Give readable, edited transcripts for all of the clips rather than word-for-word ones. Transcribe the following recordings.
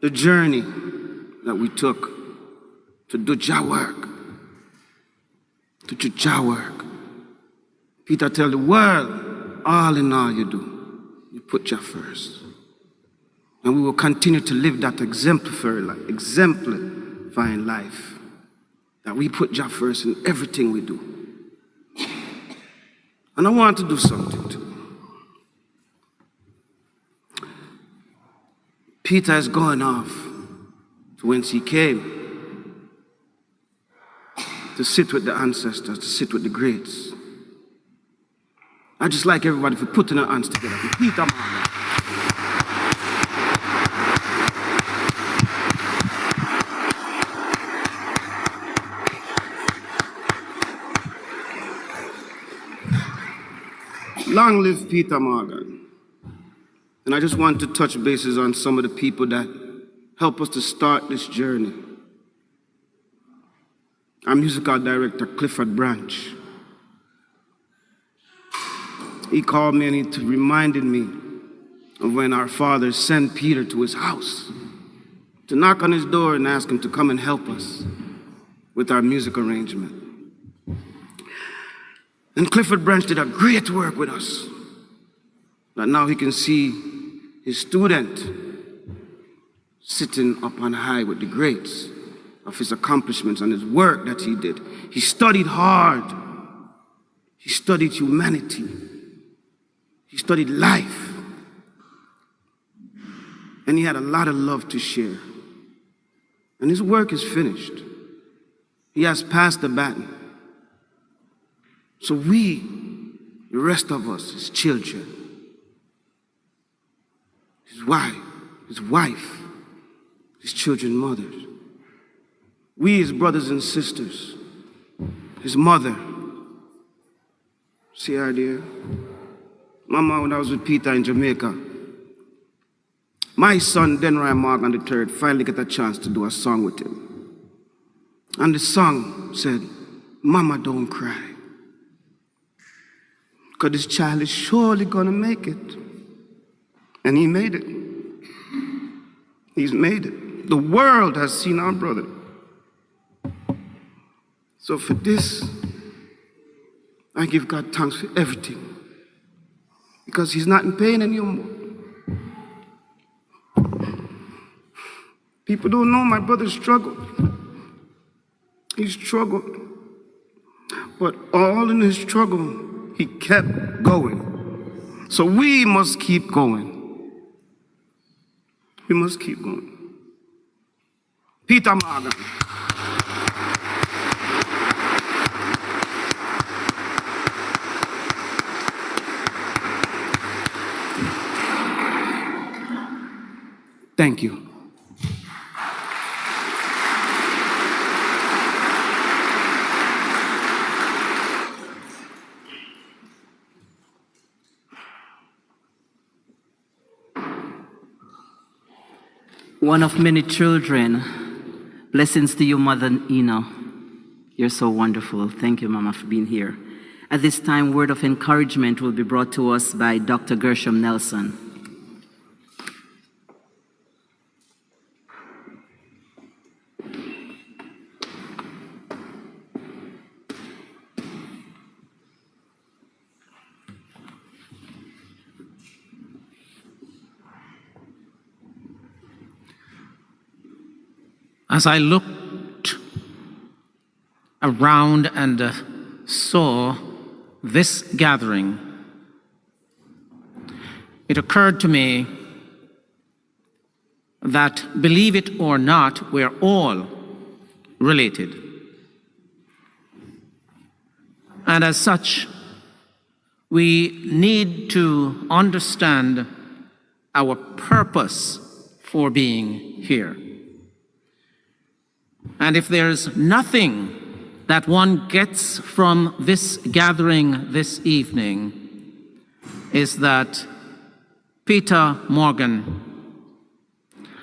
the journey that we took to do Jah work, to do Jah work. Peetah tell the world, all in all you do, you put Jah first. And we will continue to live that exemplifying life, that we put Jah first in everything we do. And I want to do something too. Peetah is going off to whence he came, to sit with the ancestors, to sit with the greats. I just like everybody for putting their hands together for Peetah Morgan. Long live Peetah Morgan. And I just want to touch bases on some of the people that help us to start this journey. Our musical director, Clifford Branch. He called me and he reminded me of when our father sent Peter to his house to knock on his door and ask him to come and help us with our music arrangement. And Clifford Branch did a great work with us. That now he can see his student sitting up on high with the greats of his accomplishments and his work that he did. He studied hard. He studied humanity. He studied life. And he had a lot of love to share. And his work is finished. He has passed the baton. So we, the rest of us, his children, his wife, his children's mothers, we, his brothers and sisters, his mother. See her there? Mama, when I was with Peetah in Jamaica, my son, Denry Morgan III, finally got a chance to do a song with him. And the song said, "Mama, don't cry, because this child is surely gonna make it." And he made it. He's made it. The world has seen our brother. So for this, I give God thanks for everything, because he's not in pain anymore. People don't know my brother struggled. He struggled. But all in his struggle, he kept going. So we must keep going. We must keep going. Peetah Morgan. Thank you. One of many children. Blessings to you, Mother Ina. You're so wonderful. Thank you, Mama, for being here. At this time, word of encouragement will be brought to us by Dr. Gershom Nelson. As I looked around and saw this gathering, it occurred to me that, believe it or not, we're all related. And as such, we need to understand our purpose for being here. And if there's nothing that one gets from this gathering this evening, is that Peetah Morgan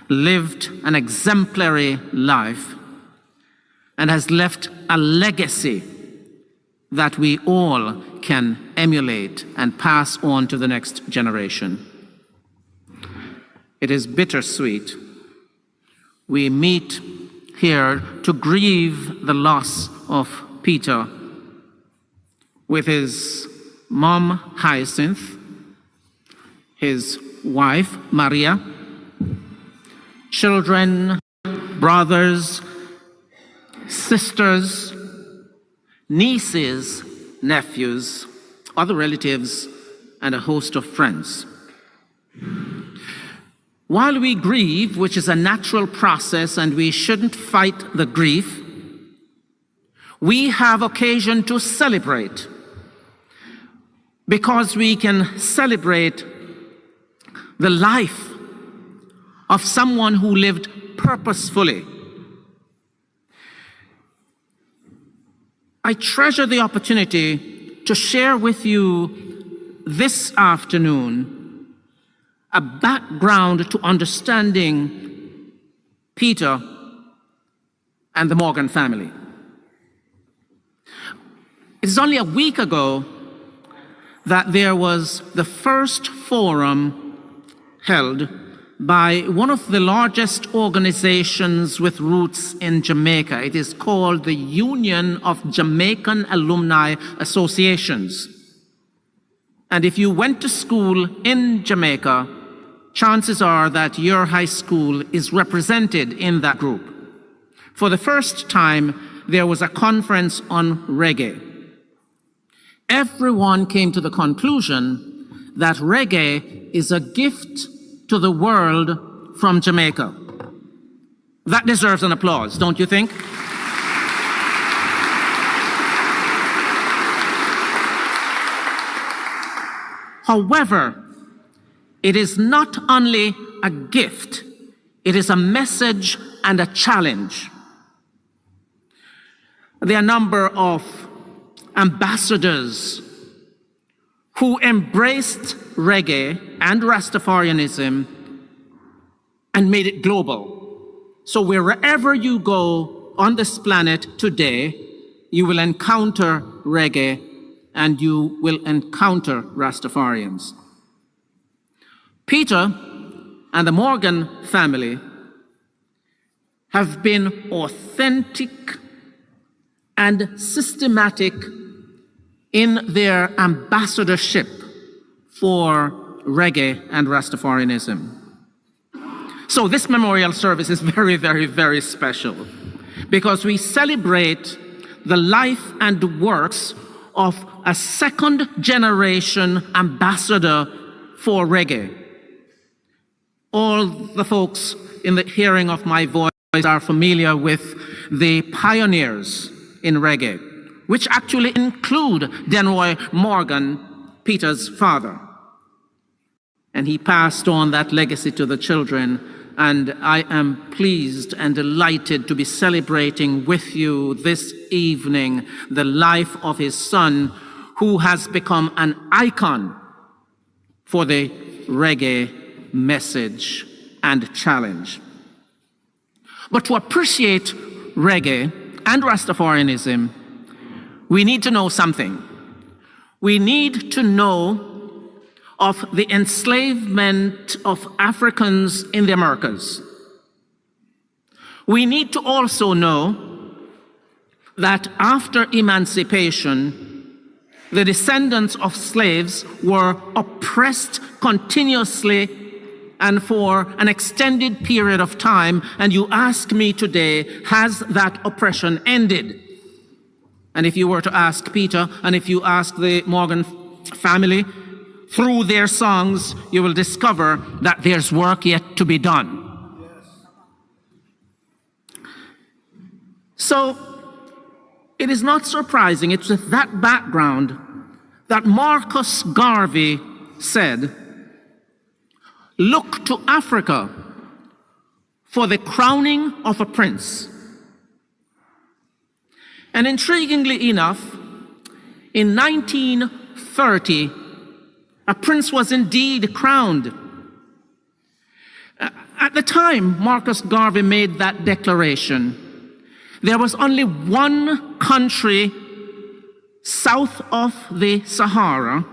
lived an exemplary life and has left a legacy that we all can emulate and pass on to the next generation. It is bittersweet we meet here to grieve the loss of Peetah with his mom, Hyacinth, his wife, Maria, children, brothers, sisters, nieces, nephews, other relatives, and a host of friends. While we grieve, which is a natural process and we shouldn't fight the grief, we have occasion to celebrate, because we can celebrate the life of someone who lived purposefully. I treasure the opportunity to share with you this afternoon a background to understanding Peetah and the Morgan family. It is only a week ago that there was the first forum held by one of the largest organizations with roots in Jamaica. It is called the Union of Jamaican Alumni Associations. And if you went to school in Jamaica, chances are that your high school is represented in that group. For the first time, there was a conference on reggae. Everyone came to the conclusion that reggae is a gift to the world from Jamaica. That deserves an applause, don't you think? However, it is not only a gift, it is a message and a challenge. There are a number of ambassadors who embraced reggae and Rastafarianism and made it global. So wherever you go on this planet today, you will encounter reggae and you will encounter Rastafarians. Peetah and the Morgan family have been authentic and systematic in their ambassadorship for reggae and Rastafarianism. So this memorial service is very, very, very special because we celebrate the life and works of a second generation ambassador for reggae. All the folks in the hearing of my voice are familiar with the pioneers in reggae, which actually include Denroy Morgan, Peetah's father. And he passed on that legacy to the children, and I am pleased and delighted to be celebrating with you this evening the life of his son, who has become an icon for the reggae message and challenge. But to appreciate reggae and Rastafarianism, we need to know something. We need to know of the enslavement of Africans in the Americas. We need to also know that after emancipation, the descendants of slaves were oppressed continuously and for an extended period of time. And you ask me today, has that oppression ended? And if you were to ask Peetah, and if you ask the Morgan family, through their songs, you will discover that there's work yet to be done. So it is not surprising, it's with that background that Marcus Garvey said, "Look to Africa for the crowning of a prince." And intriguingly enough, in 1930, a prince was indeed crowned. At the time Marcus Garvey made that declaration, there was only one country south of the Sahara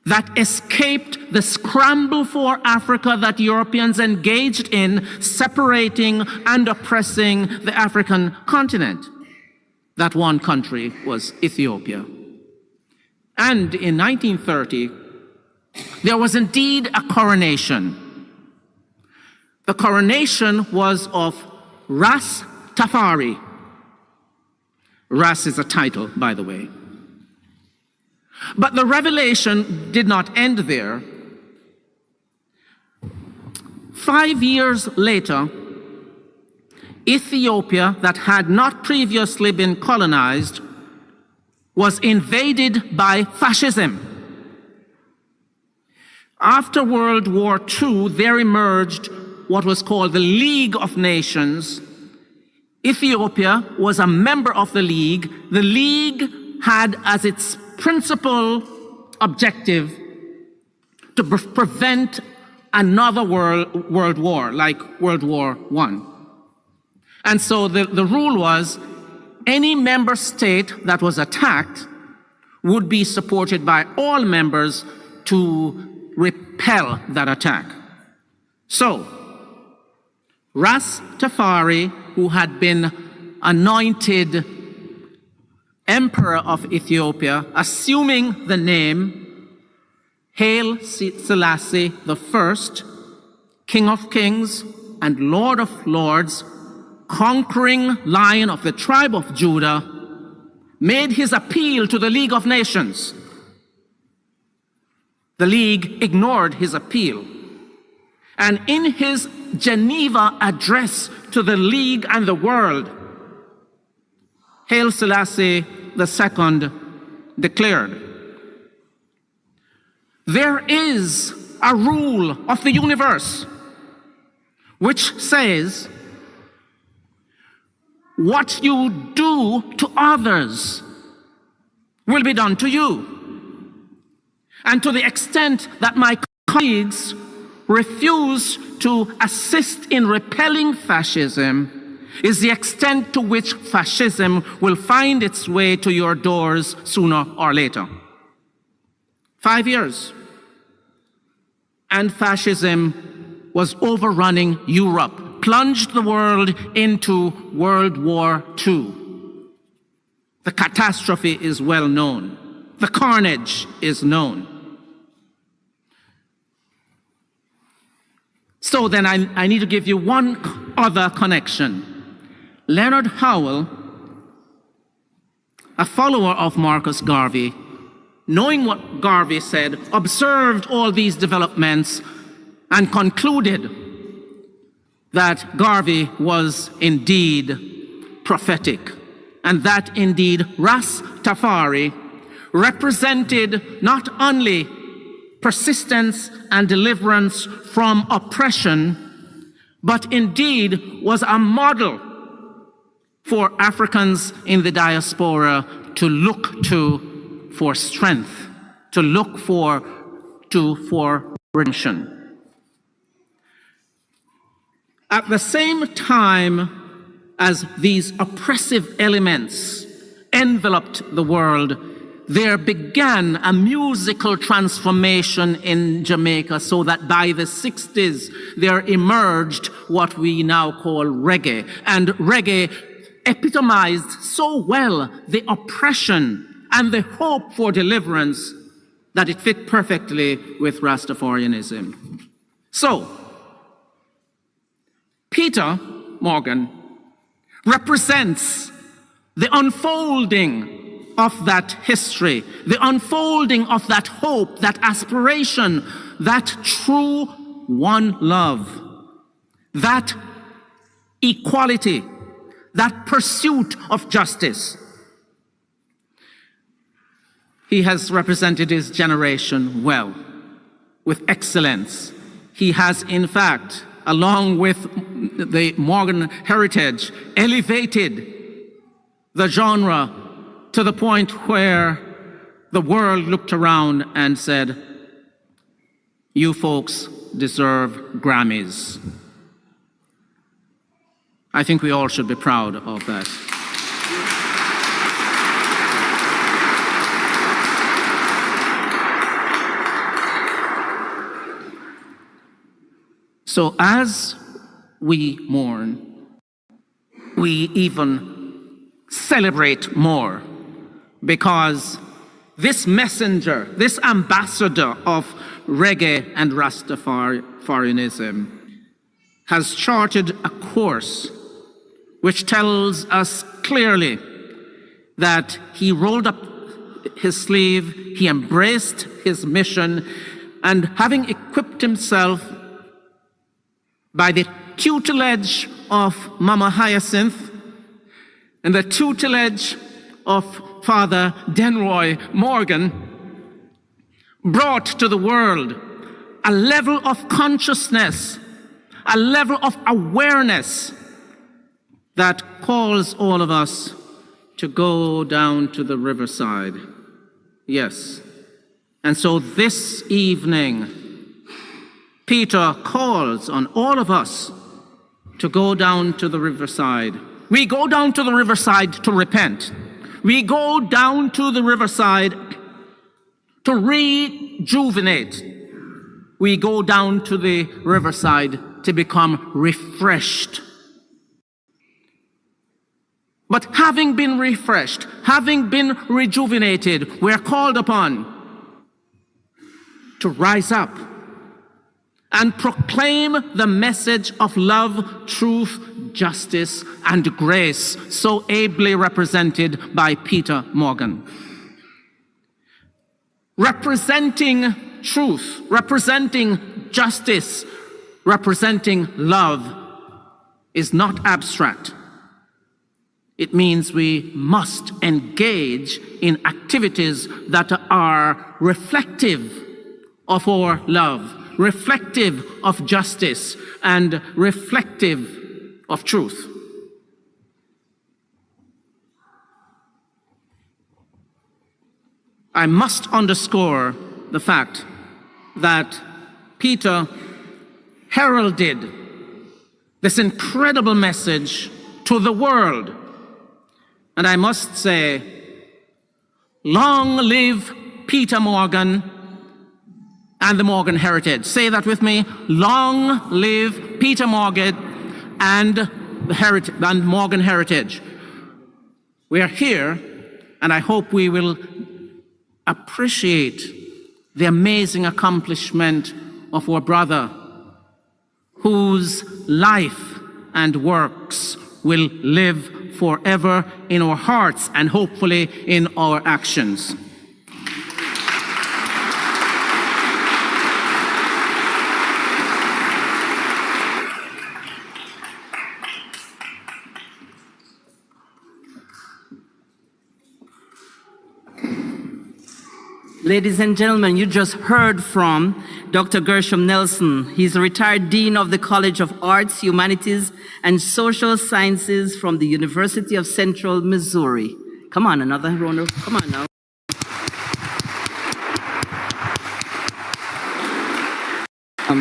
that escaped the scramble for Africa that Europeans engaged in, separating and oppressing the African continent. That one country was Ethiopia. And in 1930, there was indeed a coronation. The coronation was of Ras Tafari. Ras is a title, by the way. But the revelation did not end there. 5 years later, Ethiopia, that had not previously been colonized, was invaded by fascism. After World War II, there emerged what was called the League of Nations. Ethiopia was a member of the League. The League had as its principal objective to prevent another world war, like World War I. And so the rule was any member state that was attacked would be supported by all members to repel that attack. So, Ras Tafari, who had been anointed Emperor of Ethiopia, assuming the name Haile Selassie I, King of Kings and Lord of Lords, conquering Lion of the tribe of Judah, made his appeal to the League of Nations. The League ignored his appeal. And in his Geneva address to the League and the world, Haile Selassie II declared, "There is a rule of the universe which says, what you do to others will be done to you. And to the extent that my colleagues refuse to assist in repelling fascism is the extent to which fascism will find its way to your doors sooner or later." 5 years. And fascism was overrunning Europe, plunged the world into World War II. The catastrophe is well known. The carnage is known. So then I need to give you one other connection. Leonard Howell, a follower of Marcus Garvey, knowing what Garvey said, observed all these developments and concluded that Garvey was indeed prophetic, and that indeed Ras Tafari represented not only persistence and deliverance from oppression, but indeed was a model for Africans in the diaspora to look to for strength, to look for redemption. At the same time as these oppressive elements enveloped the world, there began a musical transformation in Jamaica, so that by the 60s there emerged what we now call reggae. And reggae epitomized so well the oppression and the hope for deliverance that it fit perfectly with Rastafarianism. So, Peetah Morgan represents the unfolding of that history, the unfolding of that hope, that aspiration, that true one love, that equality, that pursuit of justice. He has represented his generation well, with excellence. He has, in fact, along with the Morgan heritage, elevated the genre to the point where the world looked around and said, "You folks deserve Grammys." I think we all should be proud of that. So as we mourn, we even celebrate more, because this messenger, this ambassador of reggae and Rastafarianism has charted a course which tells us clearly that he rolled up his sleeve, he embraced his mission, and having equipped himself by the tutelage of Mama Hyacinth and the tutelage of Father Denroy Morgan, brought to the world a level of consciousness, a level of awareness that calls all of us to go down to the riverside. Yes. And so this evening, Peetah calls on all of us to go down to the riverside. We go down to the riverside to repent. We go down to the riverside to rejuvenate. We go down to the riverside to become refreshed. But having been refreshed, having been rejuvenated, we're called upon to rise up and proclaim the message of love, truth, justice, and grace, so ably represented by Peetah Morgan. Representing truth, representing justice, representing love is not abstract. It means we must engage in activities that are reflective of our love, reflective of justice, and reflective of truth. I must underscore the fact that Peetah heralded this incredible message to the world. And I must say, long live Peetah Morgan and the Morgan heritage. Say that with me. Long live Peetah Morgan and the Morgan heritage. We are here, and I hope we will appreciate the amazing accomplishment of our brother, whose life and works will live forever in our hearts and hopefully in our actions. Ladies and gentlemen, you just heard from Dr. Gershom Nelson. He's a retired Dean of the College of Arts, Humanities, and Social Sciences from the University of Central Missouri. Come on, another round of, come on now.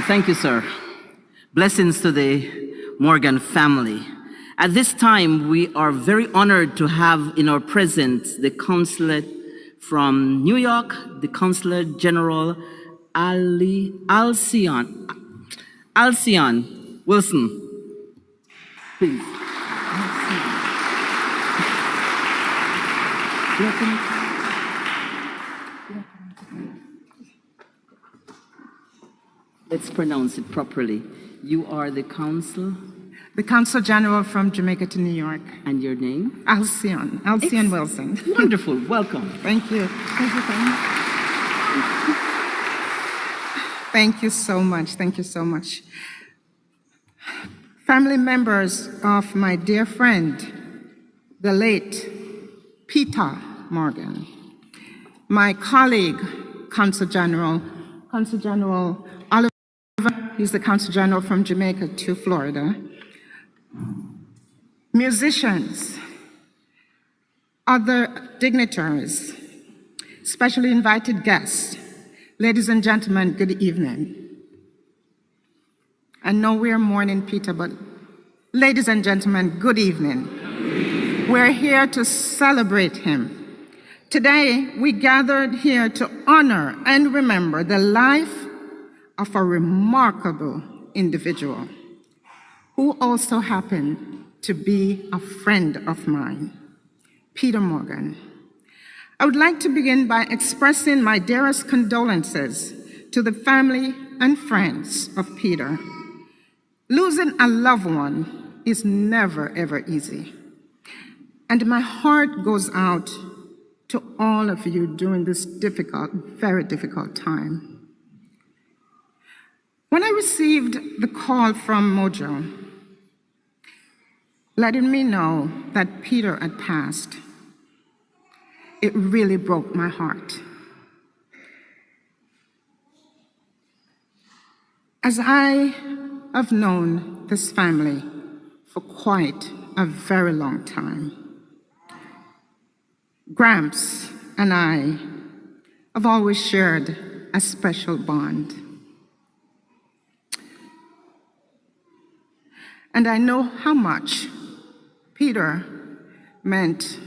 Thank you, sir. Blessings to the Morgan family. At this time, we are very honored to have in our presence the consulate from New York, the Consular General Alcion Wilson. Please. Let's pronounce it properly. You are the consul? The Consul General from Jamaica to New York. And your name? Alcion Wilson. Wonderful, welcome. Thank you. Thank you. Thank you so much. Thank you so much. Family members of my dear friend, the late Peetah Morgan, my colleague, Consul General Oliver, he's the Consul General from Jamaica to Florida, musicians, other dignitaries, specially invited guests, ladies and gentlemen, good evening. I know we are mourning Peetah, but ladies and gentlemen, good evening. We're here to celebrate him. Today, we gathered here to honor and remember the life of a remarkable individual who also happened to be a friend of mine, Peetah Morgan. I would like to begin by expressing my dearest condolences to the family and friends of Peetah. Losing a loved one is never, ever easy. And my heart goes out to all of you during this difficult, very difficult time. When I received the call from Mojo, letting me know that Peetah had passed, it really broke my heart. As I have known this family for quite a very long time, Gramps and I have always shared a special bond. And I know how much Peetah meant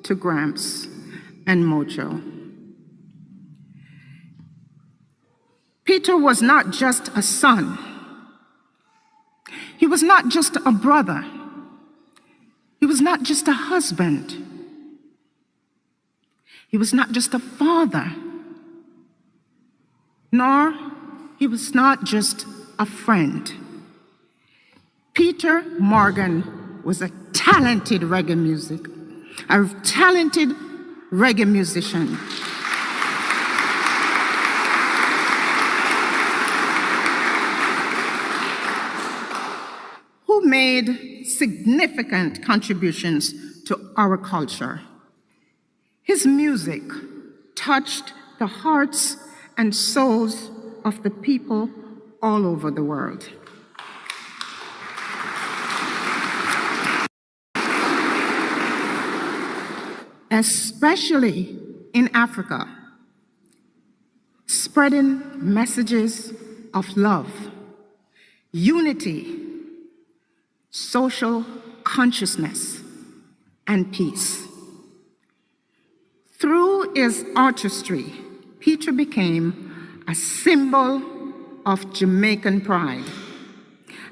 to Gramps and Mojo. Peetah was not just a son. He was not just a brother. He was not just a husband. He was not just a father, nor he was not just a friend. Peetah Morgan was a talented reggae musician. Who made significant contributions to our culture. His music touched the hearts and souls of the people all over the world. Especially in Africa, spreading messages of love, unity, social consciousness, and peace. Through his artistry, Peetah became a symbol of Jamaican pride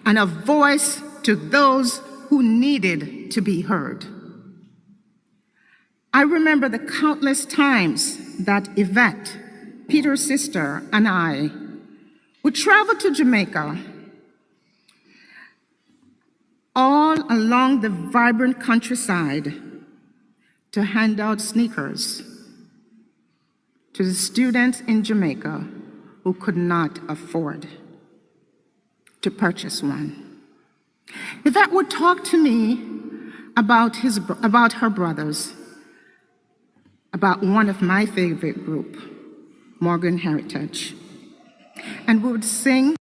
and a voice to those who needed to be heard. I remember the countless times that Yvette, Peter's sister, and I would travel to Jamaica, all along the vibrant countryside, to hand out sneakers to the students in Jamaica who could not afford to purchase one. Yvette would talk to me about her brothers, about one of my favorite group, Morgan Heritage. And we would sing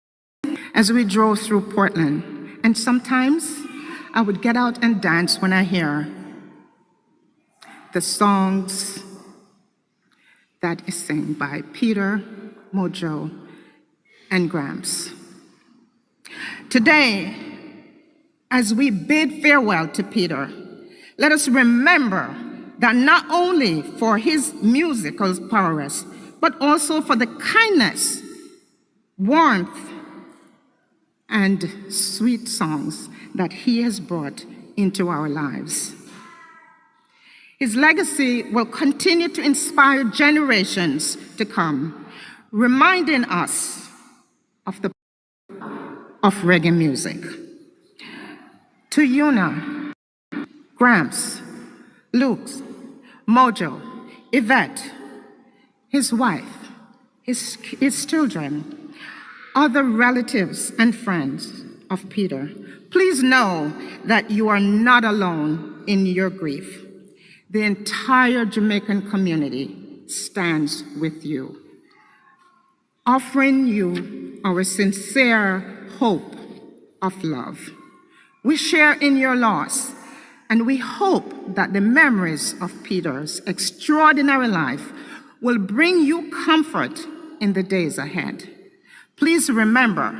as we drove through Portland. And sometimes I would get out and dance when I hear the songs that is sung by Peetah, Mojo, and Gramps. Today, as we bid farewell to Peetah, let us remember that not only for his musical prowess, but also for the kindness, warmth, and sweet songs that he has brought into our lives. His legacy will continue to inspire generations to come, reminding us of the of reggae music. To Una, Gramps, Luke, Mojo, Yvette, his wife, his children, other relatives and friends of Peetah, please know that you are not alone in your grief. The entire Jamaican community stands with you, offering you our sincere hope of love. We share in your loss, and we hope that the memories of Peetah's extraordinary life will bring you comfort in the days ahead. Please remember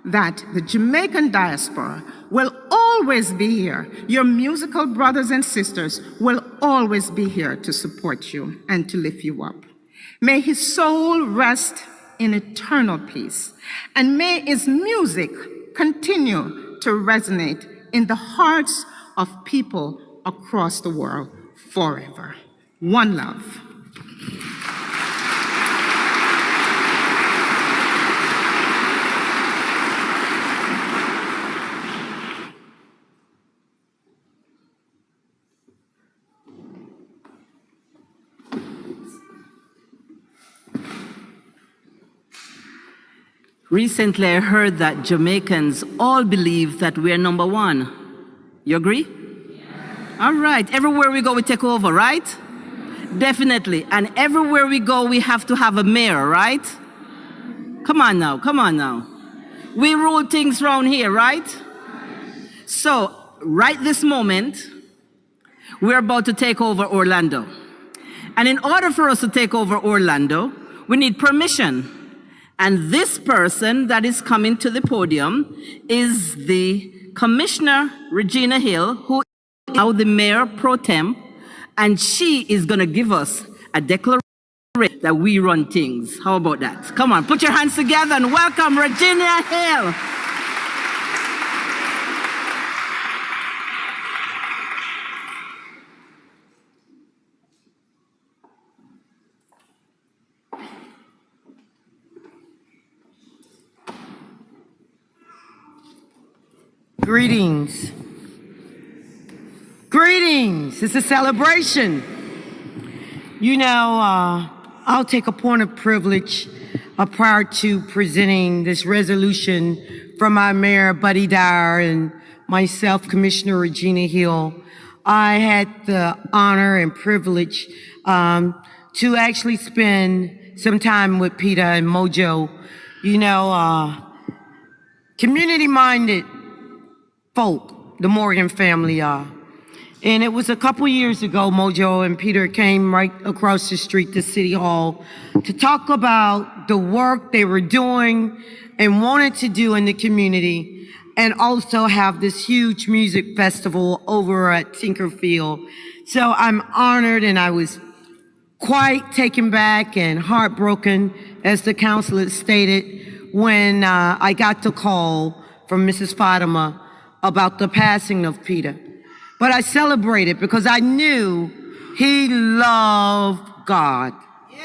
that the Jamaican diaspora will always be here. Your musical brothers and sisters will always be here to support you and to lift you up. May his soul rest in eternal peace. And may his music continue to resonate in the hearts of people across the world forever. One love. Recently, I heard that Jamaicans all believe that we are number one. You agree? All right. Everywhere we go, we take over, right? Definitely. And everywhere we go, we have to have a mayor, right? Come on now. Come on now. We rule things around here, right? So, right this moment, we're about to take over Orlando. And in order for us to take over Orlando, we need permission. And this person that is coming to the podium is the Commissioner Regina Hill, who is now the Mayor Pro Tem, and she is going to give us a declaration that we run things. How about that? Come on, put your hands together and welcome Regina Hill. Greetings. Greetings. It's a celebration. You know, I'll take a point of privilege prior to presenting this resolution from my Mayor, Buddy Dyer, and myself, Commissioner Regina Hill. I had the honor and privilege to actually spend some time with Peetah and Mojo. You know, community-minded folk, the Morgan family are. And it was a couple years ago, Mojo and Peetah came right across the street to City Hall to talk about the work they were doing and wanted to do in the community, and also have this huge music festival over at Tinkerfield. So I'm honored, and I was quite taken back and heartbroken, as the council had stated, when I got the call from Mrs. Fatima about the passing of Peetah. But I celebrated because I knew he loved God. Yeah.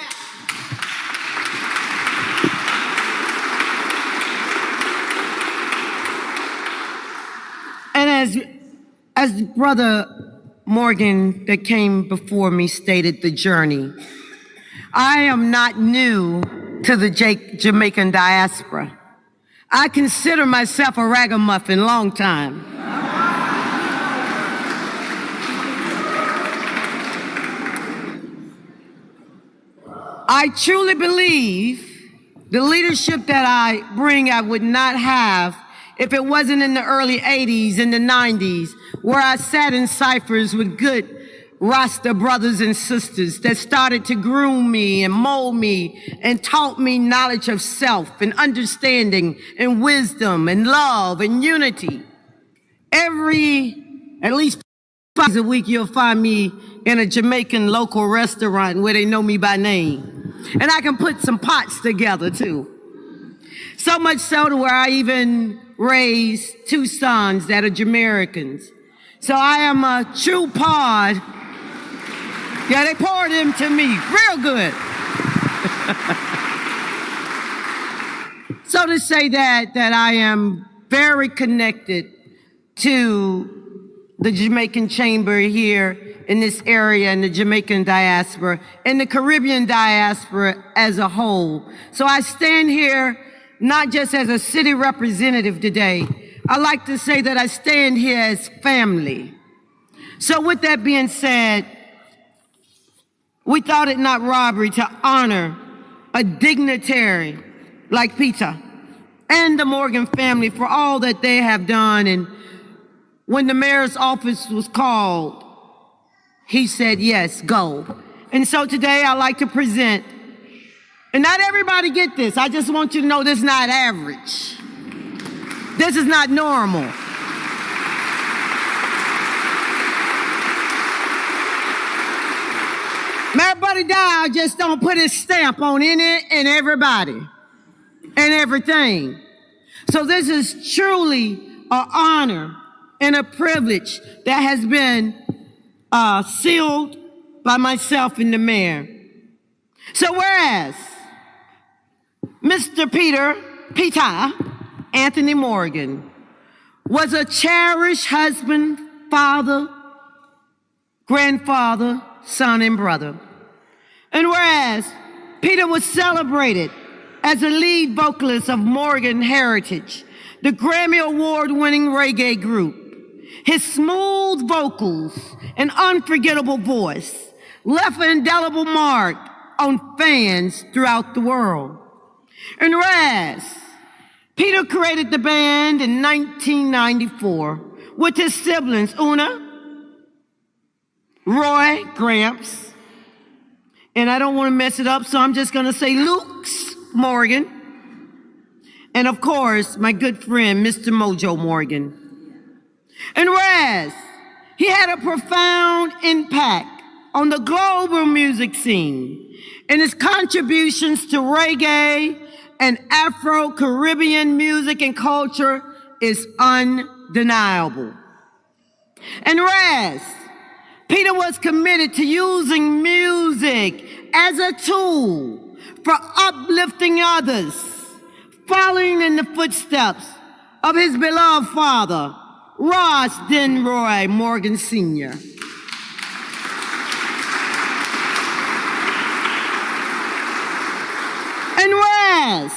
And as Brother Morgan that came before me stated the journey, I am not new to the Jamaican diaspora. I consider myself a ragamuffin long time. I truly believe the leadership that I bring I would not have if it wasn't in the early 80s and the 90s, where I sat in ciphers with good Rasta brothers and sisters that started to groom me and mold me and taught me knowledge of self and understanding and wisdom and love and unity. At least 5 times a week, you'll find me in a Jamaican local restaurant where they know me by name. And I can put some pots together too. So much so to where I even raised 2 sons that are Jamaicans. So I am a true pod. Yeah, they poured them to me real good. So to say that I am very connected to the Jamaican Chamber here in this area, in the Jamaican diaspora, and the Caribbean diaspora as a whole. So I stand here not just as a city representative today. I like to say that I stand here as family. So with that being said, we thought it not robbery to honor a dignitary like Peetah and the Morgan family for all that they have done. And when the mayor's office was called, he said, yes, go. And so today I like to present, and not everybody get this. I just want you to know this is not average. This is not normal. Mayor Buddy Dyer just don't put his stamp on any and everybody. and everything. So this is truly an honor and a privilege that has been sealed by myself and the mayor. So whereas Mr. Peetah Anthony Morgan was a cherished husband, father, grandfather, son, and brother. And whereas Peetah was celebrated as a lead vocalist of Morgan Heritage, the Grammy Award-winning reggae group, his smooth vocals and unforgettable voice left an indelible mark on fans throughout the world. And whereas Peetah created the band in 1994 with his siblings Una, Roy, Gramps, and I don't want to mess it up, so I'm just going to say Luke's Morgan, and of course, my good friend, Mr. Mojo Morgan. And whereas he had a profound impact on the global music scene, and his contributions to reggae and Afro-Caribbean music and culture is undeniable. And whereas Peetah was committed to using music as a tool for uplifting others, following in the footsteps of his beloved father, Ross Denroy Morgan Sr. And whereas,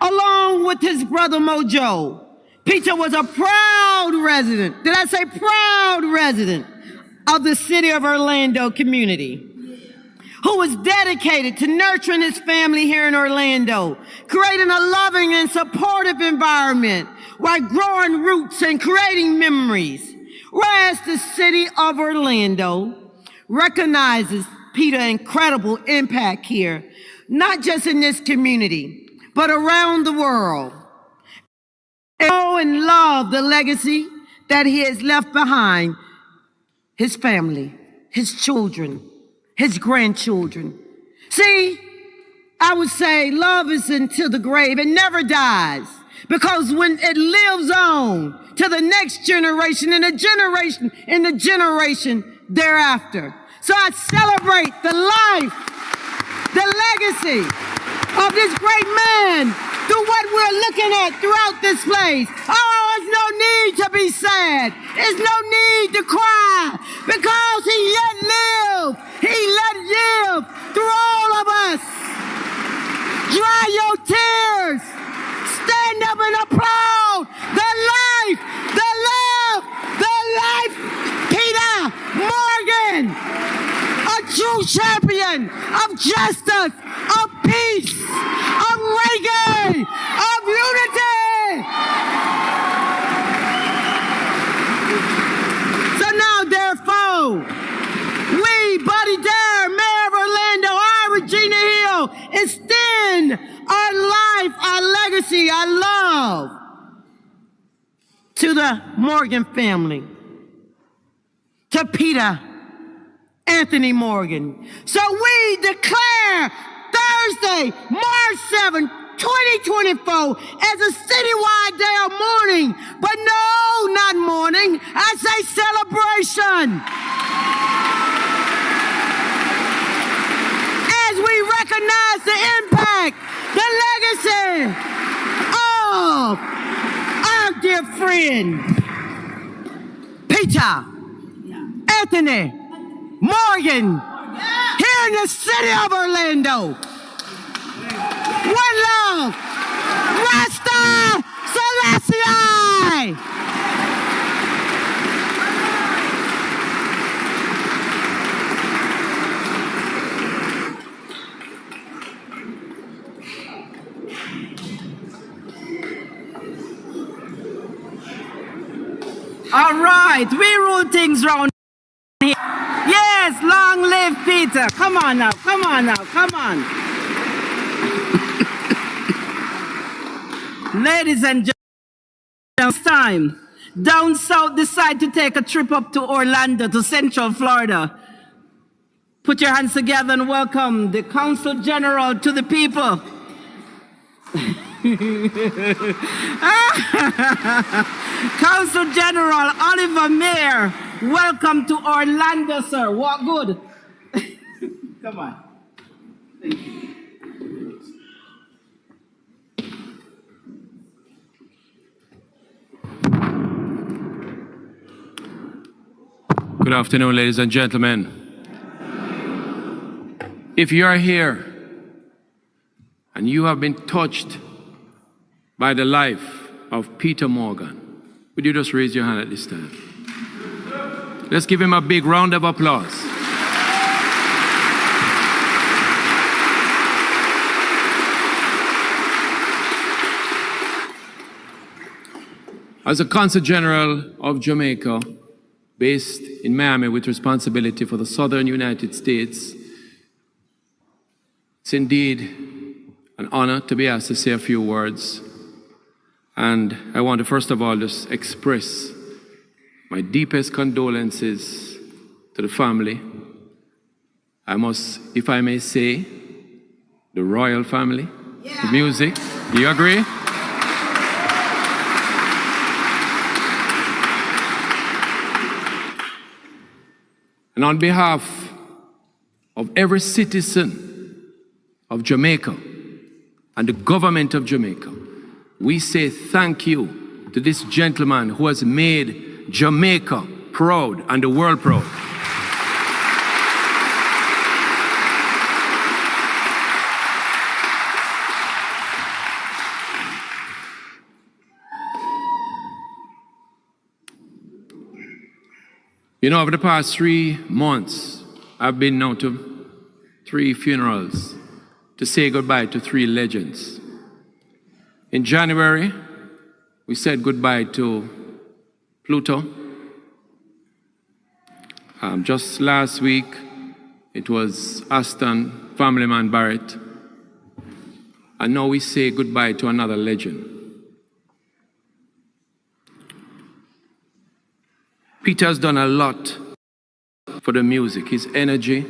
along with his brother Mojo, Peetah was a proud resident, did I say proud resident, of the city of Orlando community, who was dedicated to nurturing his family here in Orlando, creating a loving and supportive environment while growing roots and creating memories. Whereas the city of Orlando recognizes Peetah's incredible impact here, not just in this community, but around the world. And know and love the legacy that he has left behind, his family, his children, his grandchildren. See, I would say love is until the grave. It never dies, because when it lives on to the next generation and the generation thereafter. So I celebrate the life, the legacy of this great man through what we're looking at throughout this place. Oh, there's no need to be sad. There's no need to cry, because he yet lived. He let live through all of us. Dry your tears. Stand up and applaud the life, the love, the life, Peetah Morgan, a true champion of justice, of peace, of reggae, of unity. So now, therefore, we, Buddy Dare, Mayor of Orlando, I, Regina Hill, extend our life, our legacy, our love to the Morgan family, to Peetah Anthony Morgan. So we declare Thursday, March 7th, 2024 as a citywide day of mourning. But no, not mourning. I say celebration. As we recognize the impact, the legacy of our dear friend, Peetah Anthony Morgan, here in the city of Orlando. One love, Rasta Selassie. All right, we rule things round here. Yes, long live Peetah. Come on now, come on now, come on. Ladies and gentlemen, it's time. Down south decide to take a trip up to Orlando, to Central Florida. Put your hands together and welcome the Consul General to the people. Consul General Oliver Mayer, welcome to Orlando, sir. What good? Come on. Good afternoon, ladies and gentlemen. If you are here and you have been touched by the life of Peetah Morgan, would you just raise your hand at this time? Let's give him a big round of applause. As a Consul General of Jamaica, based in Miami with responsibility for the southern United States, it's indeed an honor to be asked to say a few words. And I want to first of all just express my deepest condolences to the family. I must, if I may say, the royal family, the music. Do you agree? And on behalf of every citizen of Jamaica and the government of Jamaica, we say thank you to this gentleman who has made Jamaica proud and the world proud. You know, over the past 3 months, I've been now to 3 funerals to say goodbye to 3 legends. In January, we said goodbye to Pluto. Just last week, it was Aston, family man Barrett. And now we say goodbye to another legend. Peetah has done a lot for the music. His energy,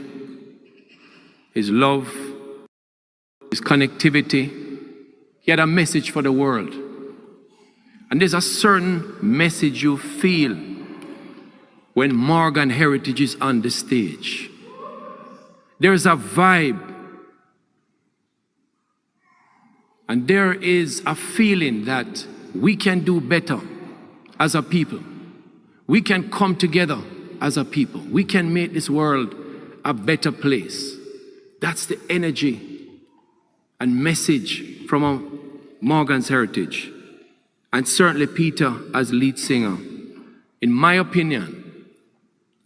his love, his connectivity. He had a message for the world. And there's a certain message you feel when Morgan Heritage is on the stage. There's a vibe. And there is a feeling that we can do better as a people. We can come together as a people. We can make this world a better place. That's the energy and message from Morgan's Heritage. And certainly Peetah, as lead singer, in my opinion,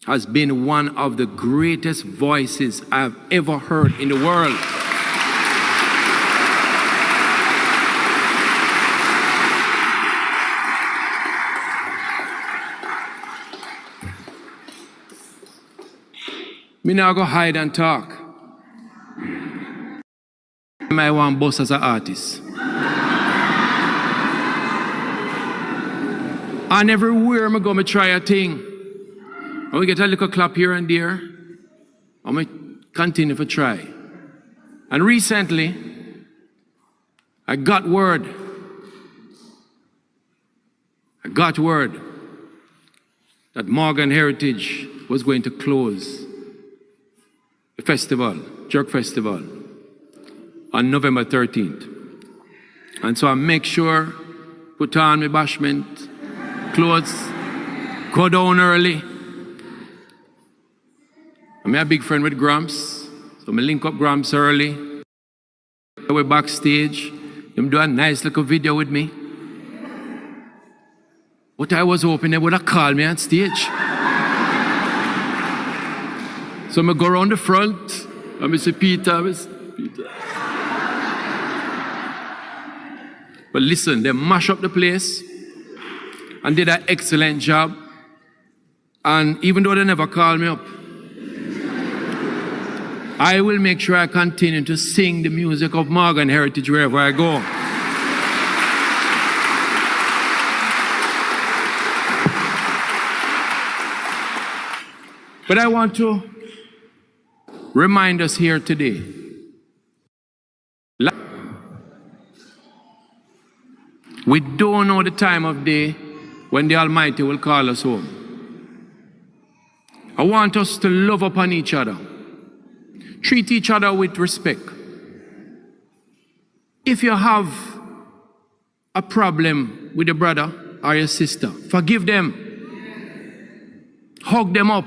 has been one of the greatest voices I've ever heard in the world. Me now go hide and talk. I want boss as an artist. And everywhere I go, I try a thing. And we get a little clap here and there. And we continue to try. And recently, I got word that Morgan Heritage was going to close the festival, Jerk Festival, on November 13th. And so I make sure, put on my bashment clothes, go down early. I'm a big friend with Gramps, so I link up Gramps early. We're backstage. Them do a nice little video with me. What I was hoping they would have called me on stage. So I go around the front, and I say, Peetah. But listen, they mash up the place and did an excellent job. And even though they never called me up, I will make sure I continue to sing the music of Morgan Heritage wherever I go. But I want to remind us here today. We don't know the time of day when the Almighty will call us home. I want us to love upon each other. Treat each other with respect. If you have a problem with your brother or your sister, forgive them. Hug them up.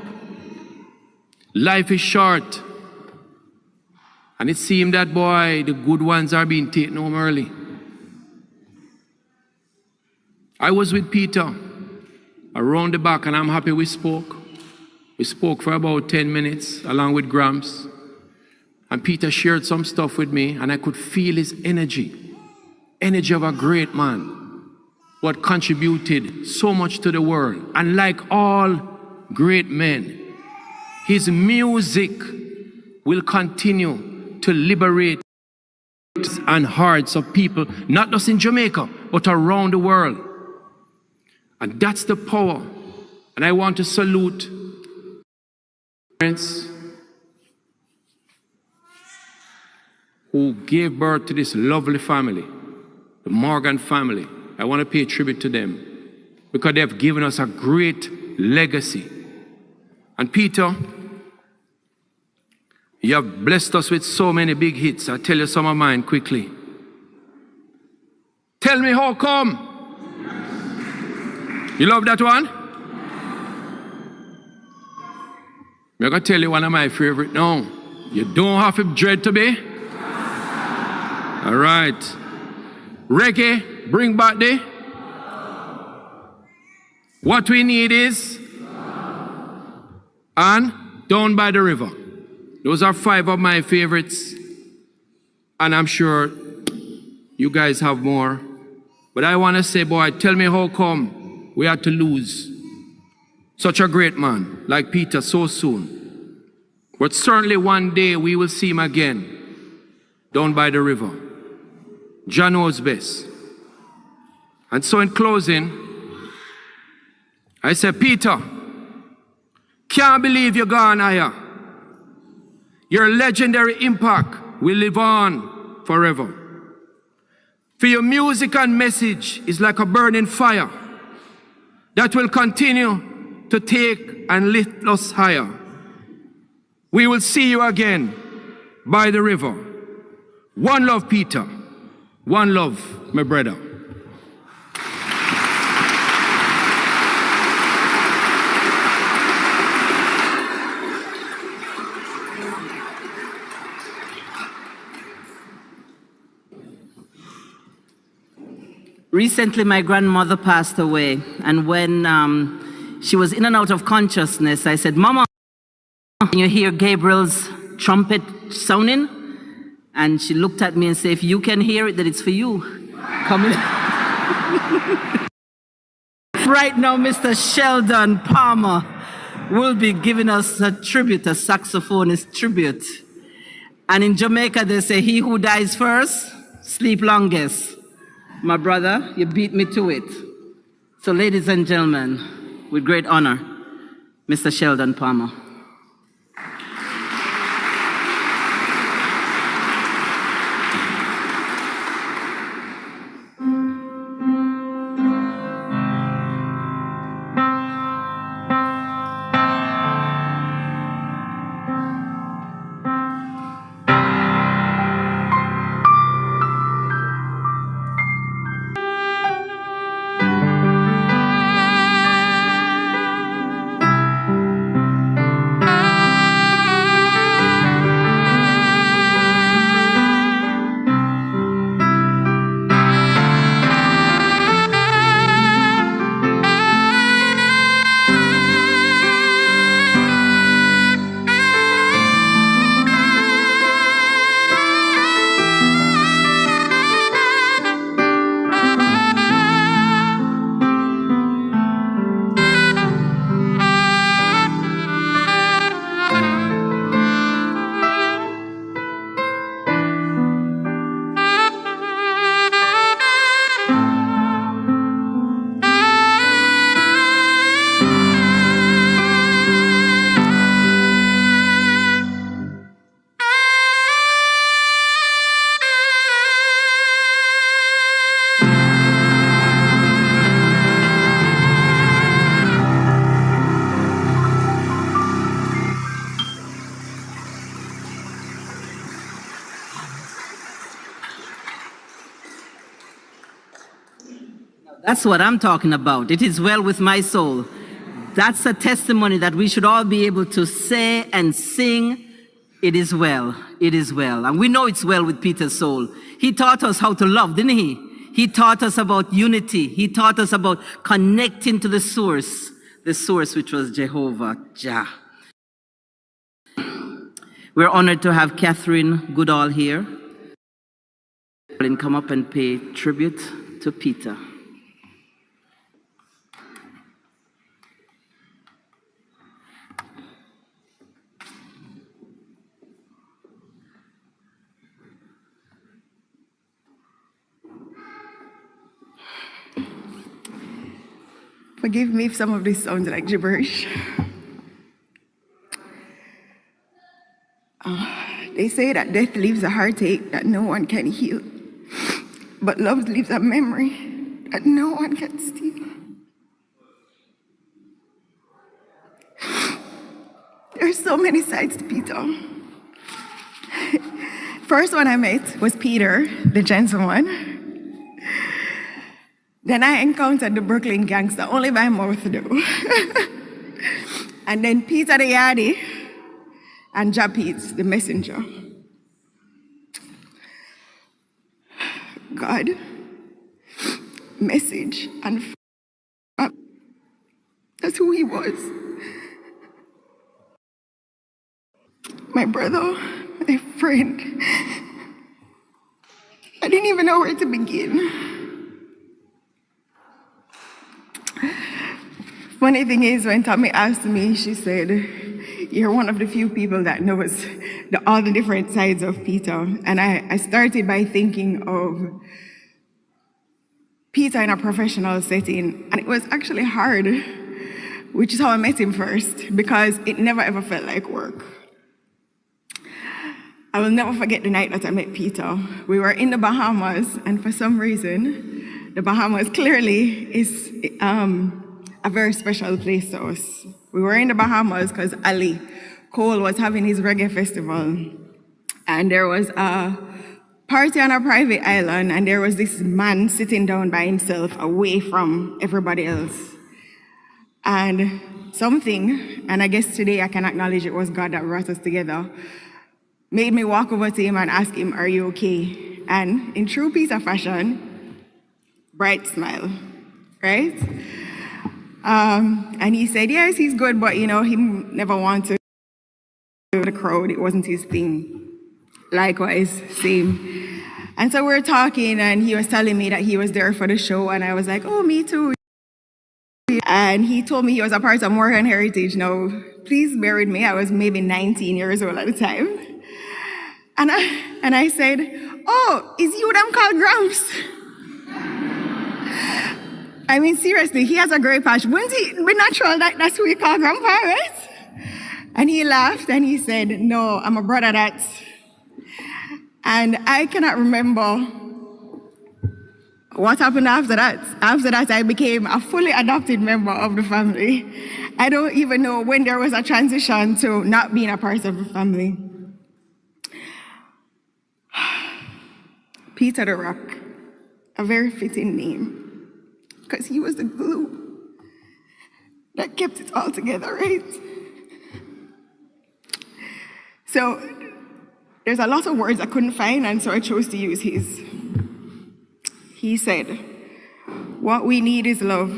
Life is short. And it seemed that, boy, the good ones are being taken home early. I was with Peetah around the back, and I'm happy we spoke. We spoke for about 10 minutes along with Gramps. And Peetah shared some stuff with me, and I could feel his energy of a great man who had contributed so much to the world. And like all great men, his music will continue to liberate and hearts of people, not just in Jamaica, but around the world. And that's the power. And I want to salute parents who gave birth to this lovely family, the Morgan family. I want to pay tribute to them because they have given us a great legacy. And Peetah, you have blessed us with so many big hits. I'll tell you some of mine quickly. Tell me how come. You love that one? I'm going to tell you one of my favorite now. You don't have to dread to be. All right. Reggae, bring back the. What we need is. And Down by the River. Those are 5 of my favorites. And I'm sure you guys have more. But I want to say, boy, tell me how come we had to lose such a great man like Peetah so soon. But certainly one day we will see him again down by the river. Jah knows best. And so in closing, I say, Peetah, can't believe you're gone higher. Your legendary impact will live on forever. For your music and message is like a burning fire that will continue to take and lift us higher. We will see you again by the river. One love, Peetah. One love, my brother. Recently, my grandmother passed away, and when she was in and out of consciousness, I said, Mama, can you hear Gabriel's trumpet sounding? And she looked at me and said, if you can hear it, then it's for you. Come in. Right now, Mr. Sheldon Palmer will be giving us a tribute, a saxophonist tribute. And in Jamaica, they say, he who dies first, sleep longest. My brother, you beat me to it. So ladies and gentlemen, with great honor, Mr. Sheldon Palmer. That's what I'm talking about. It is well with my soul. That's a testimony that we should all be able to say and sing. It is well. It is well. And we know it's well with Peetah's soul. He taught us how to love, didn't he? He taught us about unity. He taught us about connecting to the source which was Jehovah Jah. We're honored to have Catherine Goodall here. Come up and pay tribute to Peetah. Forgive me if some of this sounds like gibberish. They say that death leaves a heartache that no one can heal, but love leaves a memory that no one can steal. There's so many sides to Peetah. First one I met was Peter, the gentleman. Then I encountered the Brooklyn gangster, only by mouth though. And then Peetah the Yardie and Japit the messenger. God, message, and that's who he was. My brother, my friend. I didn't even know where to begin. Funny thing is, when Tommy asked me, she said, "You're one of the few people that knows all the different sides of Peetah." And I started by thinking of Peetah in a professional setting, and it was actually hard, which is how I met him first, because it never ever felt like work. I will never forget the night that I met Peetah. We were in the Bahamas, and for some reason, the Bahamas clearly is a very special place to us. We were in the Bahamas because Ali Cole was having his reggae festival. And there was a party on a private island, and there was this man sitting down by himself away from everybody else. And something, and I guess today I can acknowledge it was God that brought us together, made me walk over to him and ask him, "Are you okay?" And in true Peetah fashion, bright smile, right? And he said, yes, he's good, but he never wanted to the crowd. It wasn't his thing. Likewise, same. And so we were talking, and he was telling me that he was there for the show, and I was like, oh, me too. And he told me he was a part of Morgan Heritage. Now, please bear with me. I was maybe 19 years old at the time. And I said, oh, is you them called Gramps? I mean, seriously, he has a great patch. Wouldn't it be natural that that's who we call Grandpa, right? And he laughed and he said, no, I'm a brother that. And I cannot remember what happened after that. After that, I became a fully adopted member of the family. I don't even know when there was a transition to not being a part of the family. Peetah the Rock, a very fitting name, because he was the glue that kept it all together, right? So there's a lot of words I couldn't find, and so I chose to use his. He said, what we need is love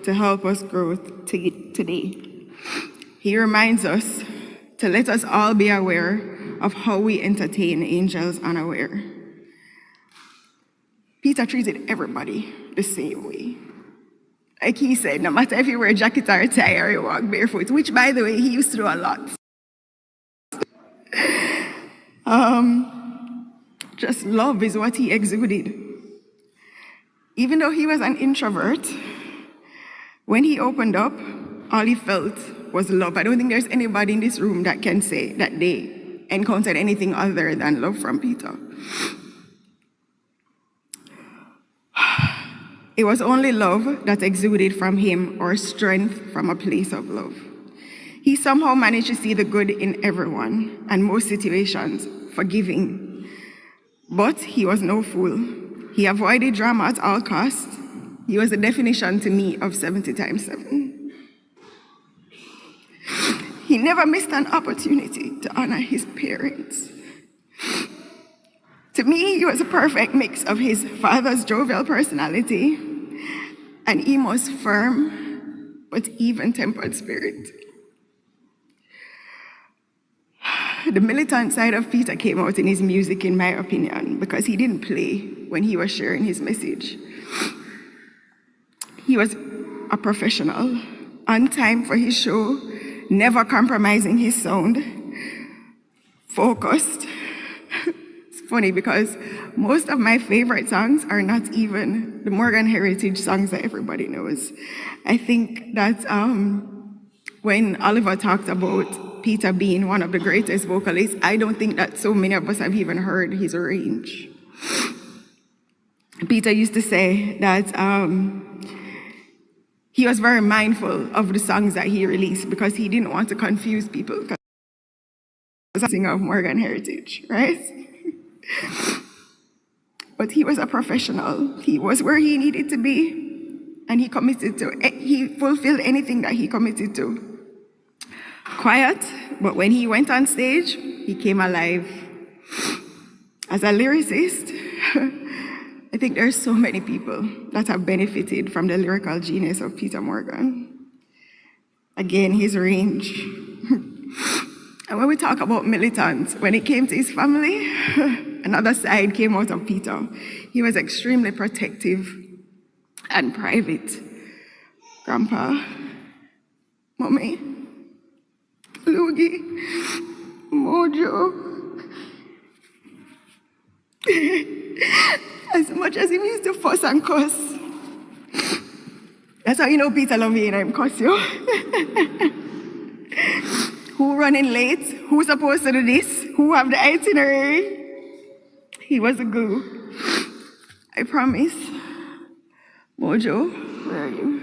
to help us grow today. He reminds us to let us all be aware of how we entertain angels unaware. Peetah treated everybody the same way. Like he said, no matter if you wear a jacket or a tie or you walk barefoot, which, by the way, he used to do a lot. Just love is what he exuded. Even though he was an introvert, when he opened up, all he felt was love. I don't think there's anybody in this room that can say that they encountered anything other than love from Peetah. It was only love that exuded from him, or strength from a place of love. He somehow managed to see the good in everyone, and most situations, forgiving. But he was no fool. He avoided drama at all costs. He was the definition to me of 70 times 7. He never missed an opportunity to honor his parents. To me, he was a perfect mix of his father's jovial personality and Emo's firm but even-tempered spirit. The militant side of Peetah came out in his music, in my opinion, because he didn't play when he was sharing his message. He was a professional, on time for his show, never compromising his sound, focused. It's funny because most of my favorite songs are not even the Morgan Heritage songs that everybody knows. I think that when Oliver talked about Peetah being one of the greatest vocalists, I don't think that so many of us have even heard his range. Peetah used to say that he was very mindful of the songs that he released because he didn't want to confuse people because he was a singer of Morgan Heritage, right? But he was a professional. He was where he needed to be, and he fulfilled anything that he committed to. Quiet, but when he went on stage, he came alive. As a lyricist, I think there's so many people that have benefited from the lyrical genius of Peetah Morgan. Again, his range. And when we talk about militants, when it came to his family, another side came out of Peetah. He was extremely protective and private. Grandpa, Mommy, Loogie, Mojo. As much as he used to fuss and cuss. That's how you know Peetah love you and I'm cuss you. Who running late? Who's supposed to do this? Who have the itinerary? He was a glue. I promise. Mojo, where are you?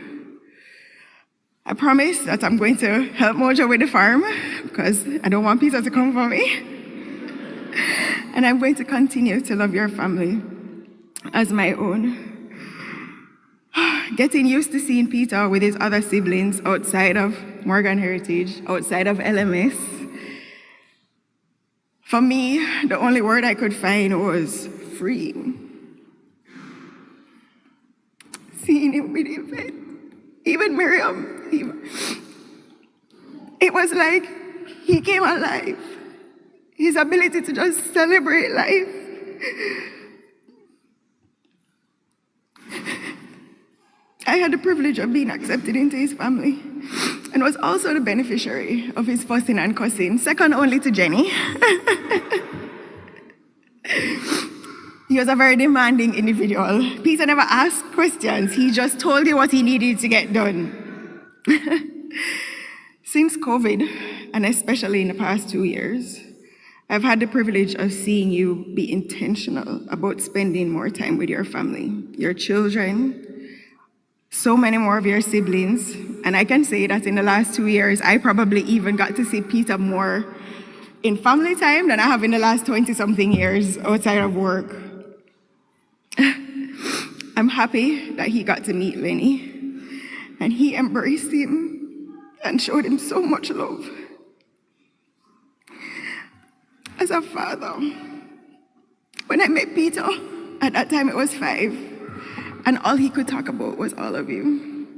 I promise that I'm going to help Mojo with the farm because I don't want Peetah to come for me. And I'm going to continue to love your family as my own. Getting used to seeing Peetah with his other siblings outside of Morgan Heritage, outside of LMS. For me, the only word I could find was freeing. Seeing him with Yvette, even Miriam, it was like he came alive. His ability to just celebrate life. I had the privilege of being accepted into his family and was also the beneficiary of his fussing and cussing, second only to Jenny. He was a very demanding individual. Peetah never asked questions. He just told you what he needed to get done. Since COVID, and especially in the past 2 years, I've had the privilege of seeing you be intentional about spending more time with your family, your children, so many more of your siblings. And I can say that in the last 2 years, I probably even got to see Peetah more in family time than I have in the last 20-something years outside of work. I'm happy that he got to meet Lenny, and he embraced him and showed him so much love. As a father, when I met Peetah, at that time it was 5, and all he could talk about was all of you.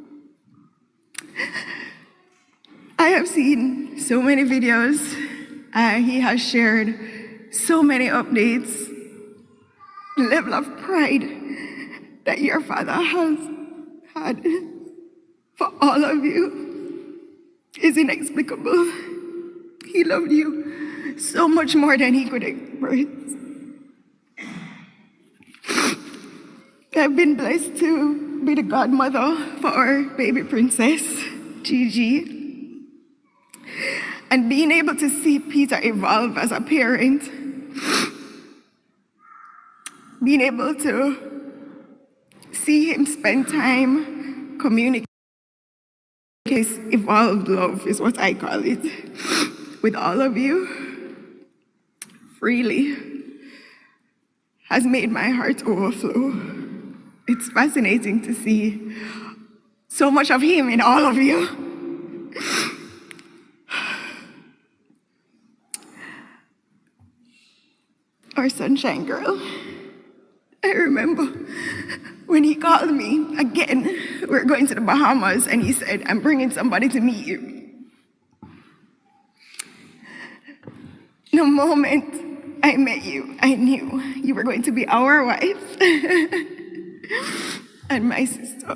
I have seen so many videos. He has shared so many updates. The level of pride that your father has had for all of you is inexplicable. He loved you so much more than he could express. I've been blessed to be the godmother for our baby princess, Gigi. And being able to see Peetah evolve as a parent, being able to see him spend time communicating his evolved love is what I call it, with all of you, freely, has made my heart overflow. It's fascinating to see so much of him in all of you. Our sunshine girl. I remember when he called me again, we were going to the Bahamas, and he said, I'm bringing somebody to meet you. The moment I met you, I knew you were going to be our wife and my sister.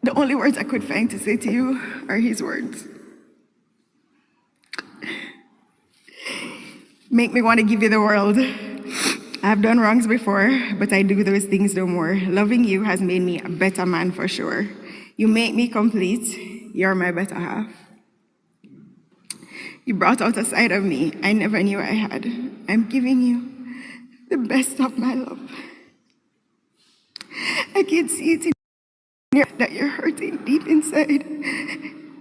The only words I could find to say to you are his words. Make me want to give you the world. I've done wrongs before, but I do those things no more. Loving you has made me a better man for sure. You make me complete. You're my better half. You brought out a side of me I never knew I had. I'm giving you the best of my love. I can see it in you that you're hurting deep inside.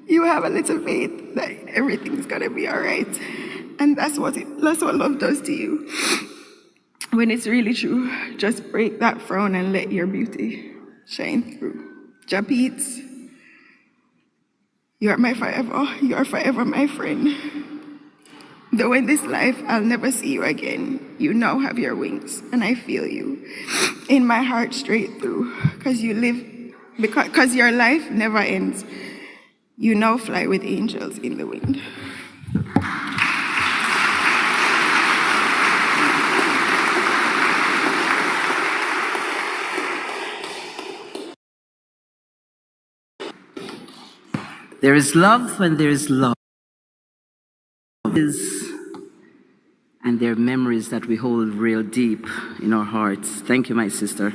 You have a little faith that everything's gonna be all right. And that's what love does to you. When it's really true, just break that frown and let your beauty shine through. Peetah, you are my forever. You are forever my friend. Though in this life I'll never see you again, you now have your wings, and I feel you in my heart straight through. Because your life never ends. You now fly with angels in the wind. There is love when there is love. And there are memories that we hold real deep in our hearts. Thank you, my sister.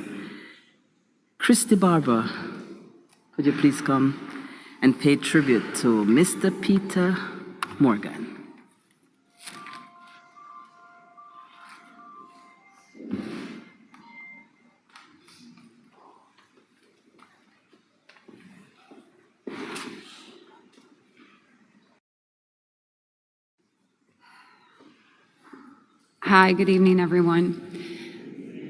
Christy Barber, could you please come and pay tribute to Mr. Peetah Morgan. Hi, good evening, everyone.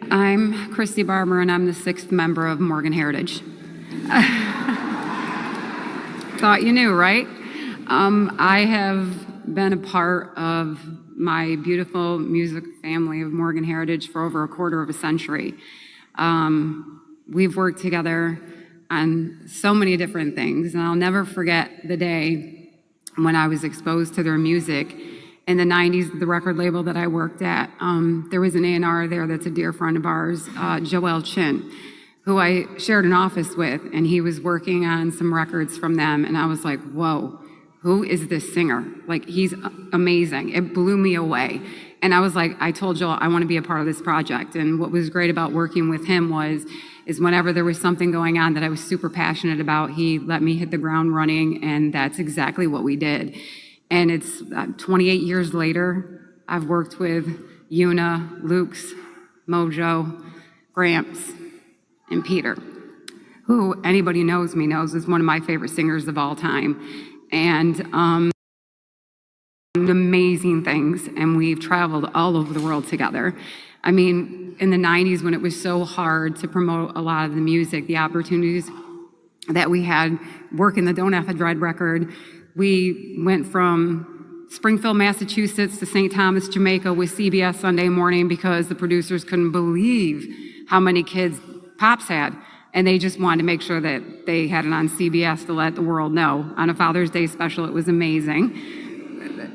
I'm Christy Barber, and I'm the 6th member of Morgan Heritage. Thought you knew, right? I have been a part of my beautiful music family of Morgan Heritage for over a quarter of a century. We've worked together on so many different things, and I'll never forget the day when I was exposed to their music. In the 90s, the record label that I worked at, there was an A&R there that's a dear friend of ours, Joel Chin, who I shared an office with, and he was working on some records from them, and I was like, whoa, who is this singer? Like, he's amazing. It blew me away. And I was like, I told Joel, I want to be a part of this project. And what was great about working with him is whenever there was something going on that I was super passionate about, he let me hit the ground running, and that's exactly what we did. And it's 28 years later, I've worked with Una, Luke's, Mojo, Gramps, and Peter, who anybody knows me knows is one of my favorite singers of all time. And amazing things, and we've traveled all over the world together. I mean, in the 90s, when it was so hard to promote a lot of the music, the opportunities that we had working the Don't Have to Dread record, we went from Springfield, Massachusetts to St. Thomas, Jamaica with CBS Sunday Morning because the producers couldn't believe how many kids Pops had. And they just wanted to make sure that they had it on CBS to let the world know. On a Father's Day special, it was amazing.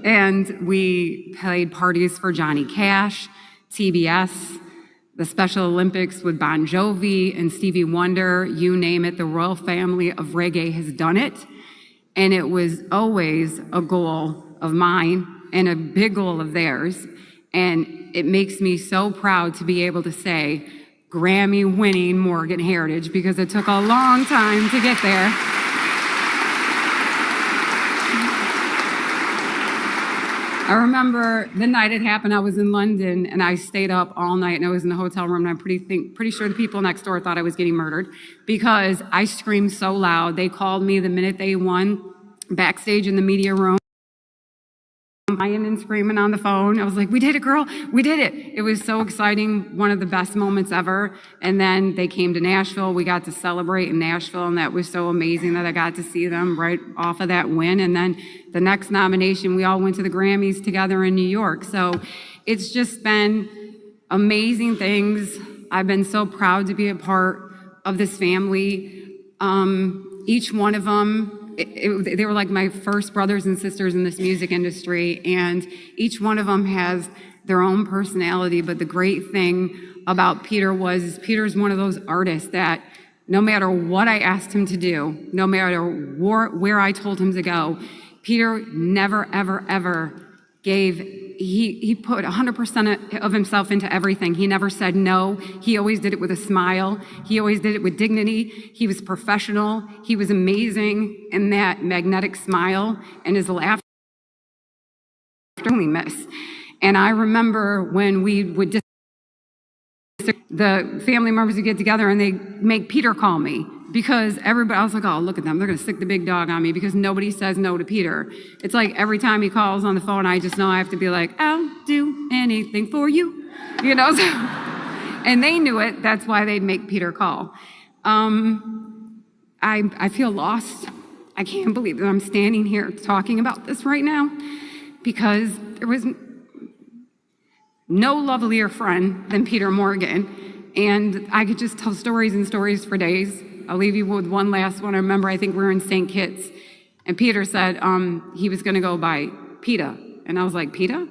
And we played parties for Johnny Cash, TBS, the Special Olympics with Bon Jovi and Stevie Wonder, you name it, the royal family of reggae has done it. And it was always a goal of mine and a big goal of theirs. And it makes me so proud to be able to say Grammy-winning Morgan Heritage, because it took a long time to get there. I remember the night it happened, I was in London, and I stayed up all night, and I was in the hotel room, and I'm pretty sure the people next door thought I was getting murdered because I screamed so loud. They called me the minute they won backstage in the media room crying and screaming on the phone. I was like, we did it, girl. We did it. It was so exciting. One of the best moments ever. And then they came to Nashville. We got to celebrate in Nashville, and that was so amazing that I got to see them right off of that win. And then the next nomination, we all went to the Grammys together in New York. So it's just been amazing things. I've been so proud to be a part of this family. Each one of them, they were like my first brothers and sisters in this music industry, and each one of them has their own personality. But the great thing about Peter's one of those artists that no matter what I asked him to do, no matter where I told him to go, Peter never, ever, ever he put 100% of himself into everything. He never said no. He always did it with a smile. He always did it with dignity. He was professional. He was amazing in that magnetic smile, and his laughter only miss. And I remember when we would the family members would get together and they make Peter call me, because everybody, I was like, oh, look at them. They're going to stick the big dog on me because nobody says no to Peter. It's like every time he calls on the phone, I just know I have to be like, I'll do anything for you, you know? So, and they knew it. That's why they'd make Peter call. I feel lost. I can't believe that I'm standing here talking about this right now, because there was no lovelier friend than Peter Morgan. And I could just tell stories and stories for days. I'll leave you with one last one. I remember, I think we were in St. Kitts, and Peter said he was gonna go buy Peetah. And I was like, Peetah?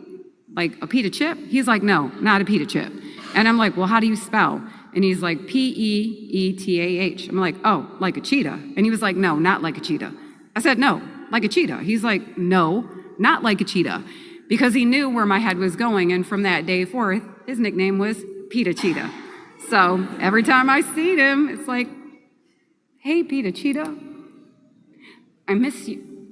Like a pita chip? He's like, no, not a pita chip. And I'm like, well, how do you spell? And he's like, Peetah. I'm like, oh, like a cheetah. And he was like, no, not like a cheetah. I said, no, like a cheetah. He's like, no, not like a cheetah. Because he knew where my head was going. And from that day forth, his nickname was Peetah Cheetah. So every time I see him, it's like, hey, Peetah Cheetah, I miss you.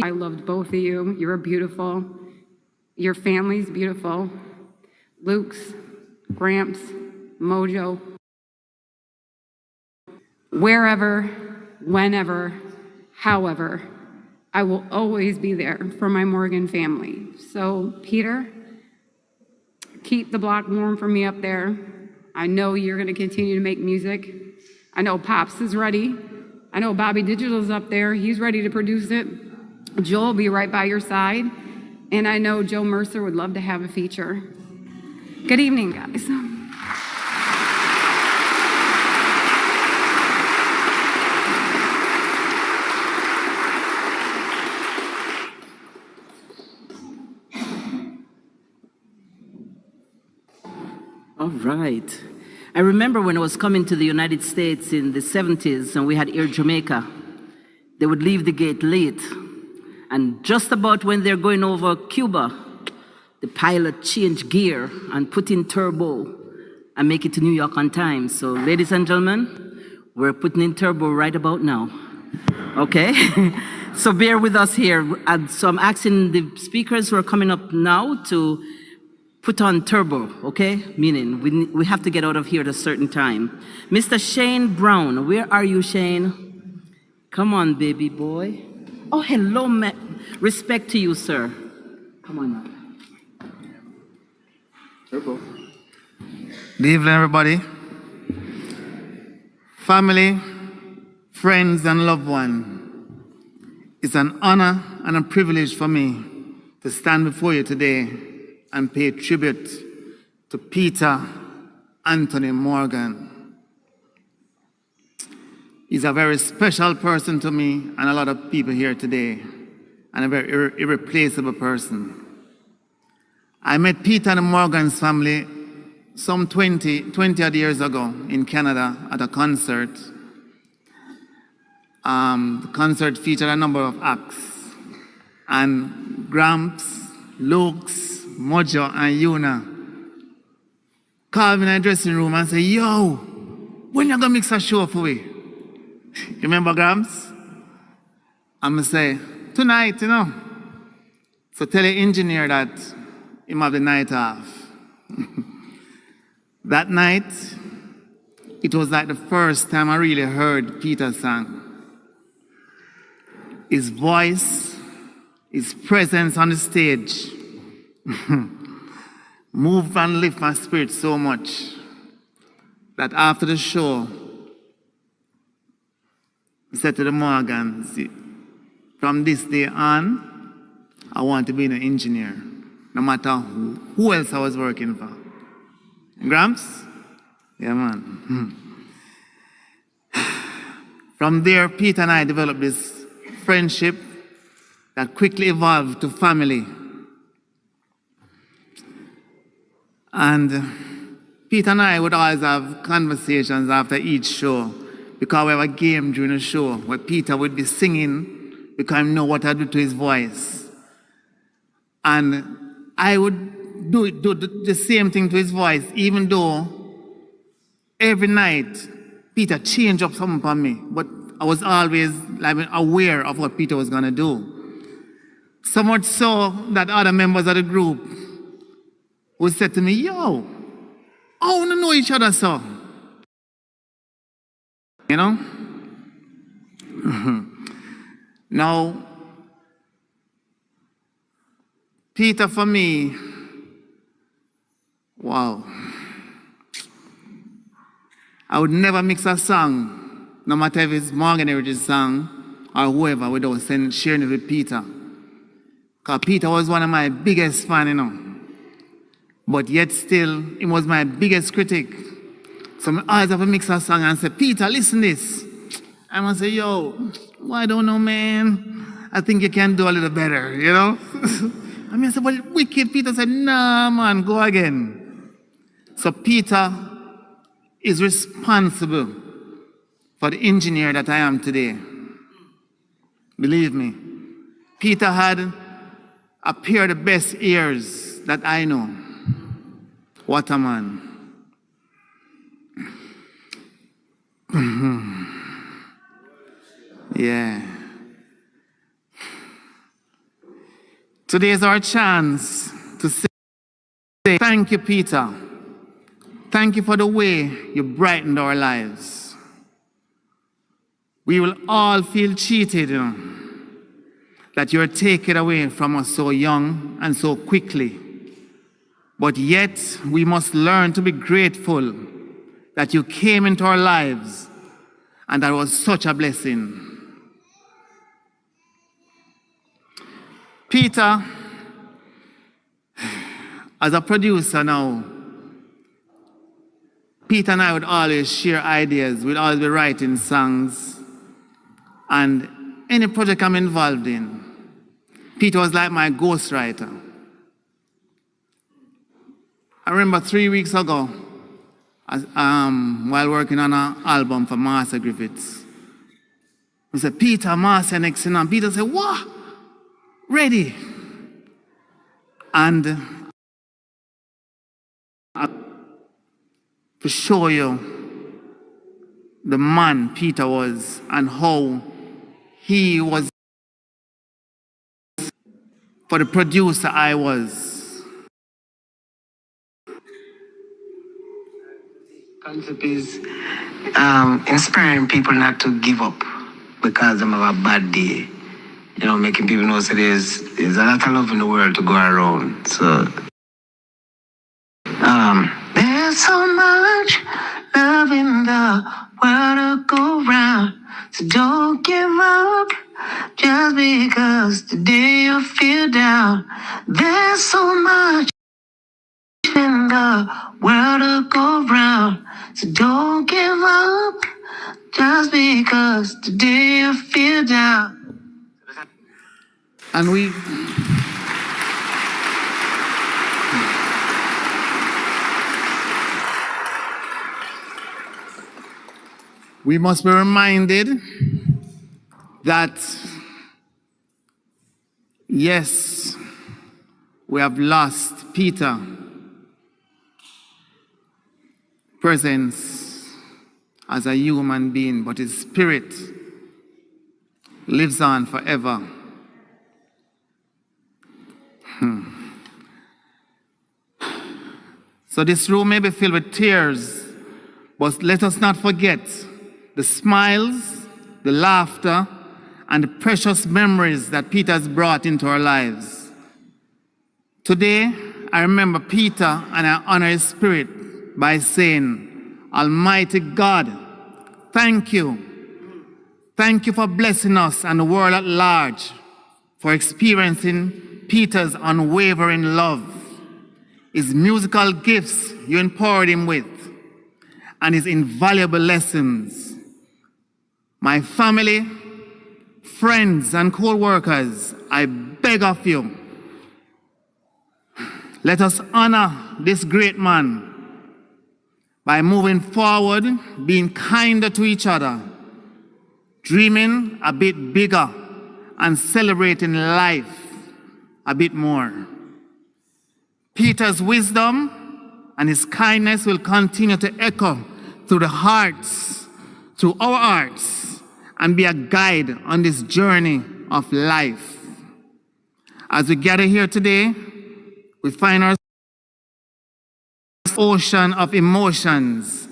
I loved both of you. You're beautiful. Your family's beautiful. Luke's, Gramps, Mojo. Wherever, whenever, however, I will always be there for my Morgan family. So, Peter, keep the block warm for me up there. I know you're going to continue to make music. I know Pops is ready. I know Bobby Digital's up there. He's ready to produce it. Joel will be right by your side. And I know Joe Mercer would love to have a feature. Good evening, guys. All right. I remember when I was coming to the United States in the 70s and we had Air Jamaica, they would leave the gate late. And just about when they're going over Cuba, the pilot changed gear and put in turbo and make it to New York on time. So ladies and gentlemen, we're putting in turbo right about now. Okay? So bear with us here. And so I'm asking the speakers who are coming up now to put on turbo, okay? Meaning we have to get out of here at a certain time. Mr. Shane Brown, where are you, Shane? Come on, baby boy. Oh, hello, respect to you, sir. Come on now. Turbo. Good evening, everybody. Family, friends, and loved ones. It's an honor and a privilege for me to stand before you today and pay tribute to Peetah Anthony Morgan. He's a very special person to me and a lot of people here today, and a very irreplaceable person. I met Peetah and Morgan's family some 20 odd years ago in Canada at a concert. The concert featured a number of acts, and Gramps, Luke's, Mojo, and Yuna called me in the dressing room and said, yo, when you gonna mix a show for we? You remember Gramps? I'm gonna say, tonight, you know. So tell the engineer that he have the night off. That night, it was like the first time I really heard Peetah sing. his voice, his presence on the stage moved and lifted my spirit so much that after the show, I said to the Morgans, from this day on, I want to be an engineer, no matter who else I was working for. Gramps? Yeah, man. From there, Peetah and I developed this friendship that quickly evolved to family. And Peetah and I would always have conversations after each show because we have a game during the show where Peetah would be singing because I know what I do to his voice. And I would do the same thing to his voice, even though every night Peetah changed up something for me, but I was always aware of what Peetah was going to do. So much so that other members of the group would say to me, yo, I want to know each other so. You know? Now, Peetah for me, wow. I would never mix a song, no matter if it's Morgan Heritage's song or whoever, without sharing it with Peetah. Because Peetah was one of my biggest fans, you know. But yet still, he was my biggest critic. So I always have to mix a song and say, Peetah, listen this. I must say, yo, well, I don't know, man. I think you can do a little better, you know? I mean, I said, but wicked. Peetah said, nah, man, go again. So Peetah is responsible for the engineer that I am today. Believe me. Peetah had a pair of the best ears that I know. What a man. Yeah. Today is our chance to say thank you, Peetah. Thank you for the way you brightened our lives. We will all feel cheated, you know, that you are taken away from us so young and so quickly. But yet, we must learn to be grateful that you came into our lives, and that was such a blessing. Peetah, as a producer now, Peetah and I would always share ideas. We'd always be writing songs. And any project I'm involved in, Peetah was like my ghostwriter. I remember 3 weeks ago, while working on an album for Master Griffiths, we said, Peetah, Master next thing. And Peetah said, what? Ready. And to show you the man Peetah was and how he was for the producer I was. Concept is inspiring people not to give up because they have a bad day. You know, making people know that there's a lot of love in the world to go around. So there's so much love in the world to go round. So don't give up just because today you feel down. There's so much in the world to go round. So don't give up just because today you feel down. And we must be reminded that, yes, we have lost Peetah presence as a human being, but his spirit lives on forever. So this room may be filled with tears, but let us not forget the smiles, the laughter, and the precious memories that Peetah has brought into our lives. Today, I remember Peetah and I honor his spirit by saying, Almighty God, thank you. Thank you for blessing us and the world at large, for experiencing Peetah's unwavering love, his musical gifts you empowered him with, and his invaluable lessons. My family, friends, and co-workers, I beg of you, let us honor this great man by moving forward, being kinder to each other, dreaming a bit bigger, and celebrating life a bit more. Peetah's wisdom and his kindness will continue to echo through our hearts, and be a guide on this journey of life. As we gather here today, we find our ocean of emotions.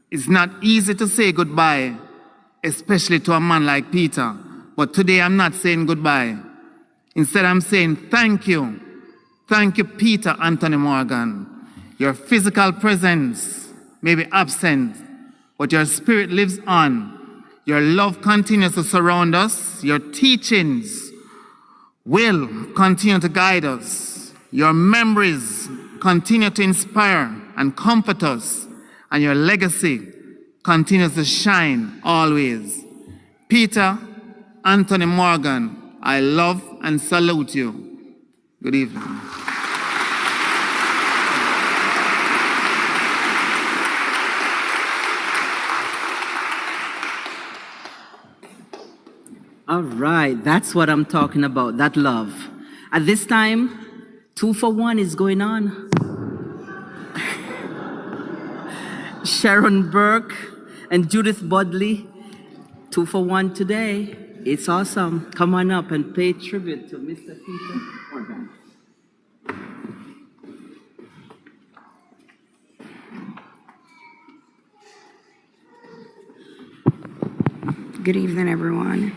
It's not easy to say goodbye, especially to a man like Peetah. But today I'm not saying goodbye. Instead, I'm saying thank you. Thank you, Peetah Anthony Morgan. Your physical presence may be absent, but your spirit lives on. Your love continues to surround us. Your teachings will continue to guide us. Your memories continue to inspire and comfort us. And your legacy continues to shine always. Peetah Anthony Morgan, I love and salute you. Good evening. All right, that's what I'm talking about, that love. At this time, 2 for 1 is going on. Sharon Burke and Judith Budley, 2 for 1 today. It's awesome. Come on up and pay tribute to Mr. Peetah Morgan. Good evening, everyone,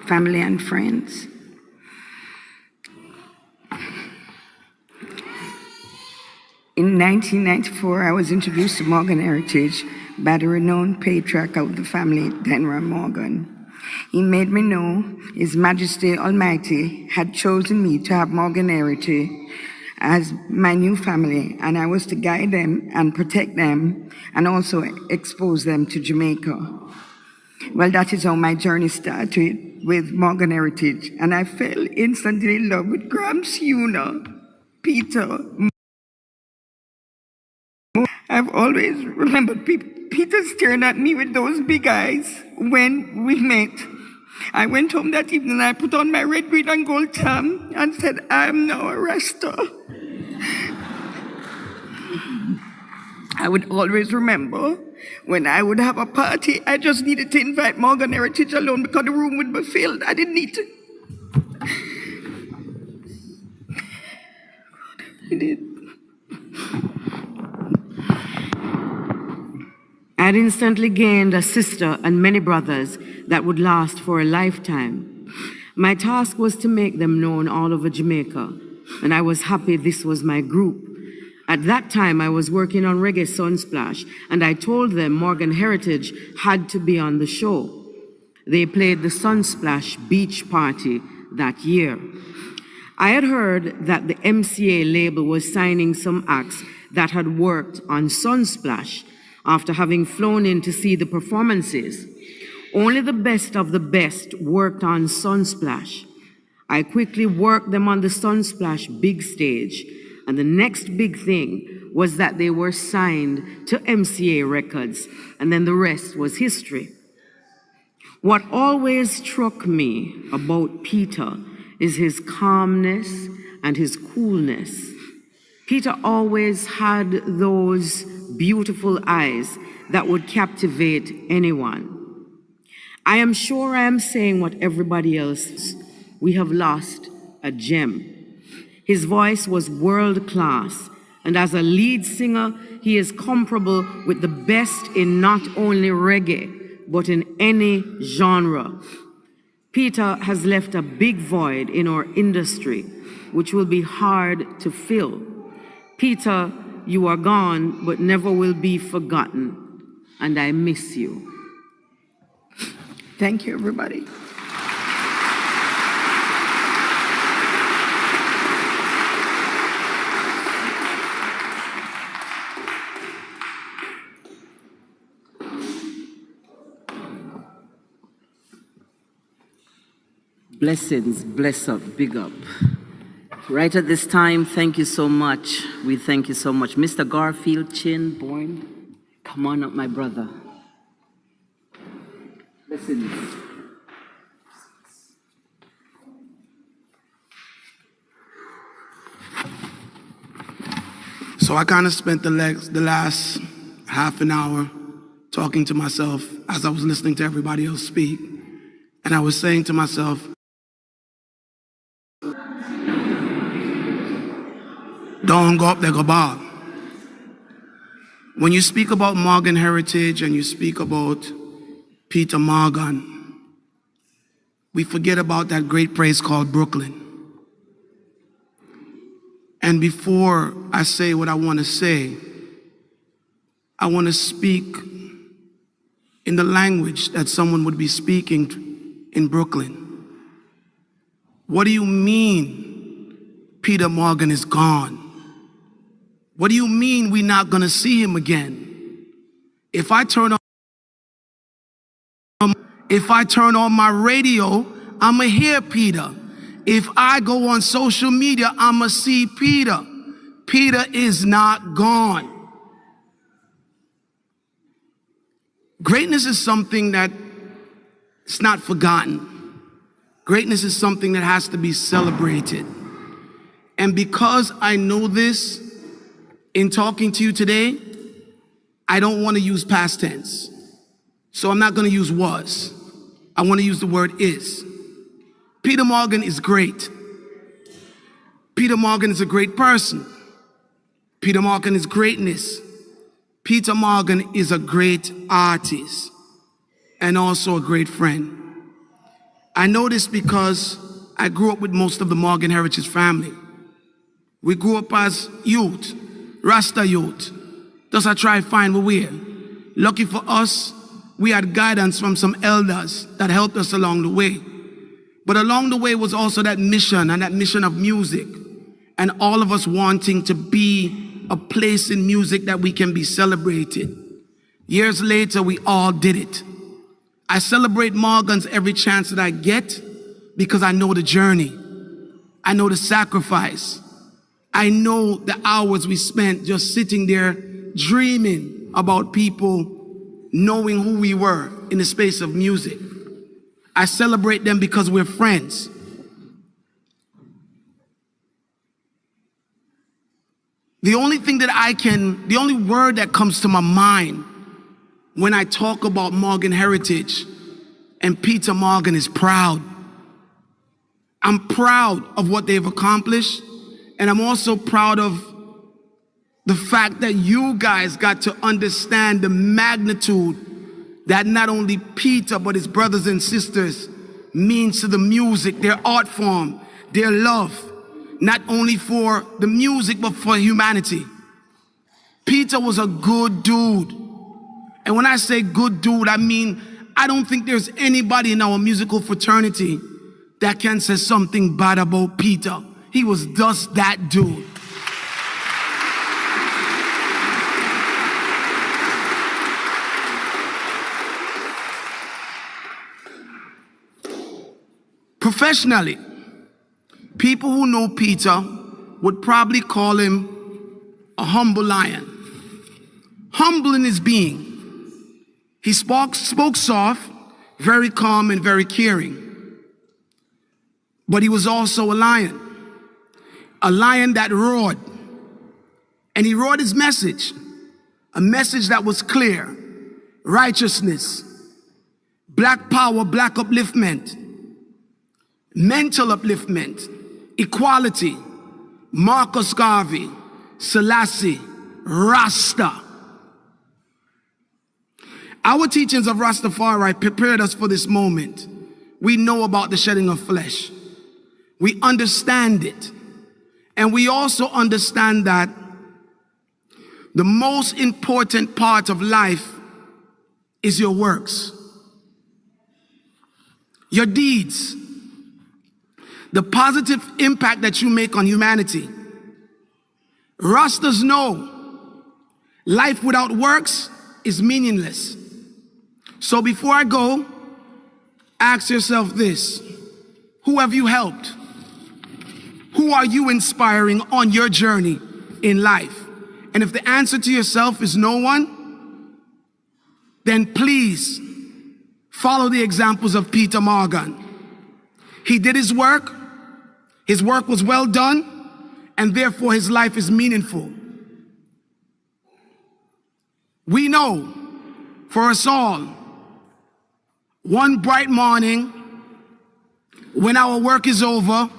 family and friends. In 1994, I was introduced to Morgan heritage by the renowned patriarch of the family, Denver Morgan. He made me know His Majesty Almighty had chosen me to have Morgan heritage as my new family, and I was to guide them and protect them and also expose them to Jamaica. Well, that is how my journey started with Morgan heritage, and I fell instantly in love with Gramps Una, Peetah. I've always remembered Peetah staring at me with those big eyes when we met. I went home that evening and I put on my red, green, and gold tam and said, I'm now a Rasta. I would always remember when I would have a party, I just needed to invite Morgan heritage alone because the room would be filled. I didn't need to. I did. I'd instantly gained a sister and many brothers that would last for a lifetime. My task was to make them known all over Jamaica, and I was happy this was my group. At that time, I was working on Reggae Sunsplash, and I told them Morgan Heritage had to be on the show. They played the Sunsplash Beach Party that year. I had heard that the MCA label was signing some acts that had worked on Sunsplash after having flown in to see the performances. Only the best of the best worked on Sunsplash. I quickly worked them on the Sunsplash big stage, and the next big thing was that they were signed to MCA Records, and then the rest was history. What always struck me about Peetah is his calmness and his coolness. Peetah always had those beautiful eyes that would captivate anyone. I am sure I am saying what everybody else is. We have lost a gem. His voice was world class, and as a lead singer, he is comparable with the best in not only reggae, but in any genre. Peetah has left a big void in our industry, which will be hard to fill. Peetah, you are gone, but never will be forgotten, and I miss you. Thank you, everybody. Blessings, bless up, big up. Right at this time, thank you so much. We thank you so much. Mr. Garfield Chin, born, come on up, my brother. Blessings. So I kind of spent the last half an hour talking to myself as I was listening to everybody else speak. And I was saying to myself, don't go up there, go Bob. When you speak about Morgan heritage and you speak about Peetah Morgan, we forget about that great place called Brooklyn. And before I say what I want to say, I want to speak in the language that someone would be speaking in Brooklyn. What do you mean Peetah Morgan is gone? What do you mean we're not going to see him again? If I turn on my radio, I'ma hear Peetah. If I go on social media, I'ma see Peetah. Peetah is not gone. Greatness is something that it's not forgotten. Greatness is something that has to be celebrated. And because I know this, in talking to you today, I don't want to use past tense. So I'm not going to use was. I want to use the word is. Peetah Morgan is great. Peetah Morgan is a great person. Peetah Morgan is greatness. Peetah Morgan is a great artist and also a great friend. I know this because I grew up with most of the Morgan heritage family. We grew up as youth, Rasta youth. Thus I try to find where we're. Lucky for us, we had guidance from some elders that helped us along the way. But along the way was also that mission and that mission of music. And all of us wanting to be a place in music that we can be celebrated. Years later, we all did it. I celebrate Morgans every chance that I get because I know the journey. I know the sacrifice. I know the hours we spent just sitting there dreaming about people knowing who we were in the space of music. I celebrate them because we're friends. The only word that comes to my mind when I talk about Morgan heritage and Peetah Morgan is proud. I'm proud of what they've accomplished, and I'm also proud of the fact that you guys got to understand the magnitude that not only Peetah but his brothers and sisters means to the music, their art form, their love, not only for the music but for humanity. Peetah was a good dude. And when I say good dude, I mean, I don't think there's anybody in our musical fraternity that can say something bad about Peetah. He was just that dude. Professionally, people who know Peetah would probably call him a humble lion. Humble in his being. He spoke soft, very calm and very caring. But he was also a lion that roared. And he roared his message, a message that was clear: righteousness, black power, black upliftment, mental upliftment, equality, Marcus Garvey, Selassie, Rasta. Our teachings of Rastafari prepared us for this moment. we know about the shedding of flesh. We understand it. And we also understand that the most important part of life is your works, your deeds, the positive impact that you make on humanity. Rastas know life without works is meaningless. So before I go, ask yourself this: who have you helped? Who are you inspiring on your journey in life? And if the answer to yourself is no one, then please follow the examples of Peetah Morgan. He did his work was well done, and therefore his life is meaningful. We know, for us all, one bright morning, when our work is over,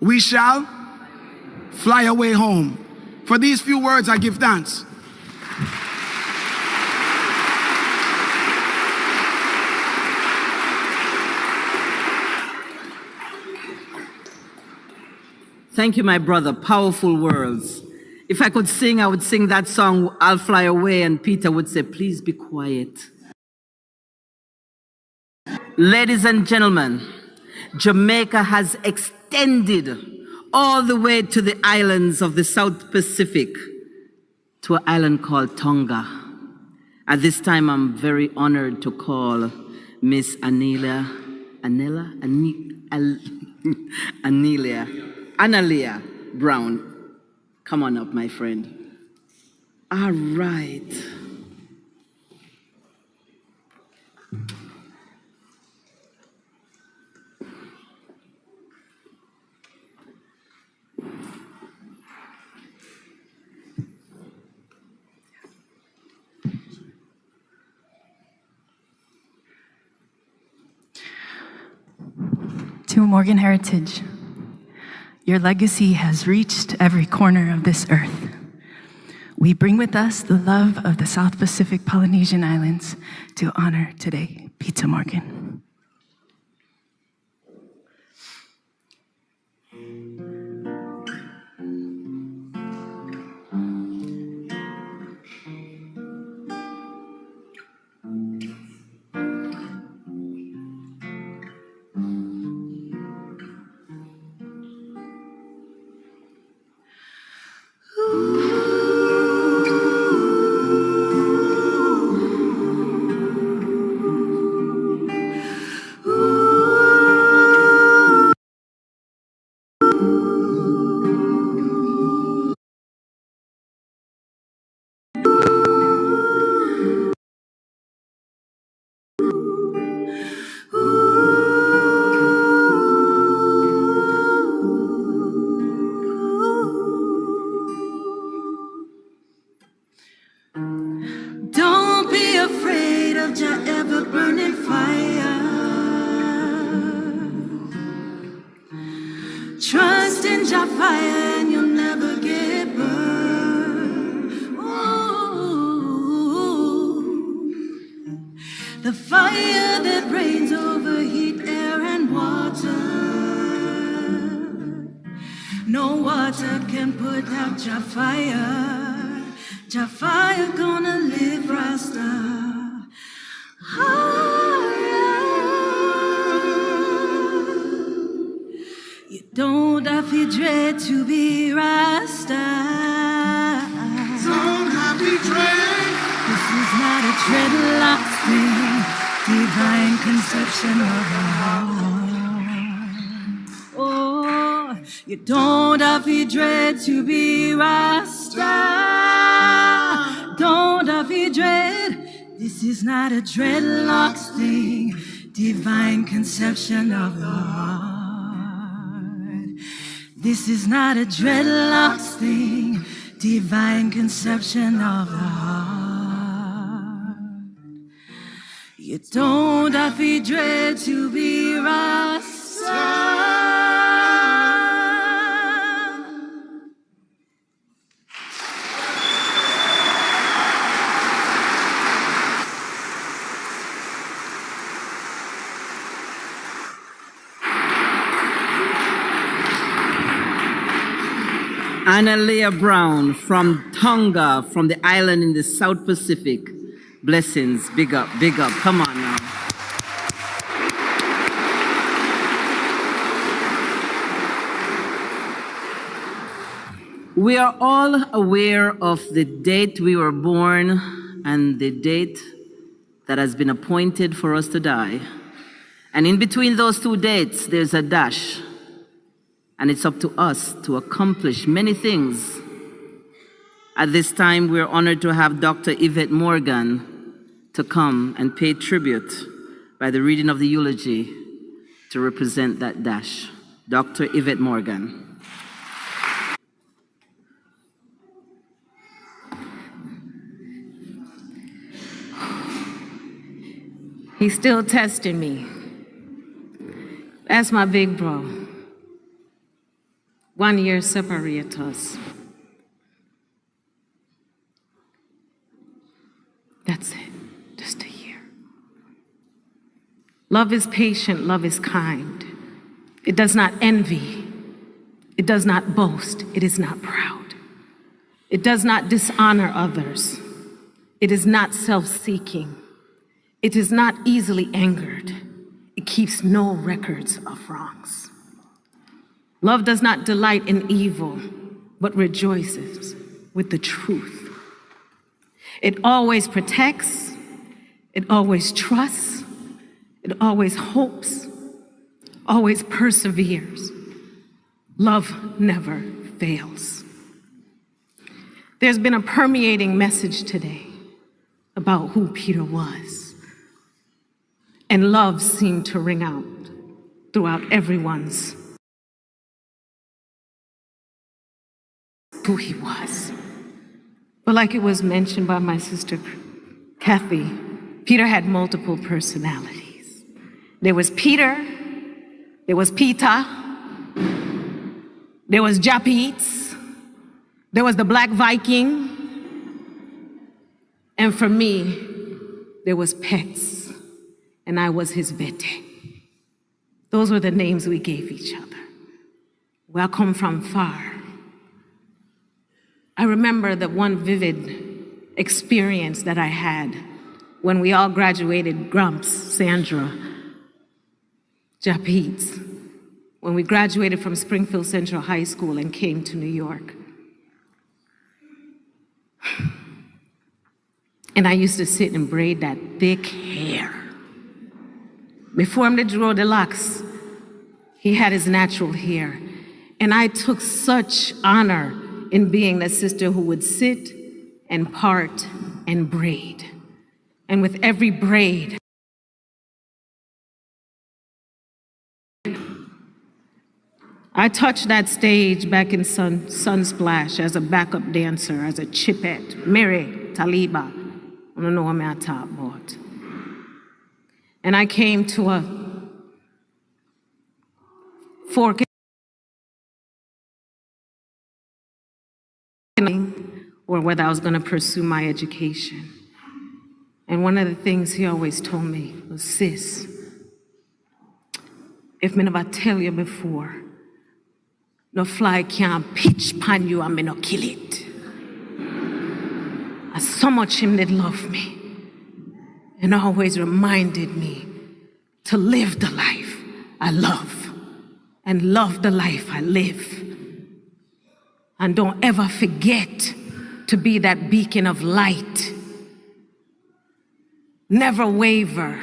we shall fly away home. For these few words, I give thanks. Thank you, my brother. Powerful words. If I could sing, I would sing that song, I'll Fly Away, and Peetah would say, please be quiet. Ladies and gentlemen, Jamaica has extended all the way to the islands of the South Pacific, to an island called Tonga. At this time, I'm very honored to call Miss Analia Brown. Come on up, my friend. All right. To Morgan Heritage, your legacy has reached every corner of this earth. We bring with us the love of the South Pacific Polynesian Islands to honor today, Peetah Morgan. Don't be afraid of your ever-burning fire. Trust in your fire and you'll never get burned. Ooh. The fire that rains over heat, air, and water. No water can put out your fire. Your fire gonna live Rasta. You don't have to dread to be Rasta. Don't have to dread. This is not a dreadlock thing. Divine conception of the heart. Oh, you don't have to dread to be Rasta. Don't have to dread. This is not a dreadlocks thing. Divine conception of the heart. This is not a dreadlocks thing. Divine conception of the heart. You don't have to dread to be Rasta. Analea Brown from Tonga, from the island in the South Pacific. Blessings, big up, big up. Come on now. We are all aware of the date we were born and the date that has been appointed for us to die. And in between those two dates, there's a dash. And it's up to us to accomplish many things. At this time, we're honored to have Dr. Yvette Morgan to come and pay tribute by the reading of the eulogy to represent that dash. Dr. Yvette Morgan. He's still testing me. That's my big bro. 1 year separates us. That's it, just a year. Love is patient, love is kind. It does not envy. It does not boast. It is not proud. It does not dishonor others. It is not self-seeking. It is not easily angered. It keeps no records of wrongs. Love does not delight in evil, but rejoices with the truth. It always protects. It always trusts. It always hopes, always perseveres. Love never fails. There's been a permeating message today about who Peetah was. And love seemed to ring out throughout everyone's who he was. But like it was mentioned by my sister Kathy, Peetah had multiple personalities. There was Peter, there was Peetah, there was Japeets, there was the Black Viking, and for me, there was Pets. And I was his vete. Those were the names we gave each other. We all come from far. I remember the one vivid experience that I had when we all graduated, Grumps, Sandra, Japeets, when we graduated from Springfield Central High School and came to New York. And I used to sit and braid that thick hair. Before him to draw the locks, he had his natural hair. And I took such honor in being the sister who would sit and part and braid. And with every braid, I touched that stage back in Sunsplash as a backup dancer, as a chipette, Mary, Taliba. I don't know what I'm talking about. And I came to a fork or whether I was going to pursue my education. And one of the things he always told me was, sis, if me never tell you before, no fly can't pitch pan you and me no kill it. And so much him did love me. And always reminded me to live the life I love and love the life I live. And don't ever forget to be that beacon of light. Never waver.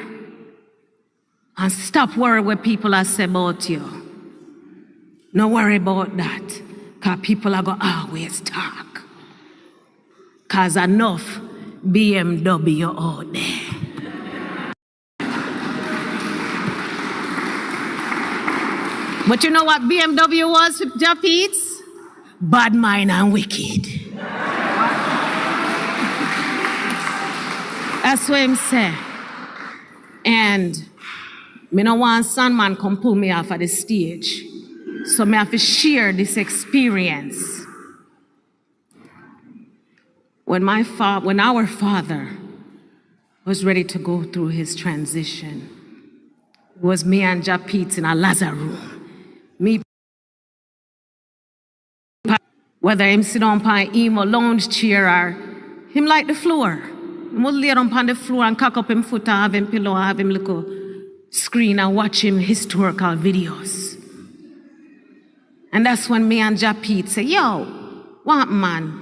And stop worrying what people are saying about you. No worry about that, because people are going to always talk. Because enough BMW out there. But you know what BMW was, Japeets? Bad mind and wicked. That's what him say. And me no want Sandman come pull me off of the stage. So me have to share this experience. When our father was ready to go through his transition, it was me and Japeets in a Lazarus room. Whether him sit on pan him or lounge chair or him like the floor. Him would lay down on the floor and cock up him foot and have him pillow and have him look a screen and watch him historical videos. And that's when me and Upbeat say, yo, what man?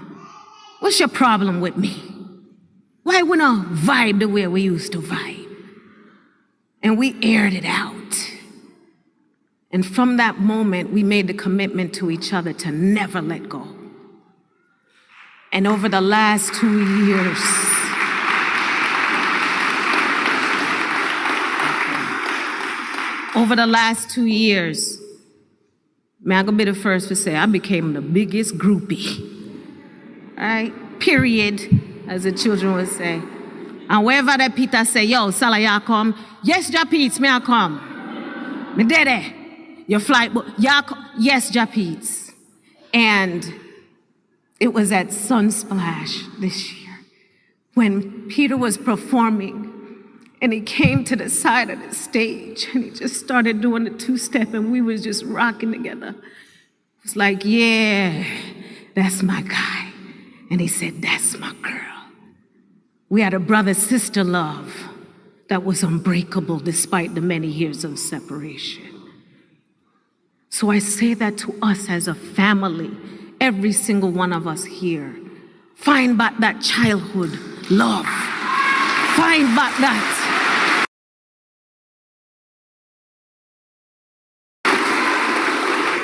What's your problem with me? Why we not vibe the way we used to vibe? And we aired it out. And from that moment, we made the commitment to each other to never let go. And over the last 2 years, may I go be the first to say, I became the biggest groupie. All right? Period, as the children would say. And wherever that Peetah say, yo, Salah, y'all come? Yes, Upbeat, may I come? Me dede. Your flight, yes, Upbeat. And it was at Sunsplash this year when Peetah was performing and he came to the side of the stage and he just started doing the two-step and we was just rocking together. It's like, yeah, that's my guy. And he said, that's my girl. We had a brother-sister love that was unbreakable despite the many years of separation. So I say that to us as a family, every single one of us here. Find back that childhood love. Find back that.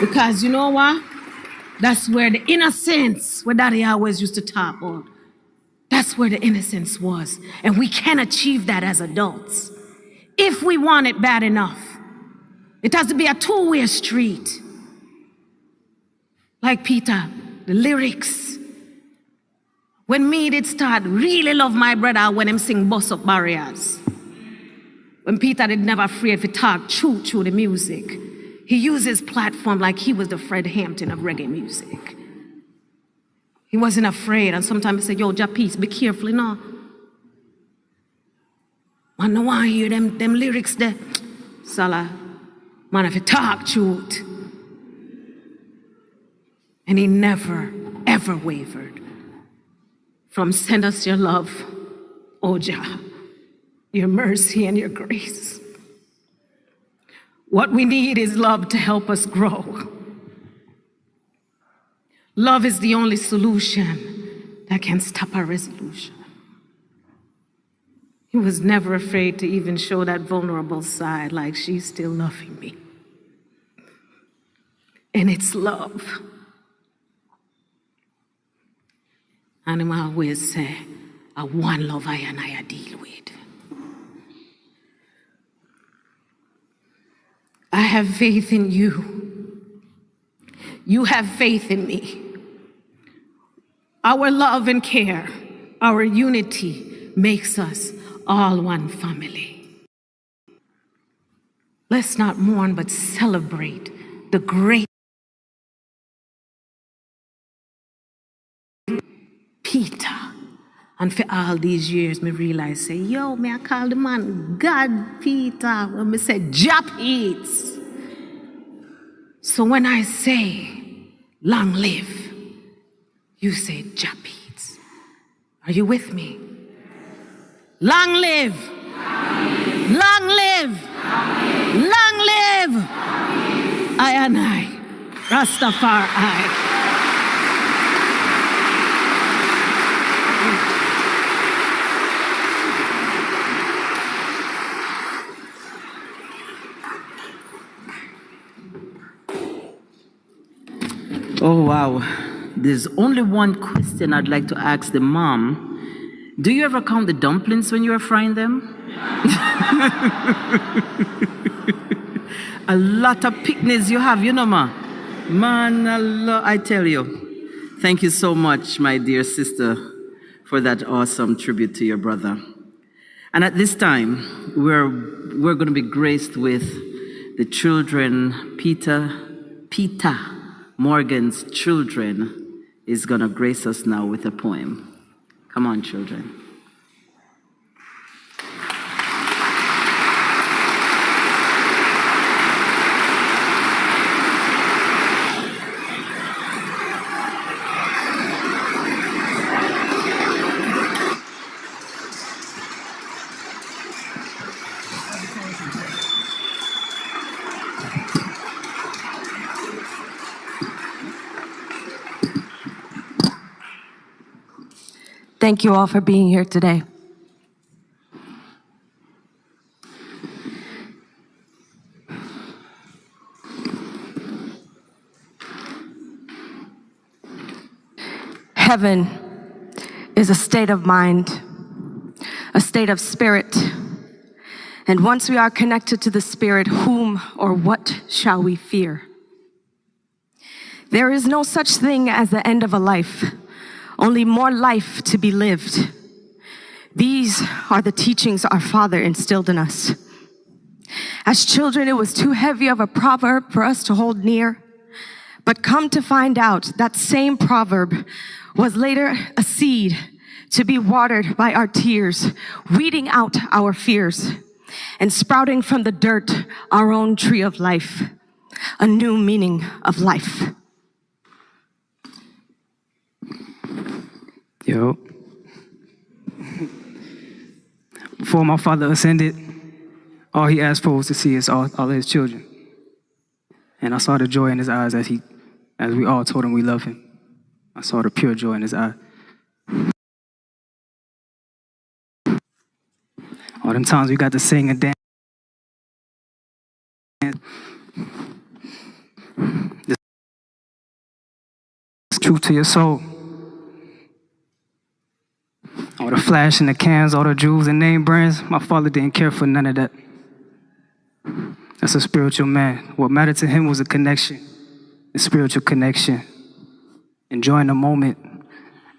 Because you know what? That's where the innocence, where Daddy always used to talk about. That's where the innocence was. And we can achieve that as adults. If we want it bad enough. It has to be a two-way street. Like Peetah, the lyrics. When me did start really love my brother when him sing Bust Up Barriers. When Peetah did never afraid to talk true through the music. He used his platform like he was the Fred Hampton of reggae music. He wasn't afraid, and sometimes he said, yo, Upbeat, be careful, you know. Man, no one hear them lyrics there. Salah. Man, if you talk truth. And he never, ever wavered from send us your love, O Jah, your mercy and your grace. What we need is love to help us grow. Love is the only solution that can stop our resolution. He was never afraid to even show that vulnerable side, like she's still loving me. And it's love. And I always say, a one love I deal with. I have faith in you. You have faith in me. Our love and care, our unity makes us all one family. Let's not mourn, but celebrate the great Peetah. And for all these years, me realize, say, yo, me I call the man God Peetah. When me say Upbeat. So when I say, long live, you say Upbeat. Are you with me? Long live. Long live. Long live. I and I. Rastafari. Oh, wow. There's only one question I'd like to ask the mom. Do you ever count the dumplings when you are frying them? A lot of picnics you have, you know, ma. Man, I tell you. Thank you so much, my dear sister, for that awesome tribute to your brother. And at this time, we're going to be graced with the children. Peetah Morgan's children is going to grace us now with a poem. Come on, children. Thank you all for being here today. Heaven is a state of mind, a state of spirit. And once we are connected to the Spirit, whom or what shall we fear? There is no such thing as the end of a life, only more life to be lived. These are the teachings our Father instilled in us. As children, it was too heavy of a proverb for us to hold near. But come to find out, that same proverb was later a seed to be watered by our tears, weeding out our fears, and sprouting from the dirt our own tree of life, a new meaning of life. Yo. Before my father ascended, all he asked for was to see us all of his children. And I saw the joy in his eyes as we all told him we love him. I saw the pure joy in his eyes. All them times we got to sing and dance. It's truth to your soul. All the flash and the cans, all the jewels and name brands, my father didn't care for none of that. That's a spiritual man. What mattered to him was a connection, a spiritual connection. Enjoying the moment,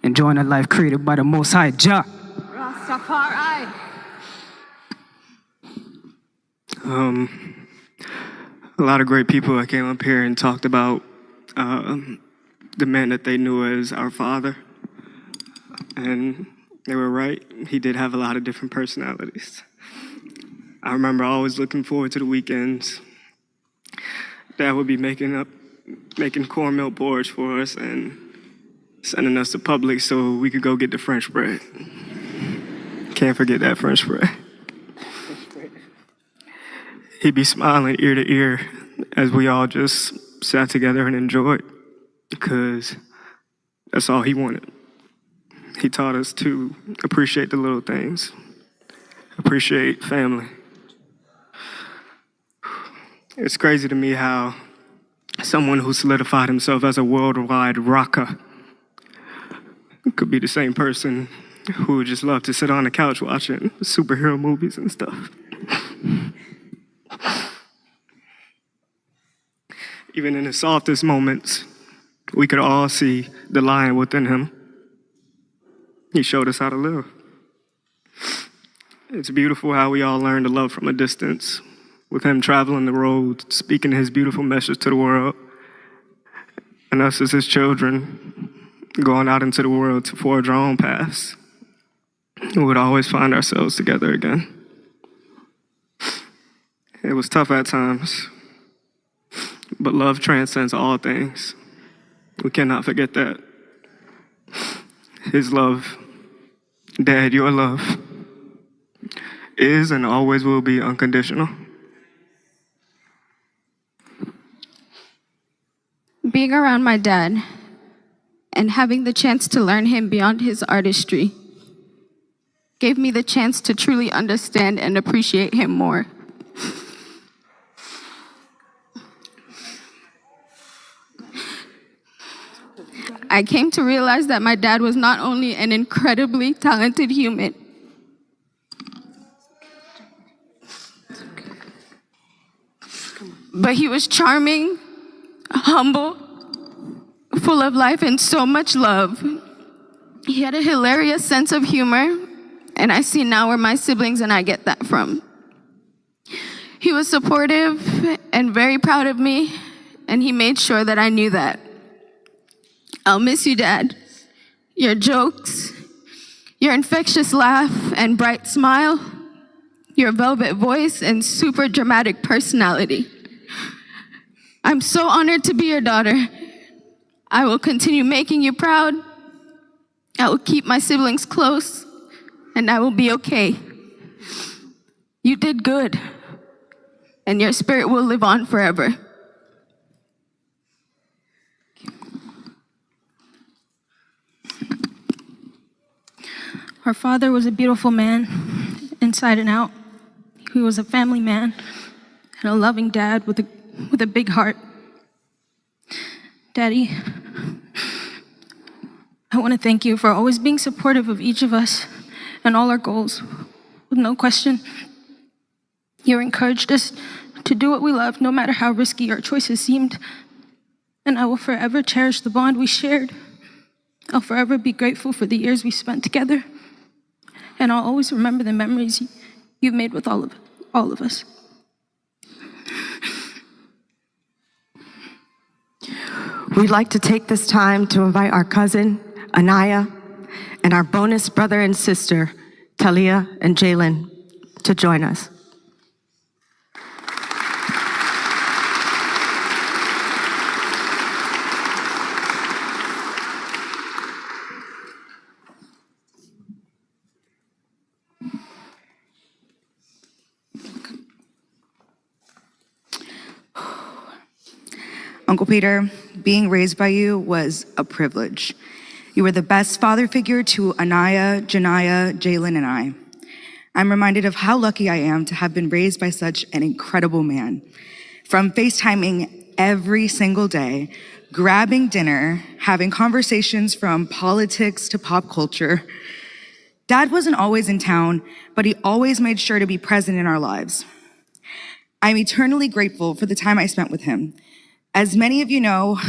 enjoying the life created by the Most High Jah. Rastafari. A lot of great people that came up here and talked about the man that they knew as our father. And they were right. He did have a lot of different personalities. I remember always looking forward to the weekends. Dad would be making cornmeal porridge for us and sending us to Publix so we could go get the French bread. Can't forget that French bread. He'd be smiling ear to ear as we all just sat together and enjoyed, because that's all he wanted. He taught us to appreciate the little things, appreciate family. It's crazy to me how someone who solidified himself as a worldwide rocker could be the same person who would just love to sit on the couch watching superhero movies and stuff. Even in the softest moments, we could all see the lion within him. He showed us how to live. It's beautiful how we all learn to love from a distance, with him traveling the road, speaking his beautiful message to the world, and us as his children going out into the world to forge our own paths. We would always find ourselves together again. It was tough at times, but love transcends all things. We cannot forget that. His love, Dad, your love, is and always will be unconditional. Being around my dad and having the chance to learn him beyond his artistry gave me the chance to truly understand and appreciate him more. I came to realize that my dad was not only an incredibly talented human, but he was charming, humble, full of life and so much love. He had a hilarious sense of humor, and I see now where my siblings and I get that from. He was supportive and very proud of me, and he made sure that I knew that. I'll miss you, Dad. Your jokes, your infectious laugh and bright smile, your velvet voice and super dramatic personality. I'm so honored to be your daughter. I will continue making you proud. I will keep my siblings close, and I will be okay. You did good, and your spirit will live on forever. Our father was a beautiful man, inside and out. He was a family man and a loving dad with a big heart. Daddy, I want to thank you for always being supportive of each of us and all our goals, with no question. You encouraged us to do what we love, no matter how risky our choices seemed. And I will forever cherish the bond we shared. I'll forever be grateful for the years we spent together. And I'll always remember the memories you've made with all of us. We'd like to take this time to invite our cousin, Anaya, and our bonus brother and sister, Talia and Jalen, to join us. Uncle Peter, being raised by you was a privilege. You were the best father figure to Anaya, Janaya, Jalen, and I. I'm reminded of how lucky I am to have been raised by such an incredible man. From FaceTiming every single day, grabbing dinner, having conversations from politics to pop culture. Dad wasn't always in town, but he always made sure to be present in our lives. I'm eternally grateful for the time I spent with him. As many of you know,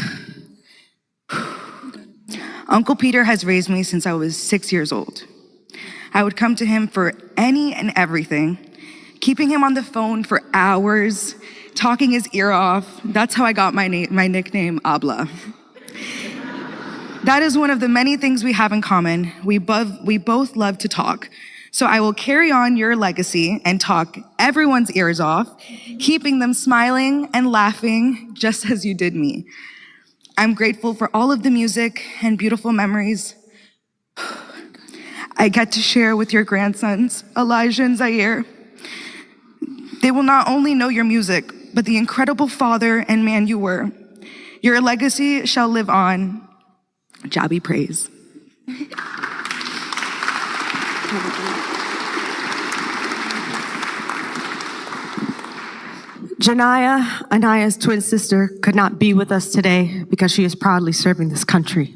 Uncle Peter has raised me since I was 6 years old. I would come to him for any and everything, keeping him on the phone for hours, talking his ear off. That's how I got my nickname, Abla. That is one of the many things we have in common. We both love to talk. So I will carry on your legacy and talk everyone's ears off, keeping them smiling and laughing just as you did me. I'm grateful for all of the music and beautiful memories I get to share with your grandsons, Elijah and Zaire. They will not only know your music, but the incredible father and man you were. Your legacy shall live on. Jabi praise. Janaya, Anaya's twin sister, could not be with us today because she is proudly serving this country.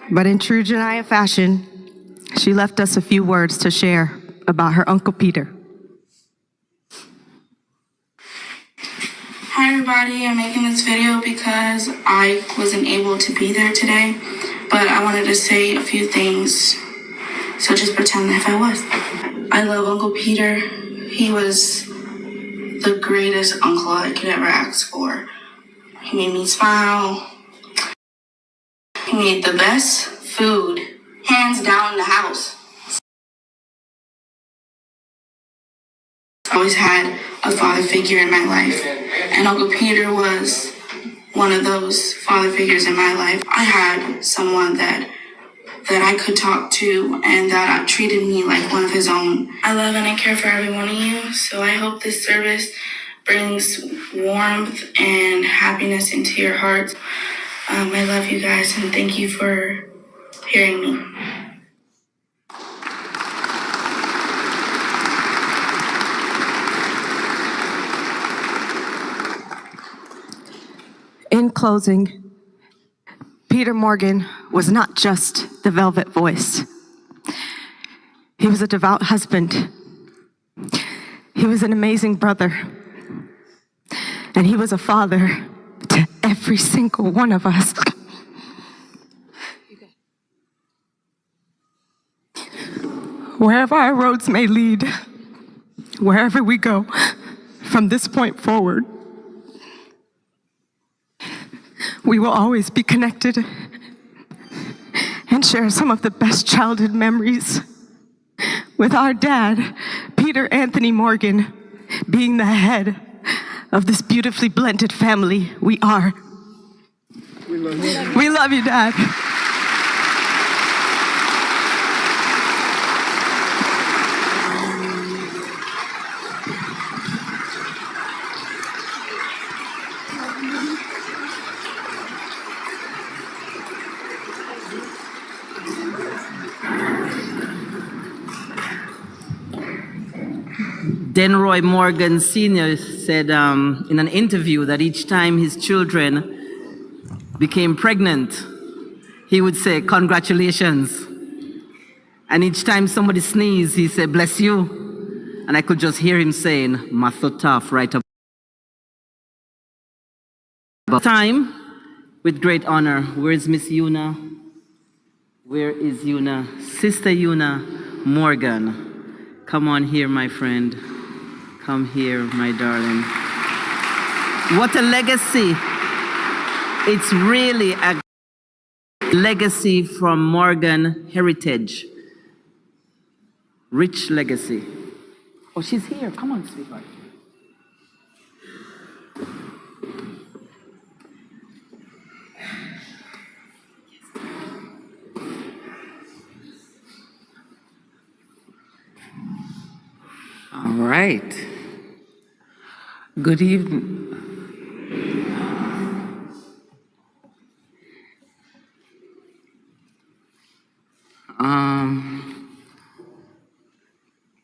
But in true Janaya fashion, she left us a few words to share about her Uncle Peter. Hi everybody, I'm making this video because I wasn't able to be there today, but I wanted to say a few things, so just pretend if I was. I love Uncle Peter. He was the greatest uncle I could ever ask for. He made me smile. He made the best food, hands down in the house. I always had a father figure in my life, and Uncle Peter was one of those father figures in my life. I had someone that I could talk to and that treated me like one of his own. I love and I care for every one of you, so I hope this service brings warmth and happiness into your hearts. I love you guys and thank you for hearing me. In closing, Peter Morgan was not just the velvet voice. He was a devout husband. He was an amazing brother. And he was a father to every single one of us. Wherever our roads may lead, wherever we go, from this point forward, we will always be connected and share some of the best childhood memories with our dad, Peter Anthony Morgan, being the head of this beautifully blended family we are. We love you, Dad. Denroy Morgan Sr. said in an interview that each time his children became pregnant, he would say, "Congratulations." And each time somebody sneezed, he said, "Bless you." And I could just hear him saying, "Mathotaf," right about time. With great honor, where is Miss Yuna? Where is Yuna? Sister Yuna Morgan. Come on here, my friend. Come here, my darling. What a legacy. It's really a legacy from Morgan heritage. Rich legacy. Oh, she's here. Come on, sweetheart. All right. Good evening.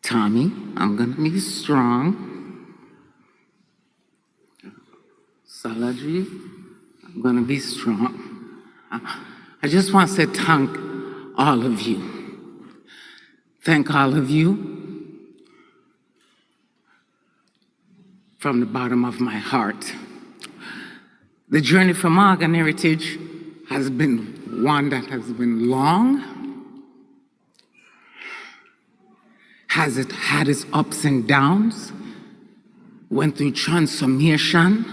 Tommy, I'm gonna be strong. Salaji, I'm gonna be strong. I just want to say thank all of you. Thank all of you from the bottom of my heart. The journey for Morgan Heritage has been one that has been long, has it had its ups and downs, went through transformation,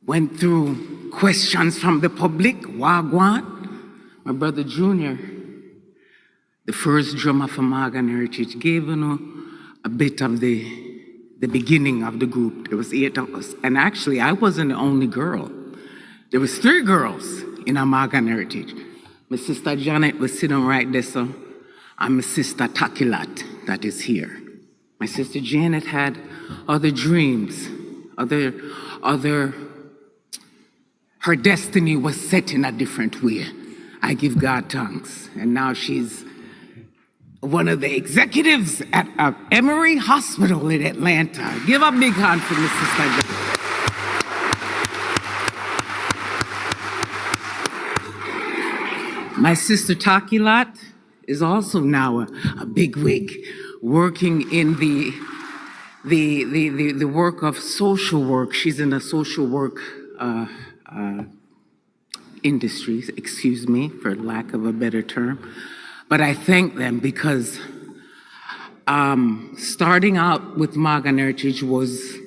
went through questions from the public, wagwan. My brother Junior, the first drummer for Morgan Heritage, gave a bit of the beginning of the group. There was 8 of us, and actually I wasn't the only girl. There was 3 girls in our Morgan Heritage. My sister Janet was sitting right there, so I'm my sister Takilat that is here. My sister Janet had other dreams, her destiny was set in a different way. I give God thanks. And now she's one of the executives at Emory Hospital in Atlanta. Give a big hand for my sister Janet. My sister Takilat is also now a bigwig, working in the work of social work. She's in a social work industry, excuse me, for lack of a better term. But I thank them because starting out with Morgan Heritage was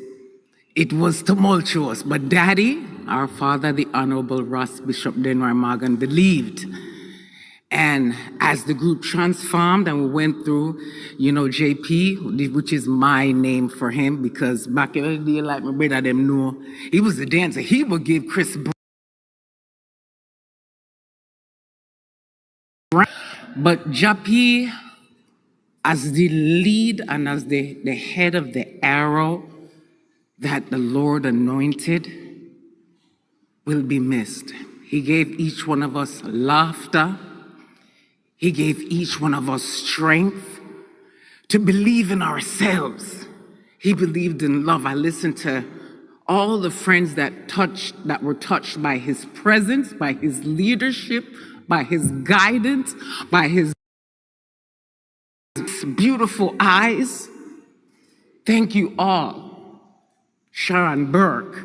tumultuous. But Daddy, our father, the Honorable Ross Bishop Denroy Morgan, believed. And as the group transformed and we went through, JP, which is my name for him, because back in the day, like my brother them know, he was a dancer. He would give Chris Brown. But JP, as the lead and as the head of the arrow that the Lord anointed, will be missed. He gave each one of us laughter. He gave each one of us strength to believe in ourselves. He believed in love. I listened to all the friends that were touched by his presence, by his leadership, by his guidance, by his beautiful eyes. Thank you all. Sharon Burke,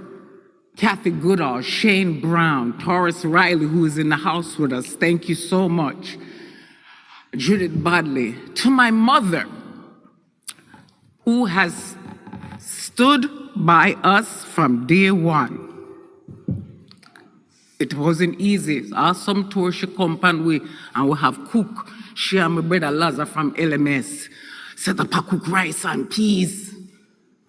Kathy Goodall, Shane Brown, Taurus Riley, who is in the house with us. Thank you so much. Judith Bodley, to my mother, who has stood by us from day one. It wasn't easy. Some tour she come and we have cook. She and my brother Lazar from LMS set up a cook rice and peas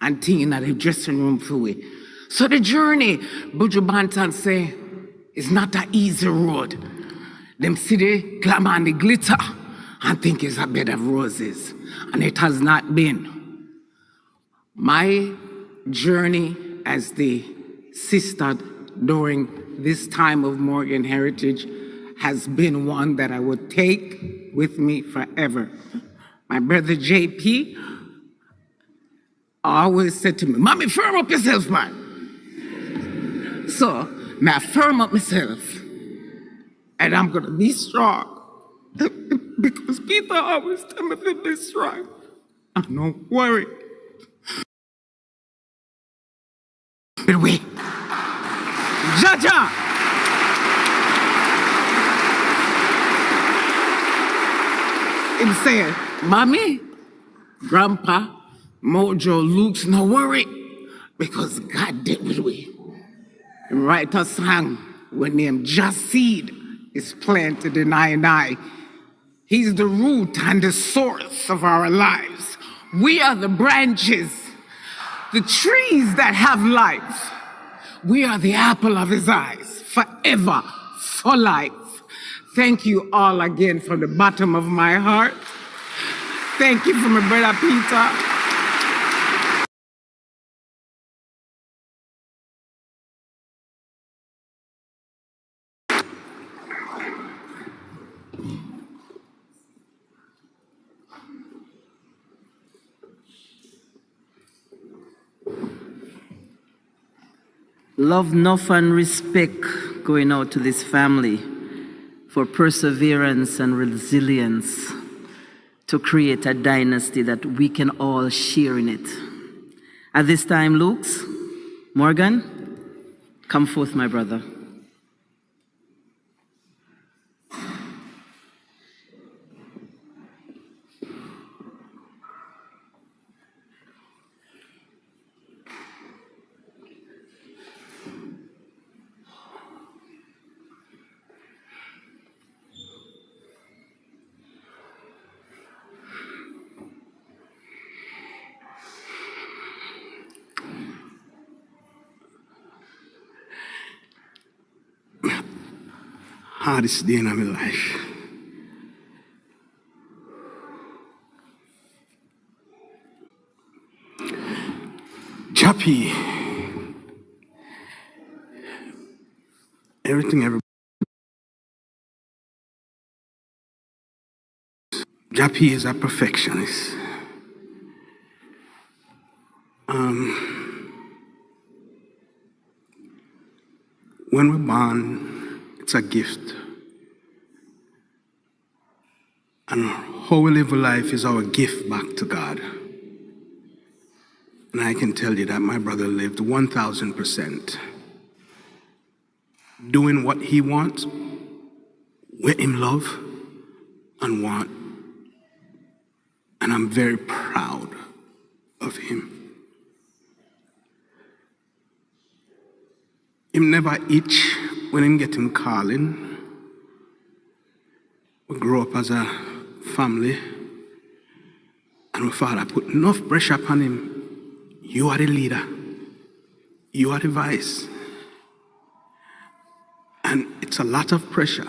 and thing in the dressing room for we. So the journey, Buju Banton say, is not an easy road. Them see the glamour and the glitter and think it's a bed of roses. And it has not been. My journey as the sister during this time of Morgan Heritage has been one that I would take with me forever. My brother JP always said to me, Mommy, firm up yourself, man. So, may I firm up myself, and I'm gonna be strong. Because Peetah always tell me to be strong. And don't worry. But wait. Jaja! Him saying, Mommy, Grandpa, Mojo, Luke's no worry, because God did with we. Write a song when name Just Seed is planted in I. He's the root and the source of our lives. We are the branches, the trees that have life. We are the apple of his eyes, forever, for life. Thank you all again from the bottom of my heart. Thank you for my brother Peetah. Love, enough, and respect going out to this family for perseverance and resilience to create a dynasty that we can all share in it. At this time, Luke's, Morgan, come forth, my brother. Hardest day in my life. Chappy. Everything. Chappy is a perfectionist. When we're born, it's a gift. And how we live life is our gift back to God. And I can tell you that my brother lived 1,000%. Doing what he wants, what him love and want. And I'm very proud of him. Him never itch when him get him calling. We grew up as a family, and my father put enough pressure upon him. You are the leader. You are the vice. And it's a lot of pressure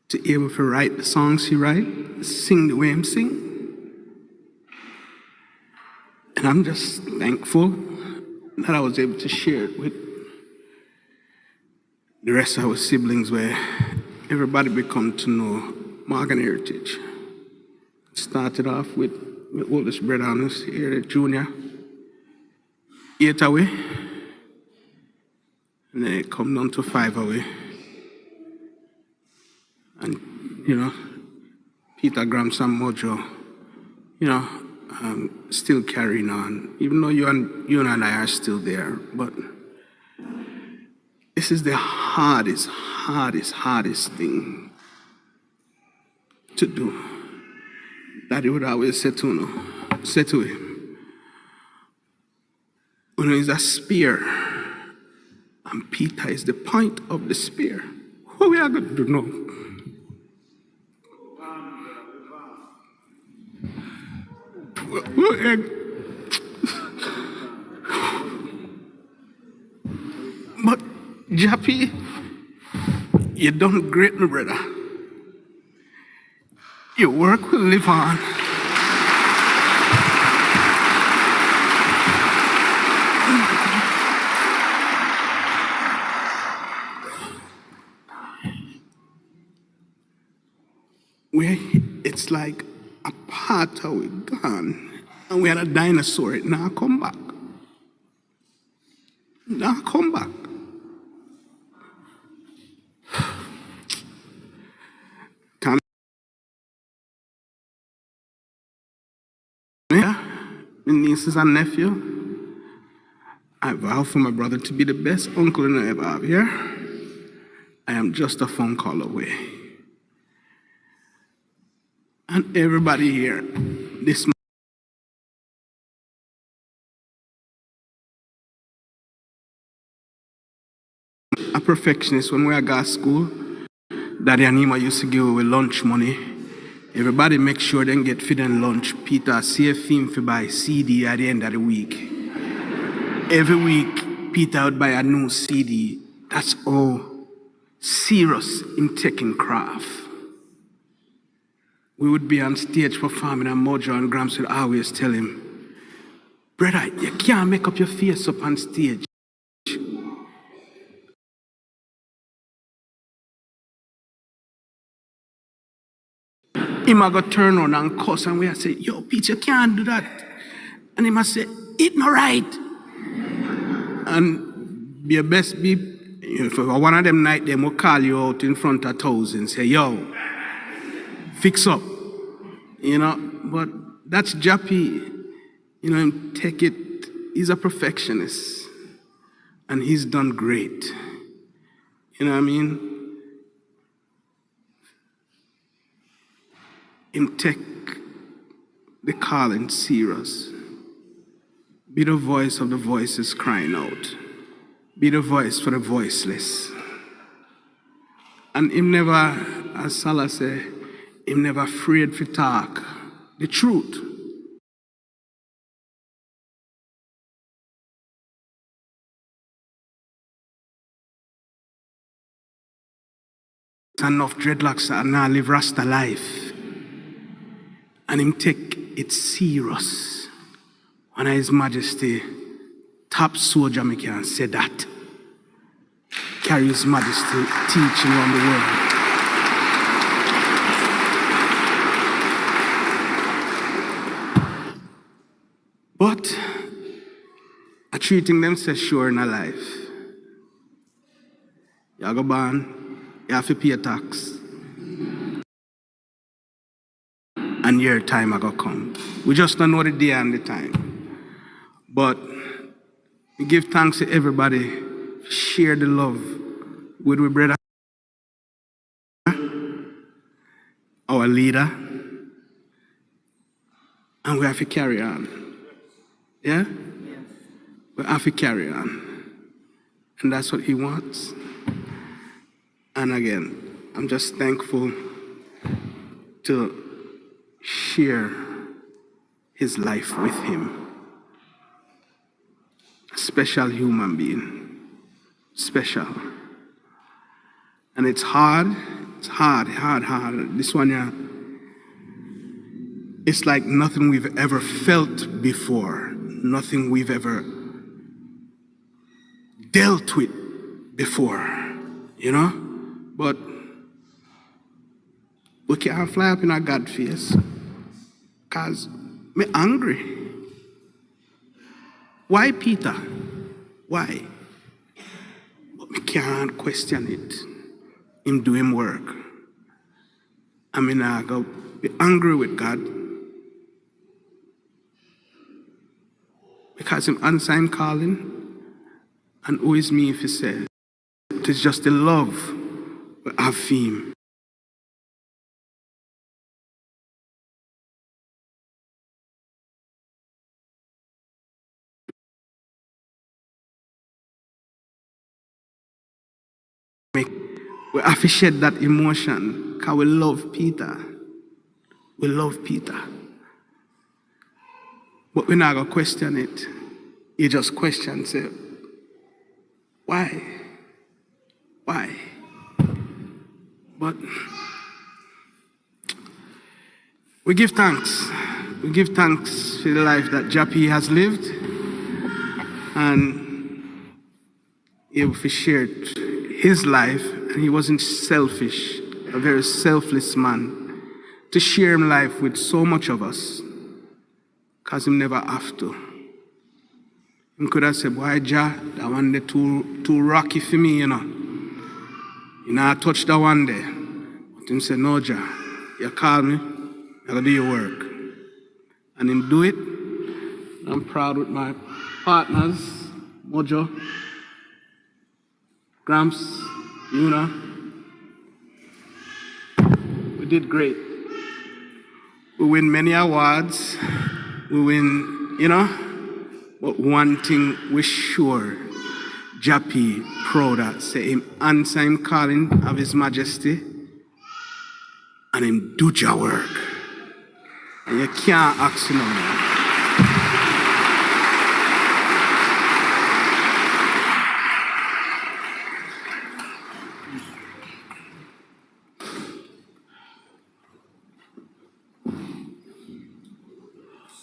to be able to write the songs he write, sing the way he sing. And I'm just thankful that I was able to share it with the rest of our siblings, where everybody become to know Morgan heritage. Started off with my oldest brother on us here, Junior, 8 away, and then it come down to 5 away. And, Peetah, grandson, Mojo, still carrying on, even though you and I are still there. But this is the hardest thing to do. Daddy would always say to him, it's a spear, and Peetah is the point of the spear. What we are going to do now? But Jappy, you done great, my brother. Your work will live on. it's like a part of it gone. And we had a dinosaur, it now come back. Now come back. Can yeah, my nieces and nephew, I vow for my brother to be the best uncle I ever have here. I am just a phone call away. And everybody here, this a perfectionist. When we were at school, Daddy and Nima used to give away lunch money. Everybody make sure they get feed and lunch. Peetah save him for buy CD at the end of the week. Every week, Peetah would buy a new CD. That's all serious in taking craft. We would be on stage performing and Mojo and Gramps would always tell him, brother, you can't make up your face up on stage. He might go turn on and cuss and we say, yo, Pete, you can't do that. And he must say, it not right. And be your best be, if one of them night, they will call you out in front of thousands, say, yo, fix up. You know, but that's Jappy. You know, him take it, he's a perfectionist. And he's done great. You know what I mean? Him take the calling serious. Be the voice of the voices crying out. Be the voice for the voiceless. And him never, as Salah say, him never afraid to talk the truth. Enough dreadlocks that now live Rasta life. And him take it serious. When His Majesty, top soldier, me can say that. Carry His Majesty teaching around the world. But I treating them say sure in a life. You go born, you have to pay a tax. And your time I go come. We just don't know the day and the time. But we give thanks to everybody. Share the love with our brother, our leader. And we have to carry on. Yeah? Yes. We have to carry on. And that's what he wants. And again, I'm just thankful to share his life with him. A special human being. Special. And it's hard. It's hard. This one, yeah, it's like nothing we've ever felt before. Nothing we've ever dealt with before. You know? But we can't fly up in our God face. Because me angry. Why Peetah? Why? But me can't question it. Him do him work. I mean, I go be angry with God. Because him answer him calling. And who is me if he says? It is just the love we have for him. We have to shed that emotion because we love Peetah. We love Peetah. But we're not going to question it. You just question, say, why? Why? But we give thanks. We give thanks for the life that Jappy has lived. And he shared his life. And he wasn't selfish, a very selfless man to share him life with so much of us, because him never have to. Him could have said, boy, Jah, that one day too rocky for me, you know. You know, I touched that one day. But him said, no, Jah, you call me, I gotta do your work. And him do it. I'm proud with my partners, Mojo, Gramps, Yuna. We did great. We win many awards. We win, you know. But one thing we're sure, Jappy proud of, say him answer him calling of His Majesty and him do your work. And you can't ask him no more.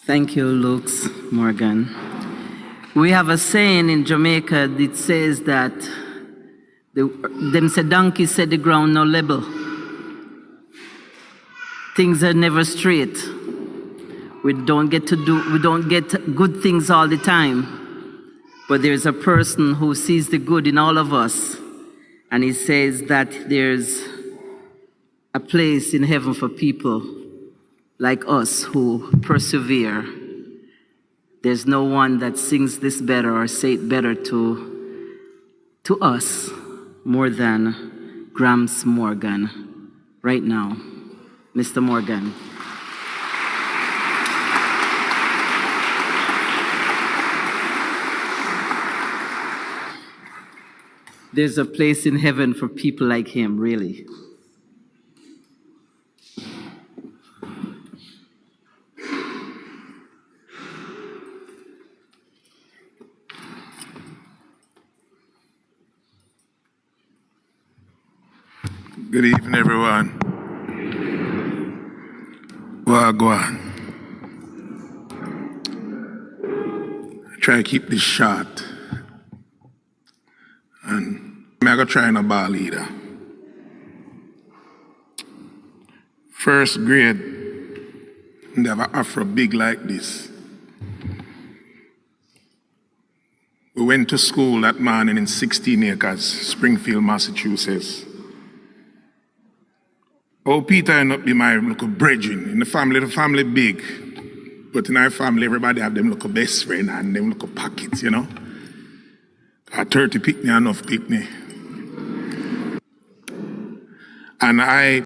Thank you, Lux Morgan. We have a saying in Jamaica that says that them say donkey said the ground no level. Things are never straight. We don't get good things all the time. But there's a person who sees the good in all of us, and he says that there's a place in heaven for people like us who persevere. There's no one that sings this better or say it better to us more than Gramps Morgan right now. Mr. Morgan. There's a place in heaven for people like him, really. Good evening, everyone. Wagwan. Try to keep this short. And I'm going to try and a ball leader. First grade, never Afro big like this. We went to school that morning in 16 acres, Springfield, Massachusetts. Oh, Peetah ended up being my little brethren. In the family big. But in our family, everybody have them little best friend and them little pockets, you know. 30 pick me, enough pick me. And I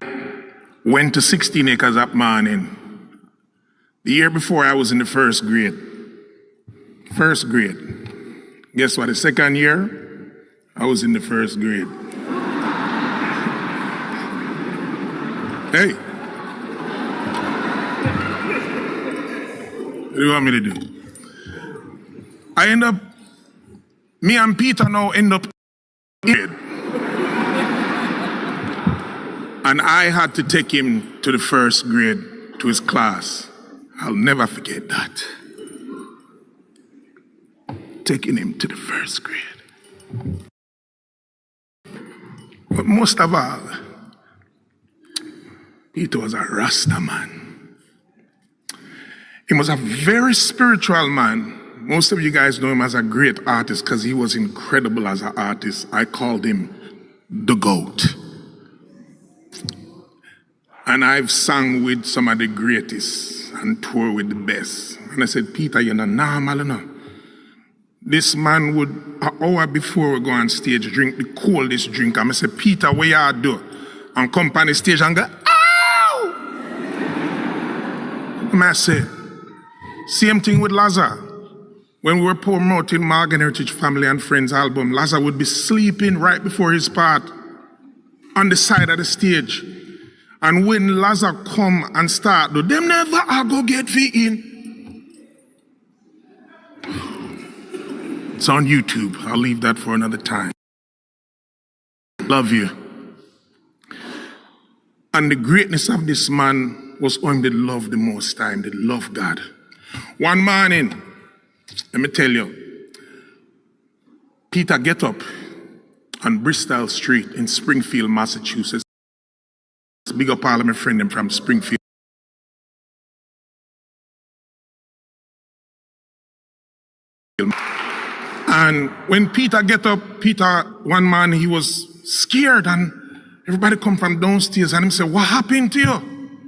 went to 16 acres that morning. The year before, I was in the first grade. First grade. Guess what? The second year, I was in the first grade. Hey. What do you want me to do? Me and Peetah now end up grade. And I had to take him to the first grade, to his class. I'll never forget that. Taking him to the first grade. But most of all, Peetah was a Rasta man. He was a very spiritual man. Most of you guys know him as a great artist because he was incredible as an artist. I called him the GOAT. And I've sung with some of the greatest and toured with the best. And I said, Peetah, you're not normal enough. This man would, an hour before we go on stage, drink the coldest drink. And I said, Peetah, what you do? And come on the stage and go, I say, same thing with Lazar. When we were promoting Morgan Heritage Family and Friends album, Lazar would be sleeping right before his part on the side of the stage. And when Lazar come and start, them never go get fit in. It's on YouTube. I'll leave that for another time. Love you. And the greatness of this man was on the love the most time, the love God. One morning, let me tell you, Peetah get up on Bristol Street in Springfield, Massachusetts. Big up all of my friends from Springfield. And when Peter get up, one man, he was scared and everybody come from downstairs and him say, what happened to you?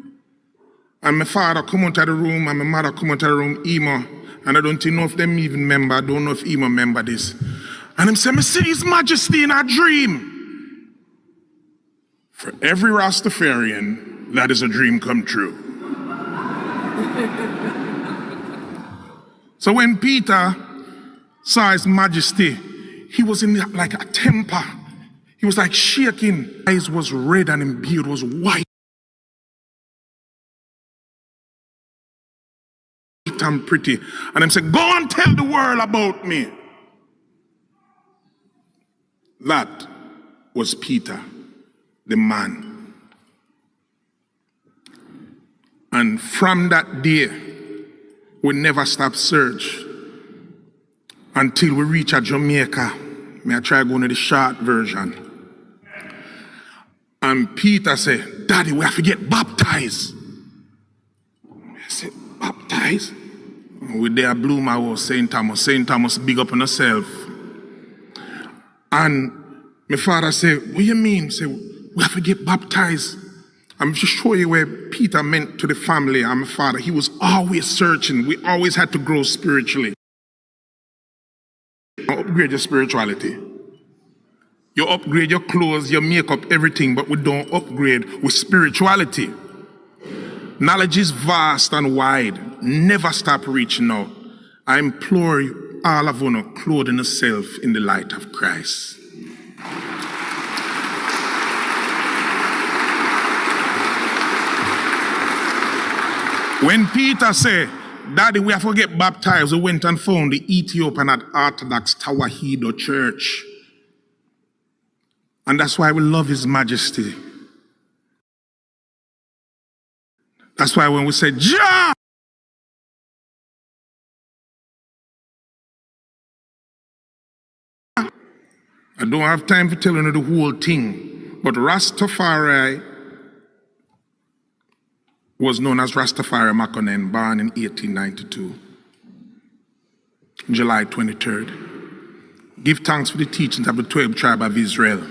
And my father come out of the room and my mother come out of the room, Emo. And I don't know if them even remember, I don't know if Emo remember this. And him say, me see His Majesty in a dream. For every Rastafarian, that is a dream come true. So when Peter saw His Majesty, he was in like a temper. He was like shaking. His eyes was red and his beard was white and pretty. And him said, go and tell the world about me. That was Peter, the man. And from that day, we never stop search until we reach a Jamaica. May I try going to the short version. And Peter said, Daddy, we have to get baptized. I said, baptized? We there blew my house, St. Thomas. St. Thomas, big up on herself. And my father said, what do you mean? He said, we have to get baptized. I'm just showing you where Peter meant to the family and my father. He was always searching. We always had to grow spiritually. Upgrade your spirituality. You upgrade your clothes, your makeup, everything, but we don't upgrade with spirituality. Knowledge is vast and wide. Never stop reaching out. I implore you, all of you, clothe yourself in the light of Christ. When Peter said, Daddy, we have to get baptized, we went and found the Ethiopian Orthodox Tawahedo Church. And that's why we love His Majesty. That's why when we say, Jah! I don't have time for telling you the whole thing, but Rastafari was known as Rastafari Makonnen, born in 1892, July 23rd. Give thanks for the teachings of the 12 tribes of Israel.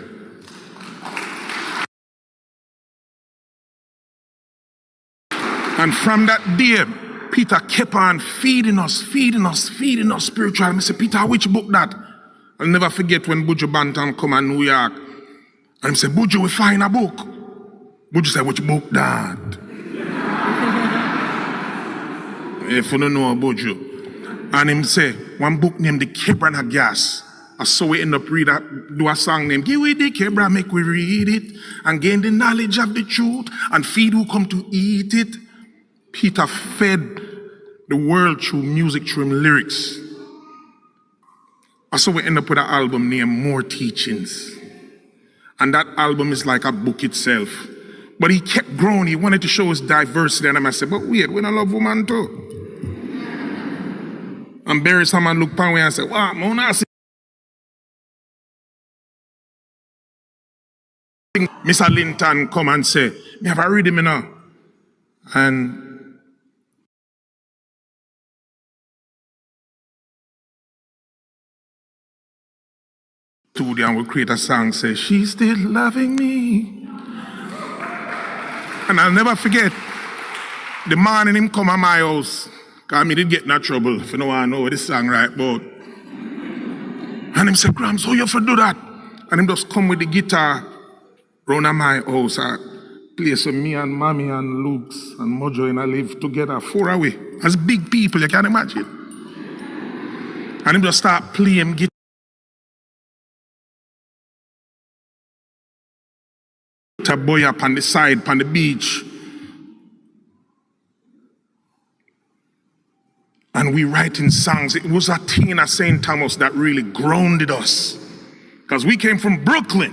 And from that day, Peter kept on feeding us spiritually. I said, Peter, which book that? I'll never forget when Buju Banton come to New York. And I said, Buju, we find a book. Buju said, which book that? If you don't know Buju. And him say, one book named The Kebra Gas. And so we end up do a song named Give we the Kebra, make we read it, and gain the knowledge of the truth, and feed who come to eat it. Peter fed the world through music, through him lyrics. And so we end up with an album named More Teachings. And that album is like a book itself. But he kept growing. He wanted to show his diversity. And I said, but wait, we don't love woman too. And Barry someone look pan way and say, wow, Mona. Mr. Linton come and say, me have a read him now. And studio and we create a song, say, she's still loving me. And I'll never forget the morning him come at my house, because I did get in trouble, if you know I know what this song right about. And him say, Grams, how you have to do that? And him just come with the guitar round at my house. I play some me and Mommy and Luke's and Mojo and I live together 4 away. As big people, you can imagine. And him just start playing guitar. A boy up on the side, on the beach. And we writing songs. It was a thing in St. Thomas that really grounded us. Because we came from Brooklyn.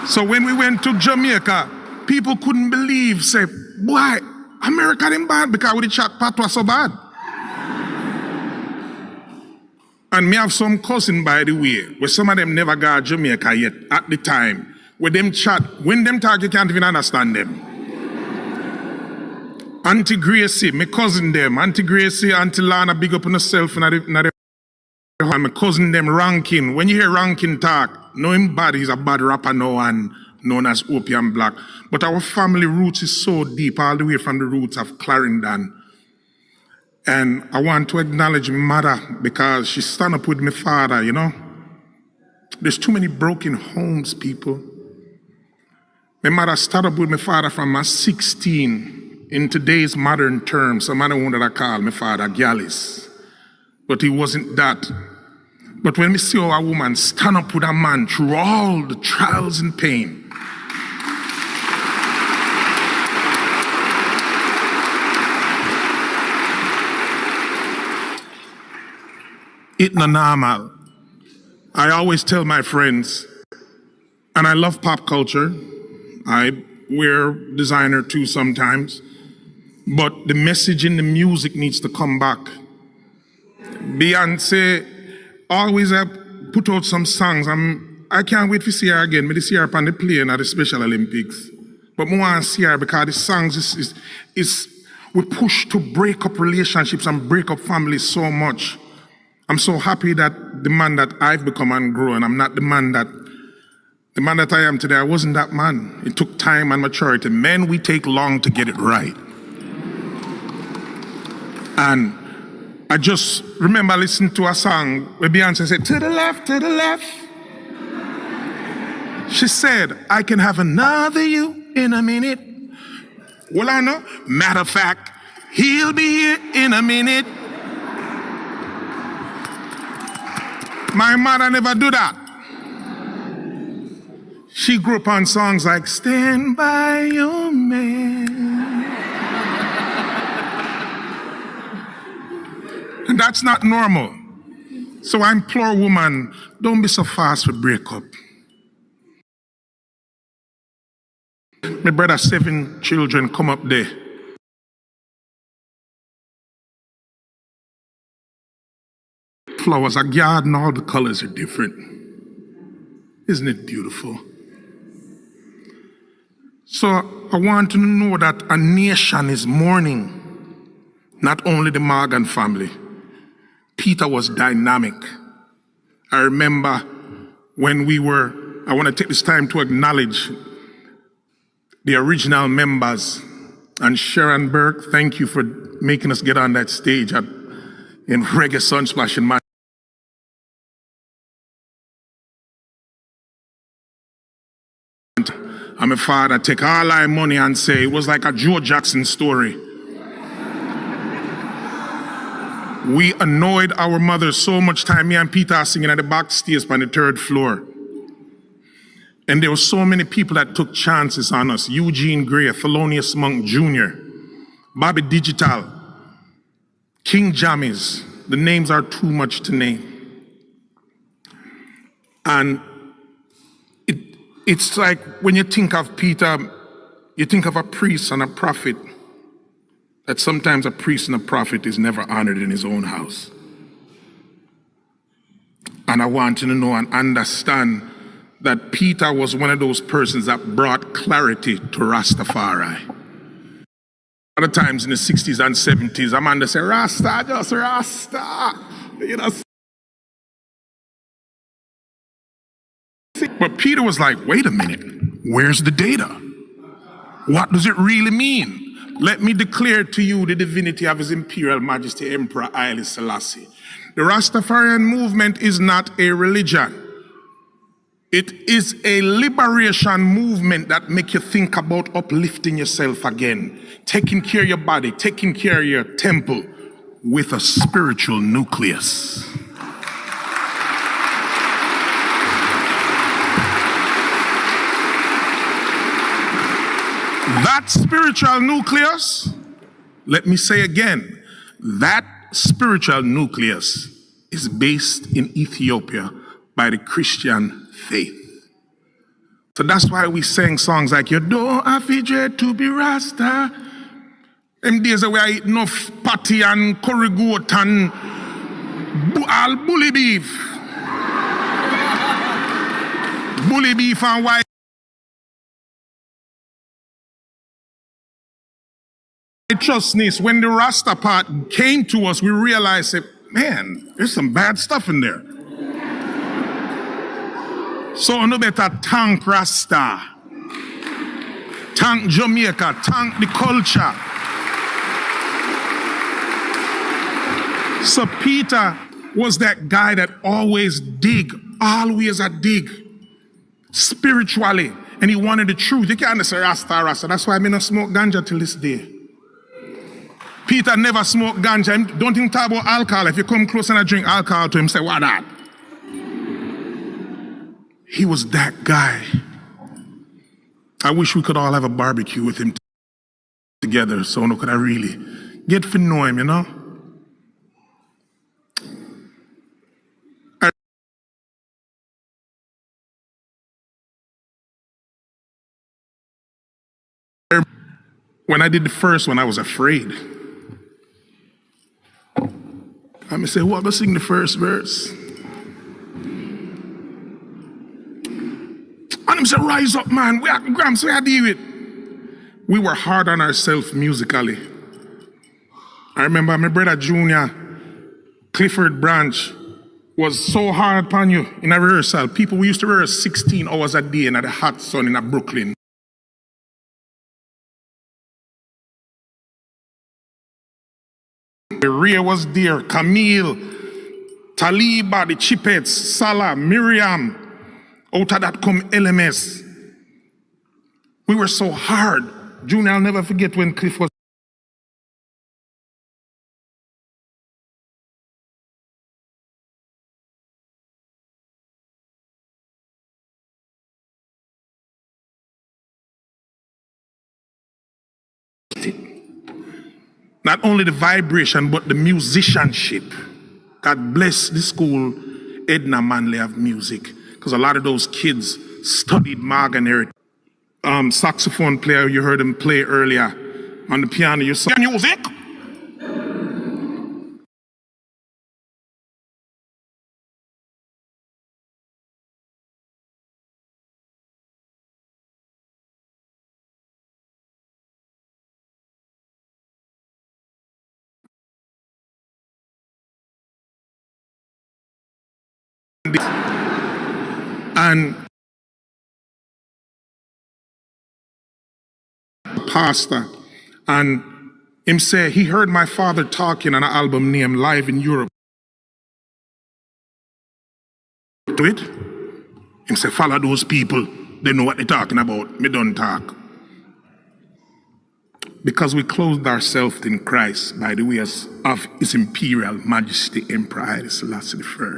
So when we went to Jamaica, people couldn't believe, say, boy, America didn't bad because we did chat patois so bad. And me have some cousin, by the way, where some of them never got Jamaica yet at the time. Where them chat, when them talk, you can't even understand them. Auntie Gracie, my cousin them. Auntie Gracie, Auntie Lana, big up on herself and my cousin them Rankin. When you hear Rankin talk, know him bad, he's a bad rapper now and known as Opium Black. But our family roots is so deep, all the way from the roots of Clarendon. And I want to acknowledge my mother because she stand up with my father, you know. There's too many broken homes, people. My mother started up with my father from my 16 in today's modern terms. Some other one that I call my father Gallus. But he wasn't that. But when we see our woman stand up with a man through all the trials and pain, it's not normal. I always tell my friends, and I love pop culture. I wear designer too sometimes. But the message in the music needs to come back. Beyonce always put out some songs. I can't wait to see her again. I see her on the plane at the Special Olympics. But I want to see her because the songs is we push to break up relationships and break up families so much. I'm so happy that the man that I've become and grown, I'm not the man that I am today. I wasn't that man. It took time and maturity. Men, we take long to get it right. And I just remember listening to a song where Beyonce said, to the left, to the left. She said, I can have another you in a minute. Well, I know. Matter of fact, he'll be here in a minute. My mother never do that. She grew up on songs like Stand By Your Man. And that's not normal. So I implore woman, don't be so fast for breakup. My brother, 7 children come up there. Flowers, a garden, all the colors are different. Isn't it beautiful? So I want to know that a nation is mourning, not only the Morgan family. Peetah was dynamic. I remember when I want to take this time to acknowledge the original members. And Sharon Burke, thank you for making us get on that stage in Reggae Sunsplash in my and my father take all our money and say it was like a Joe Jackson story. We annoyed our mother so much time, me and Peetah singing at the backstage on the 3rd floor. And there were so many people that took chances on us. Eugene Gray, Thelonious Monk Jr., Bobby Digital, King Jammies. The names are too much to name. And it's like when you think of Peetah, you think of a priest and a prophet, that sometimes a priest and a prophet is never honored in his own house. And I want you to know and understand that Peetah was one of those persons that brought clarity to Rastafari. Other times in the 60s and 70s, a man that say, Rasta, just Rasta. You know. But Peetah was like, wait a minute, where's the data? What does it really mean? Let me declare to you the divinity of His Imperial Majesty Emperor Haile Selassie. The Rastafarian movement is not a religion. It is a liberation movement that makes you think about uplifting yourself again, taking care of your body, taking care of your temple with a spiritual nucleus. That spiritual nucleus, let me say again, that spiritual nucleus is based in Ethiopia by the Christian faith. So that's why we sang songs like, you don't have to dread to be Rasta. Them days where I eat enough patty and curry goat and all bully beef. Bully beef and white. righteousness, when the Rasta part came to us, we realized that, man, there's some bad stuff in there. So no better thank Rasta, thank Jamaica, thank the culture. So Peetah was that guy that always dig spiritually, and he wanted the truth. You can't say Rasta. That's why I don't smoke ganja till this day. Peetah never smoked ganja. Don't think talk about alcohol. If you come close and I drink alcohol to him, say, what that? He was that guy. I wish we could all have a barbecue with him together, so no could I really get to know him, you know? When I did the first one, I was afraid. I say, who ever sing the first verse? And him say, rise up, man. We are Gramps, we are deal with. We were hard on ourselves musically. I remember my brother Junior, Clifford Branch, was so hard upon you in a rehearsal. We used to rehearse 16 hours a day in the hot sun in Brooklyn. Ray was there, Camille, Taliba, the Chipettes, Salah, Miriam. Out of that come LMS. We were so hard. Junior, I'll never forget when Cliff was not only the vibration, but the musicianship. God bless the school, Edna Manley of music, because a lot of those kids studied Morgan saxophone player, you heard him play earlier. On the piano, you saw music. And pastor, and him say he heard my father talking on an album named Live in Europe. Do it. Him say, follow those people, they know what they're talking about. Me don't talk. Because we clothed ourselves in Christ by the way of His Imperial Majesty Emperor Haile Selassie I.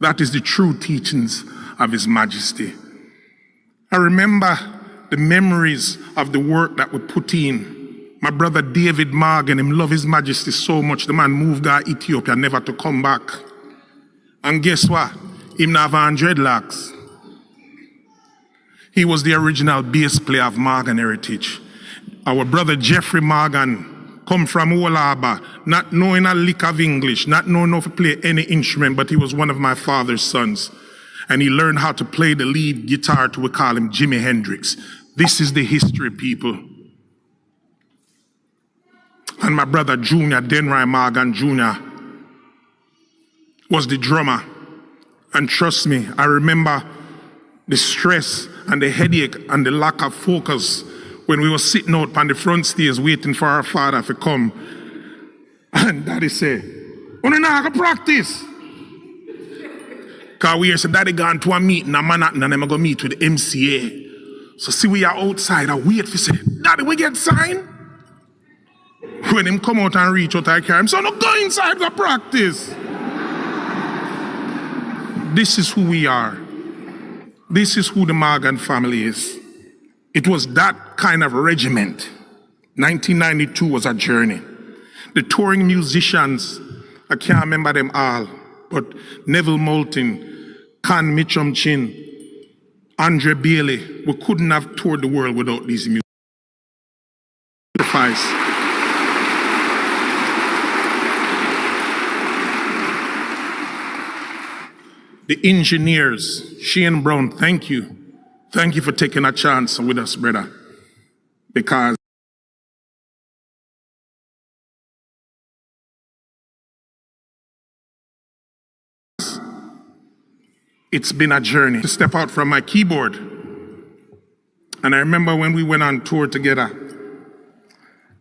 That is the true teachings of His Majesty. I remember the memories of the work that we put in. My brother David Morgan, him love His Majesty so much, the man moved to Ethiopia never to come back. And guess what? Him not have on dreadlocks. He was the original bass player of Morgan Heritage. Our brother Jeffrey Morgan come from Wolaba, not knowing a lick of English, not knowing how to play any instrument, but he was one of my father's sons. And he learned how to play the lead guitar to, we call him Jimi Hendrix. This is the history, people. And my brother Junior, Denry Morgan Jr., was the drummer. And trust me, I remember the stress and the headache and the lack of focus when we were sitting out on the front stairs waiting for our father to come. And Daddy said, "We're not going to practice." Because we hear, so Daddy gone to a meeting in Manhattan and I'm going to meet with the MCA. So see, we are outside and wait for say, "Daddy, we get signed?" When him come out and reach out, I carry him, "So no, go inside to practice." This is who we are. This is who the Morgan family is. It was that kind of regiment. 1992 was a journey. The touring musicians, I can't remember them all, but Neville Moulton, Con Mitchum Chin, Andre Bailey, we couldn't have toured the world without these musicians. The engineers, Shane Brown, thank you. Thank you for taking a chance with us, brother. Because it's been a journey to step out from my keyboard. And I remember when we went on tour together,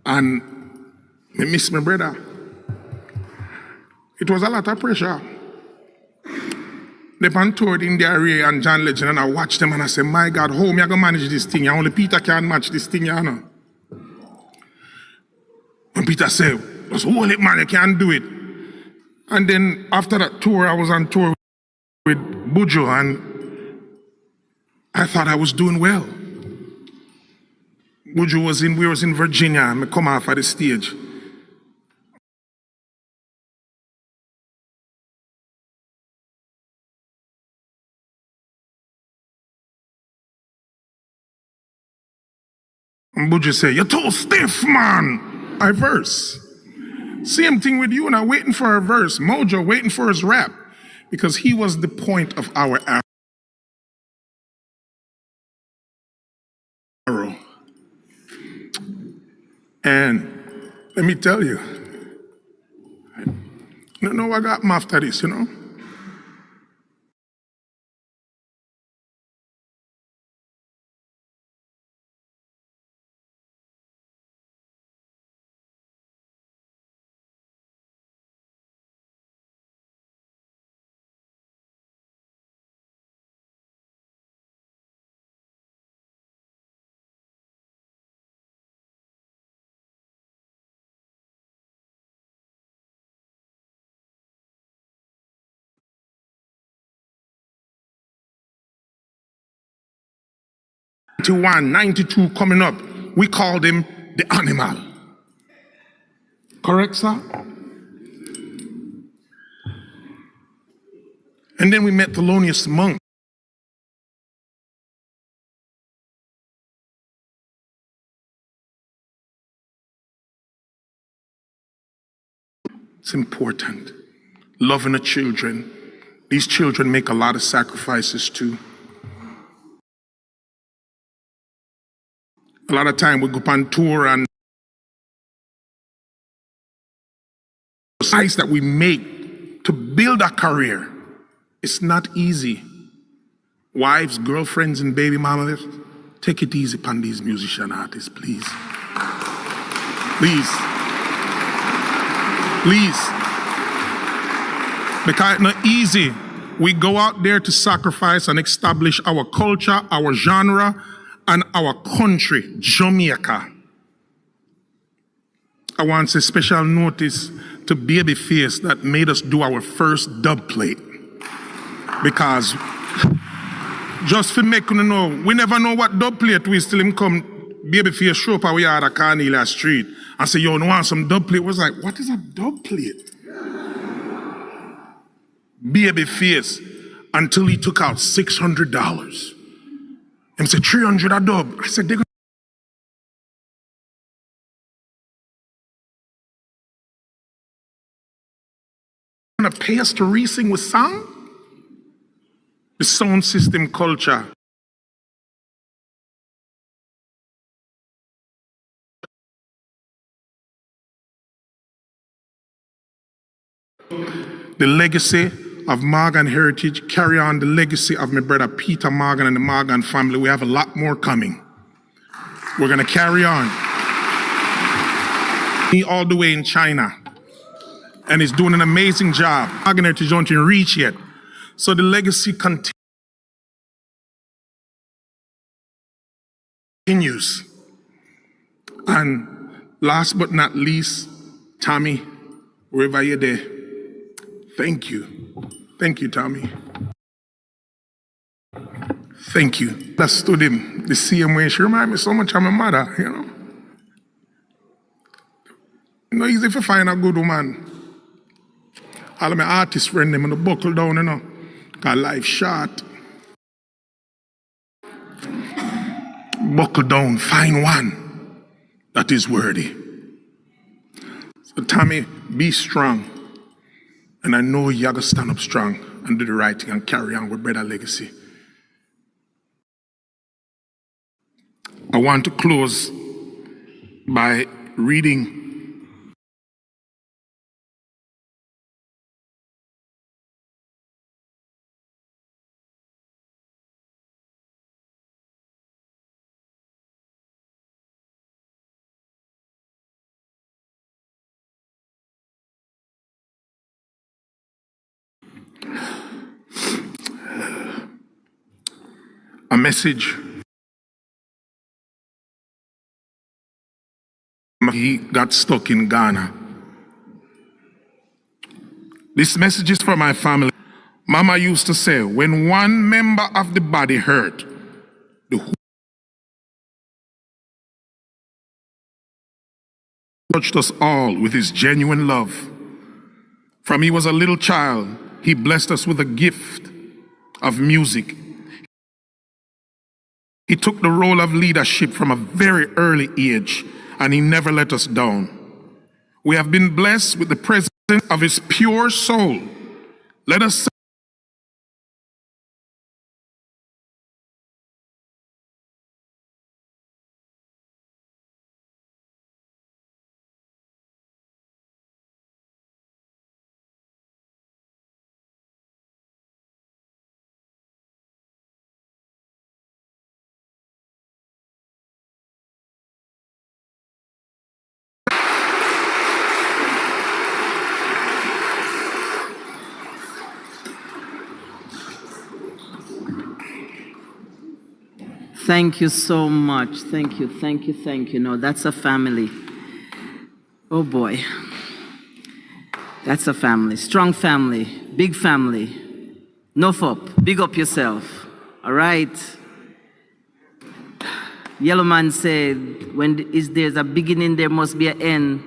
and I miss my brother. It was a lot of pressure. They on tour in the area and John Legend, and I watched them and I said, my God, how am I going to manage this thing? Only Peetah can match this thing, you know. And Peetah said, just hold it, man, you can't do it. And then after that tour, I was on tour with Buju, and I thought I was doing well. Buju we was in Virginia, and I come off at the stage. And Buju said, you're too stiff, man. I verse. Same thing with you, and I'm waiting for a verse. Mojo waiting for his rap, because he was the point of our arrow. And let me tell you, I don't know what got me after this, you know. '91, '92 coming up, we called him the animal. Correct, sir? And then we met Thelonious Monk. It's important. Loving the children. These children make a lot of sacrifices too. A lot of time we go on tour and the sacrifice that we make to build a career, it's not easy. Wives, girlfriends, and baby mamas, take it easy upon these musician artists, please. Please. Please. Because it's not easy. We go out there to sacrifice and establish our culture, our genre, and our country, Jamaica. I want to say special notice to Babyface that made us do our first dub plate. Because just for making you know, we never know what dub plate we still him come Babyface show up at we are at Carnelia Street and say, yo, no want some dub plate? Was like, what is a dub plate? Babyface until he took out $600. And said, 300 a dub. I said, they're gonna pay us to re-sing with sound? The sound system culture. The legacy of Morgan Heritage, carry on the legacy of my brother Peetah Morgan and the Morgan family. We have a lot more coming. We're gonna carry on. He all the way in China, and he's doing an amazing job. Morgan Heritage don't even reach yet. So the legacy continues. And last but not least, Tommy, wherever you're there, thank you. Thank you, Tommy. Thank you. That stood him the same way. She reminded me so much of my mother, you know. It's not easy to find a good woman. All of my artist friends, them, and buckle down, you know. Got life short. Buckle down, find one that is worthy. So, Tommy, be strong. And I know you're going to stand up strong and do the right thing and carry on with brother legacy. I want to close by reading a message. He got stuck in Ghana. This message is for my family. Mama used to say, when one member of the body hurt, the whole touched us all with his genuine love. From he was a little child, he blessed us with a gift of music. He took the role of leadership from a very early age, and he never let us down. We have been blessed with the presence of his pure soul. Let us Thank you so much. Thank you, thank you, thank you. No, that's a family. Oh boy. That's a family. Strong family. Big family. Enough up. Big up yourself. All right? Yellow Man said, there's a beginning, there must be an end.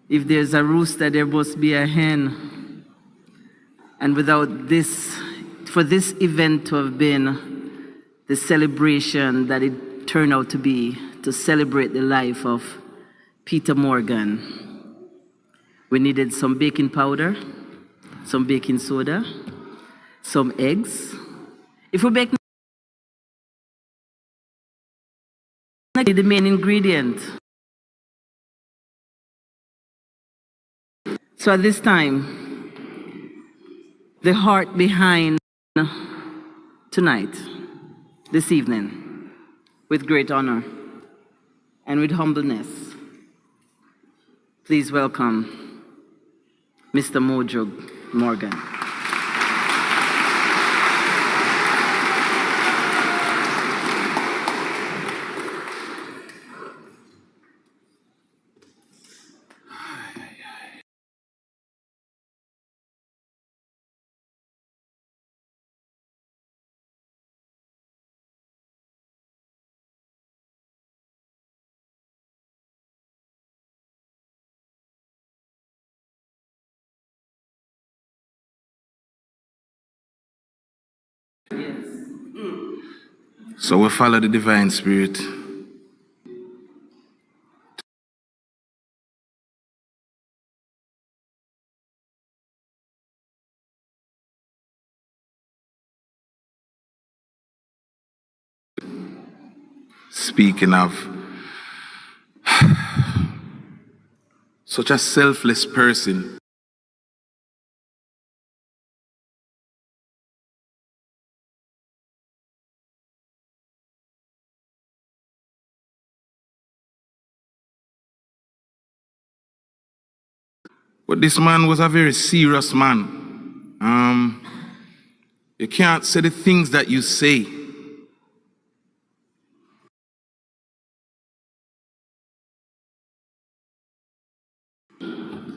If there's a rooster, there must be a hen. And without this, for this event to have been the celebration that it turned out to be, to celebrate the life of Peetah Morgan, we needed some baking powder, some baking soda, some eggs. If we bake the main ingredient. So at this time, the heart behind tonight, this evening, with great honor and with humbleness, please welcome Mr. Mojo Morgan. So we follow the divine spirit. Speaking of such a selfless person, but this man was a very serious man. You can't say the things that you say.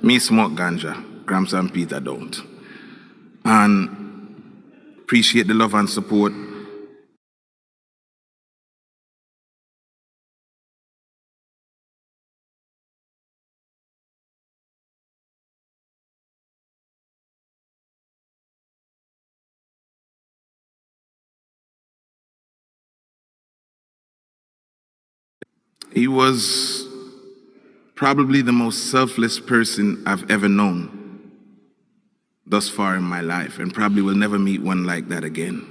Me smoke ganja, Gramps and Peetah don't. And appreciate the love and support. He was probably the most selfless person I've ever known thus far in my life, and probably will never meet one like that again.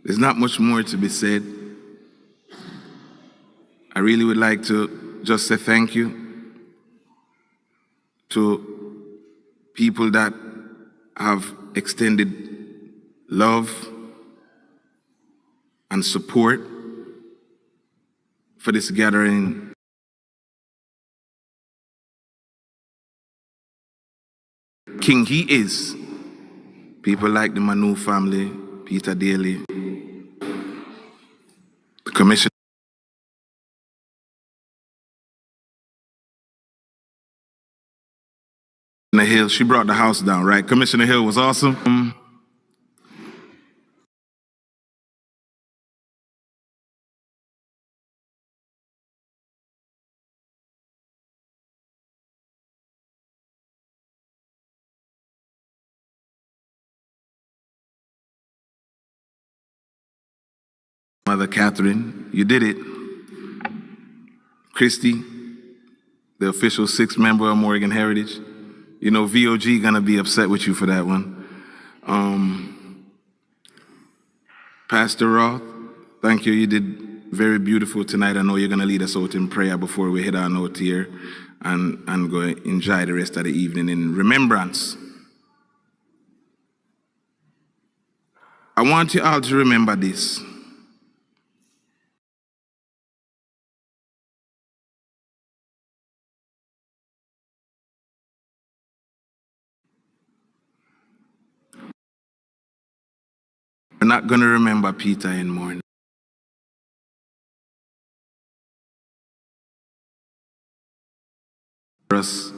There's not much more to be said. I really would like to just say thank you to people that have extended love and support for this gathering king he is. People like the Manu family, Peter Daly, the Commissioner Hill, she brought the house down, right? Commissioner Hill was awesome. Mother Catherine, you did it. Christy, the official 6th member of Morgan Heritage. You know, VOG gonna be upset with you for that one. Pastor Roth, thank you. You did very beautiful tonight. I know you're gonna lead us out in prayer before we head on out here and go enjoy the rest of the evening in remembrance. I want you all to remember this. We're not gonna remember Peetah anymore. For us,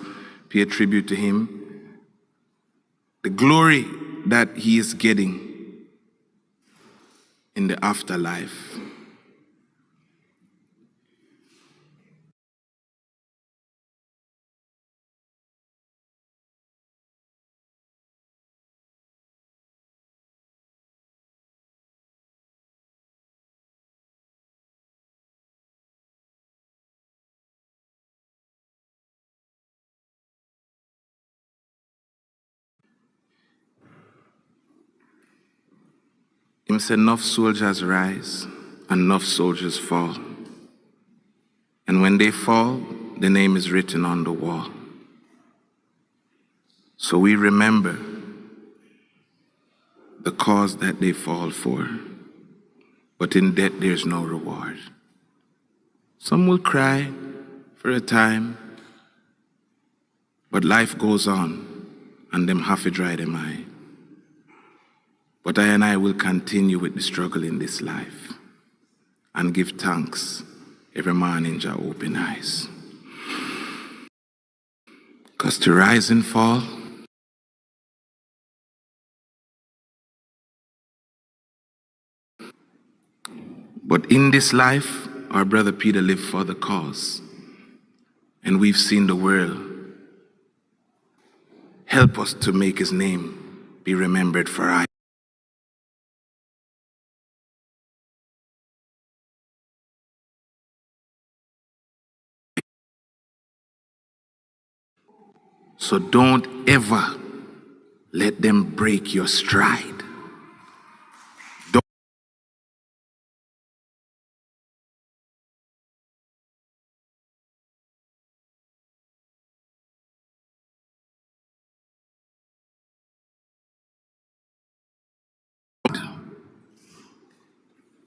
pay a tribute to him. The glory that he is getting in the afterlife. Him said, enough soldiers rise and enough soldiers fall. And when they fall, the name is written on the wall. So we remember the cause that they fall for. But in death, there's no reward. Some will cry for a time, but life goes on, and them have to dry them eye. But I and I will continue with the struggle in this life and give thanks every morning Jah open eyes. Because to rise and fall, but in this life, our brother Peter lived for the cause. And we've seen the world help us to make his name be remembered for I. So don't ever let them break your stride.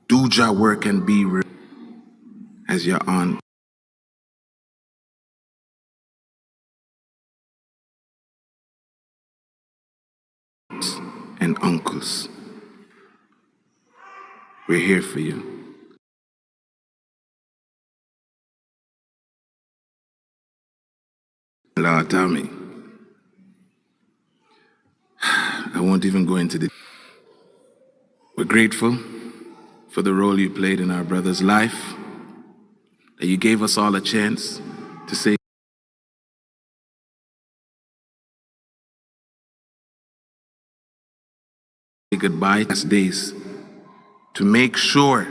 Do your work and be as your aunt and uncles. We're here for you. Lord, tell me. I won't even go into the. We're grateful for the role you played in our brother's life, that you gave us all a chance to say goodbye last days, to make sure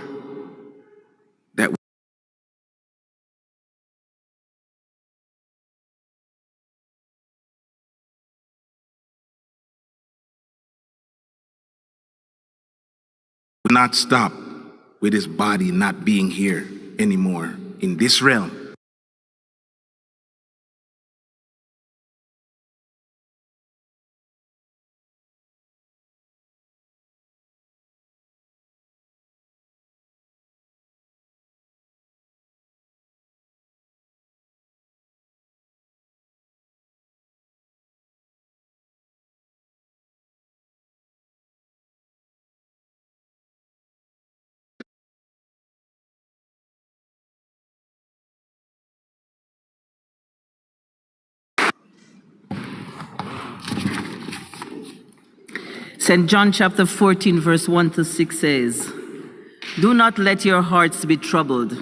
that we will not stop with his body not being here anymore in this realm. St. John chapter 14, verse 1 to 6 says, "Do not let your hearts be troubled.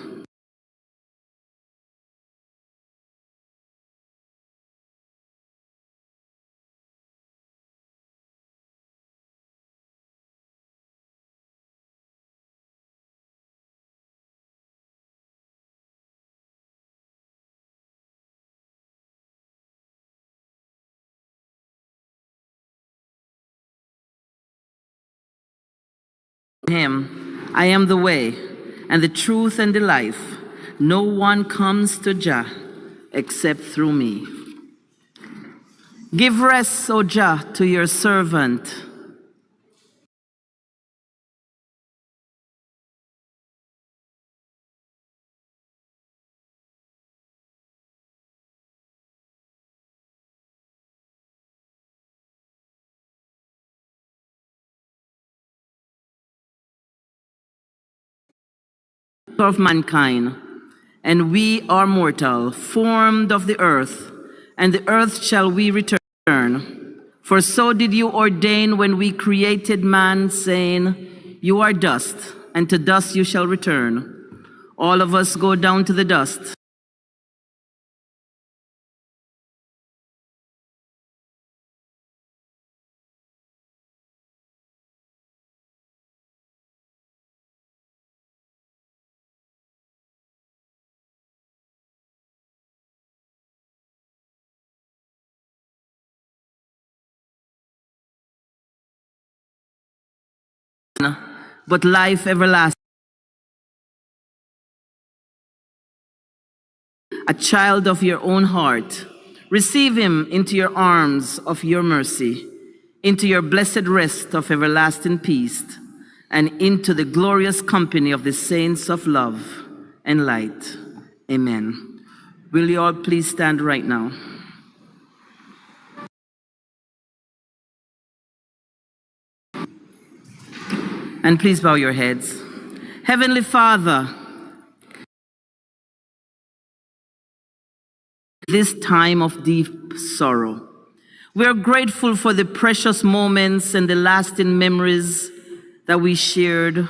Him, I am the way, and the truth, and the life. No one comes to Jah except through me. Give rest, O Jah, to your servant. Of mankind, and we are mortal, formed of the earth, and the earth shall we return. For so did you ordain when we created man, saying, you are dust, and to dust you shall return. All of us go down to the dust. But life everlasting. A child of your own heart, receive him into your arms of your mercy, into your blessed rest of everlasting peace, and into the glorious company of the saints of love and light. Amen. Will you all please stand right now? And please bow your heads. Heavenly Father, this time of deep sorrow, we are grateful for the precious moments and the lasting memories that we shared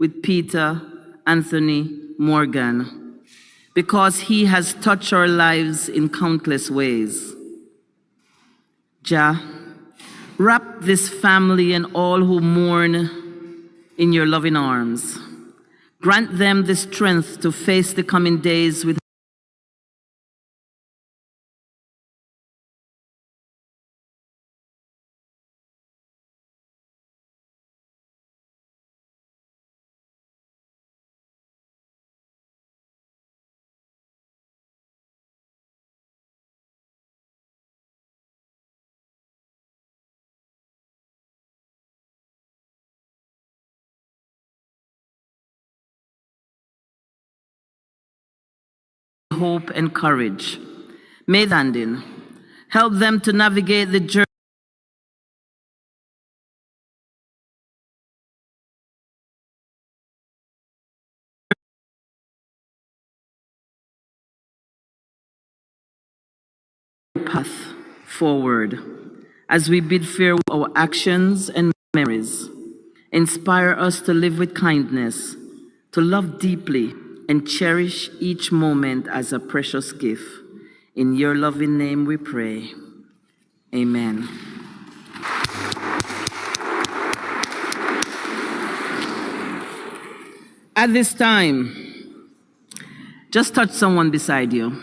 with Peetah Anthony Morgan, because he has touched our lives in countless ways. Jah, wrap this family and all who mourn in your loving arms. Grant them the strength to face the coming days with hope and courage. May landing help them to navigate the journey path forward as we bid farewell to our actions and memories. Inspire us to live with kindness, to love deeply, and cherish each moment as a precious gift. In your loving name we pray. Amen. At this time, just touch someone beside you.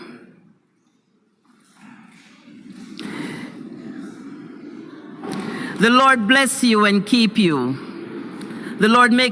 The Lord bless you and keep you. The Lord make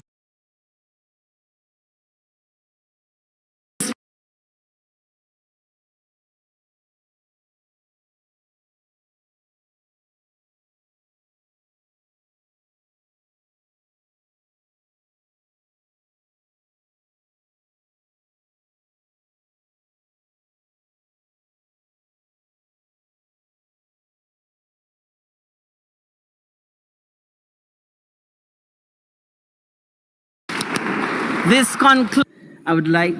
this conclude. I would like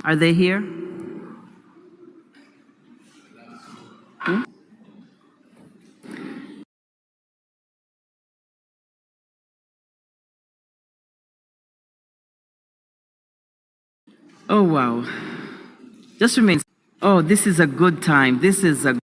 are they here? Oh, wow. Just remain. Oh, this is a good time. This is a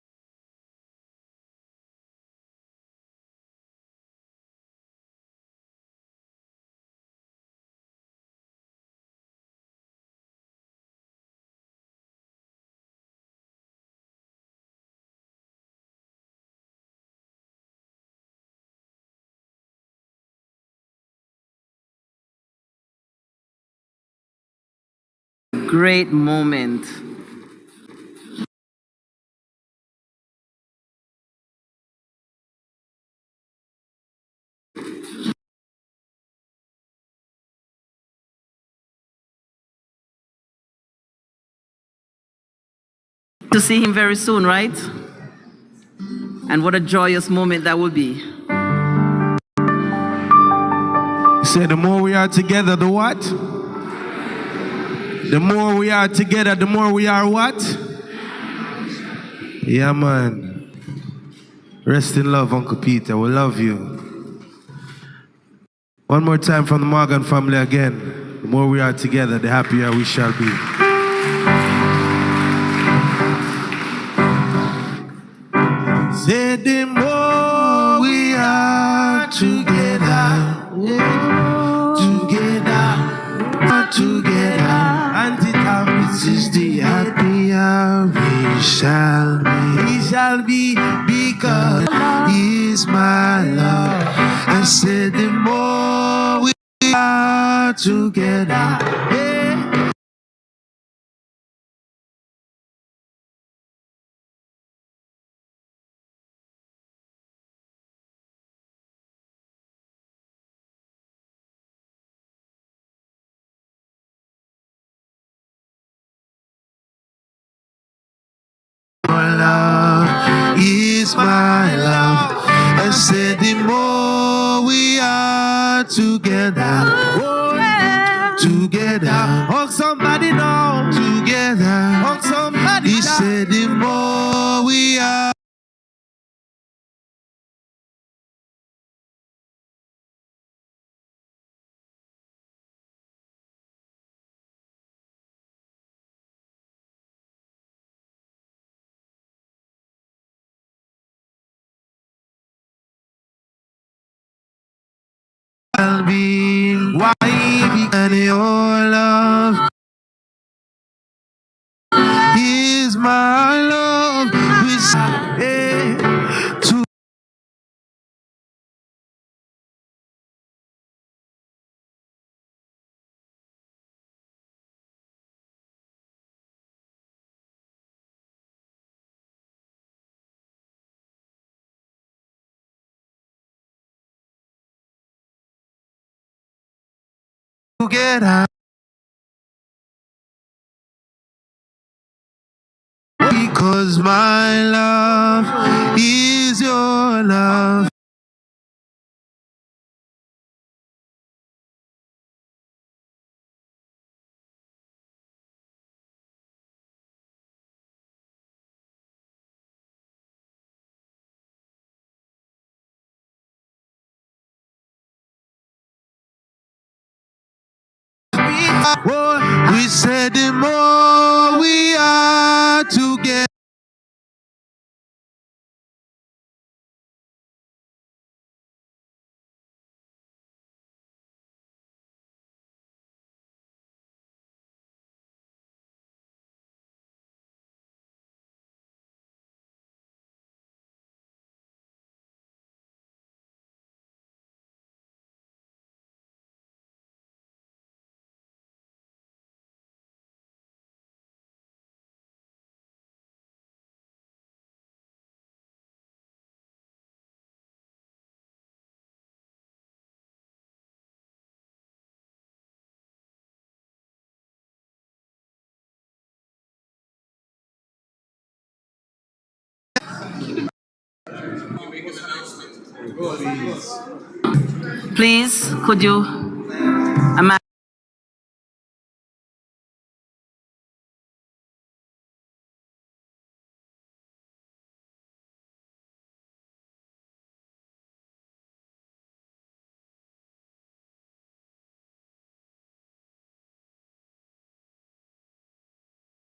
great moment. To see him very soon, right? And what a joyous moment that will be. He said, the more we are together, the what? The more we are together, the more we are what? Yeah, man. Rest in love, Uncle Peetah. We love you. One more time from the Morgan family again. The more we are together, the happier we shall be. Say the more we are together, together, and it happens is the happier we shall be. We shall be because He is my love. I said the more we are together. Love is my love. I said the more we are together, together. Hug somebody now, together. Hug somebody. He said the more we are. I'll be why because your love is my love. To together because my love is your love. We said the more we are together. Please, could you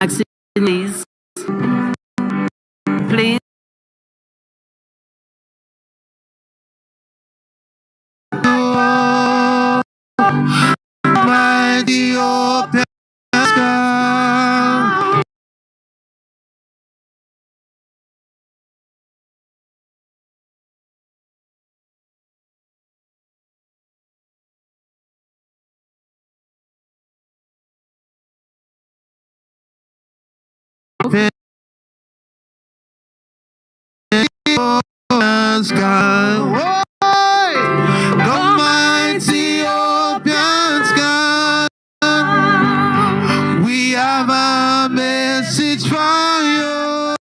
Please, please. Mighty open sky. Open sky. The mighty open sky. We have a message for you.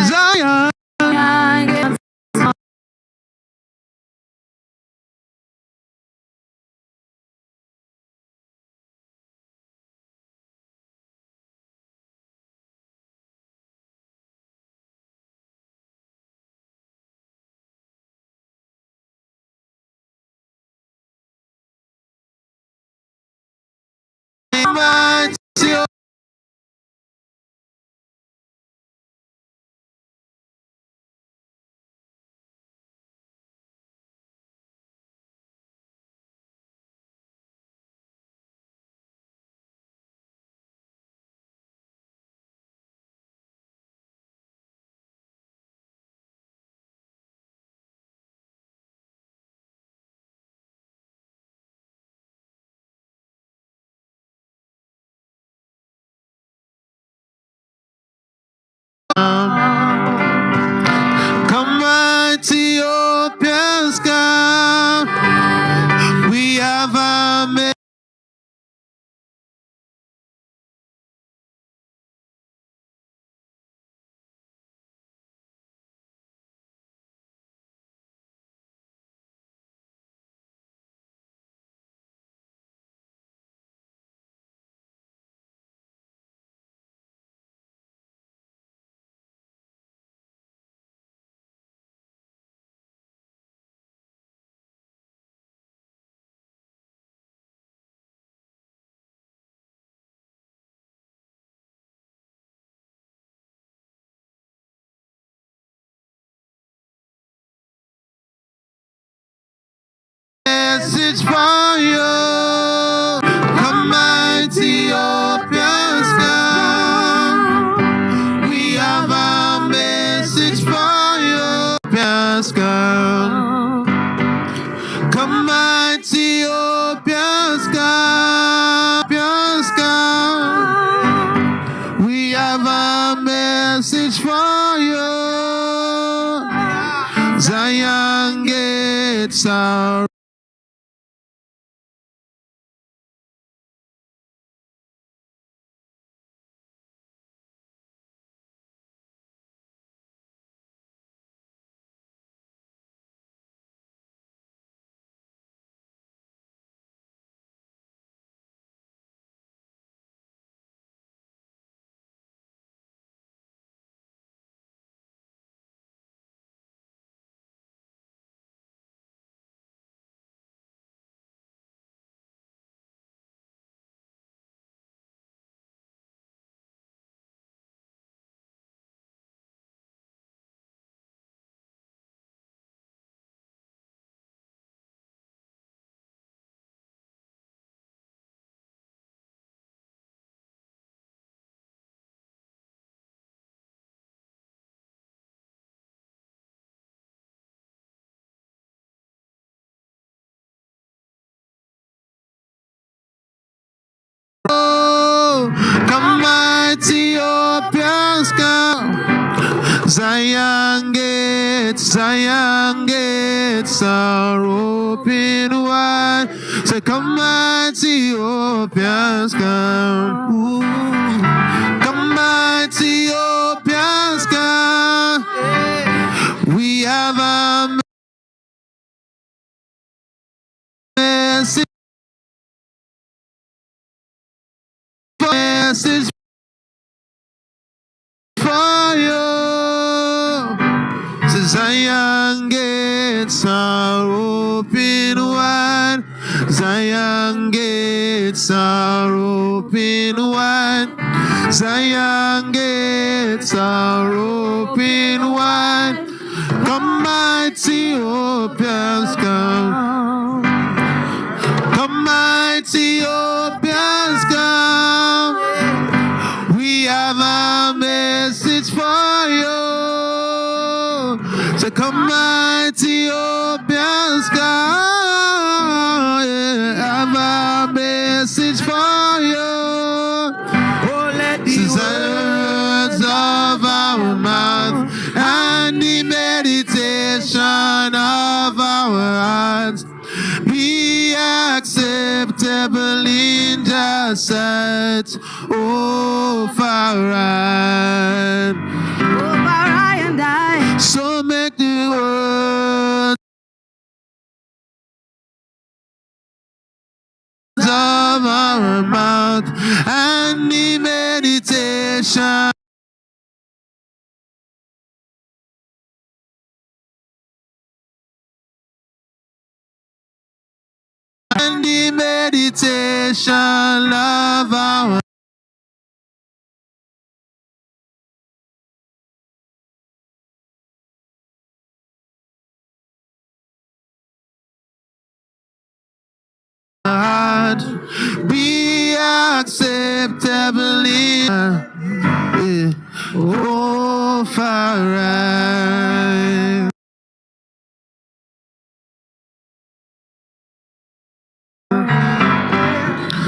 Zion. Come mighty open sky. We have a message for you. Come mighty open sky. We have a message for you. Open sky. Come mighty open sky. Open sky. We have a message for you. Zion gates are Zion gates are open wide. Say, come on, Ethiopians, come. Ooh. Come on, Ethiopians, come. We have a message for you. So Zion gates are open wide. Zion gates are open wide. Zion gates are open wide. Come, mighty Ethiopians, come. Come, mighty Ethiopians, come. We have a message for you. So come, mighty Ethiopians, come. Yeah, have a message for you. Oh, let the words of our mouth and the meditation of our hearts be acceptable in the sight. Oh, Farah, and I. So make the words of our mouth and the meditation and the meditation of our heart be acceptable in oh, Farah.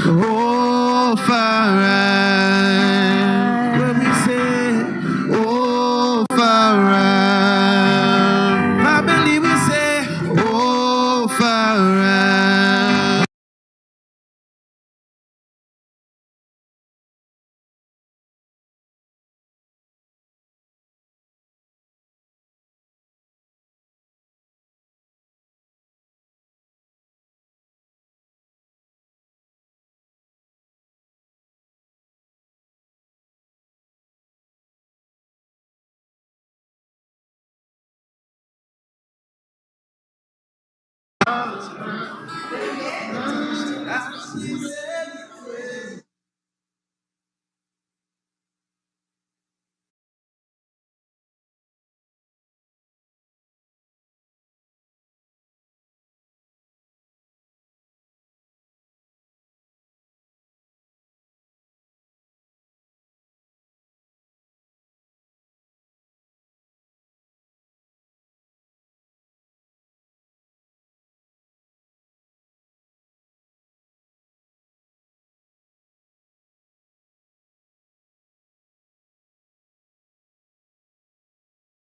Oh, Farah. When we say, oh, Farah. I believe we say, oh, Farah.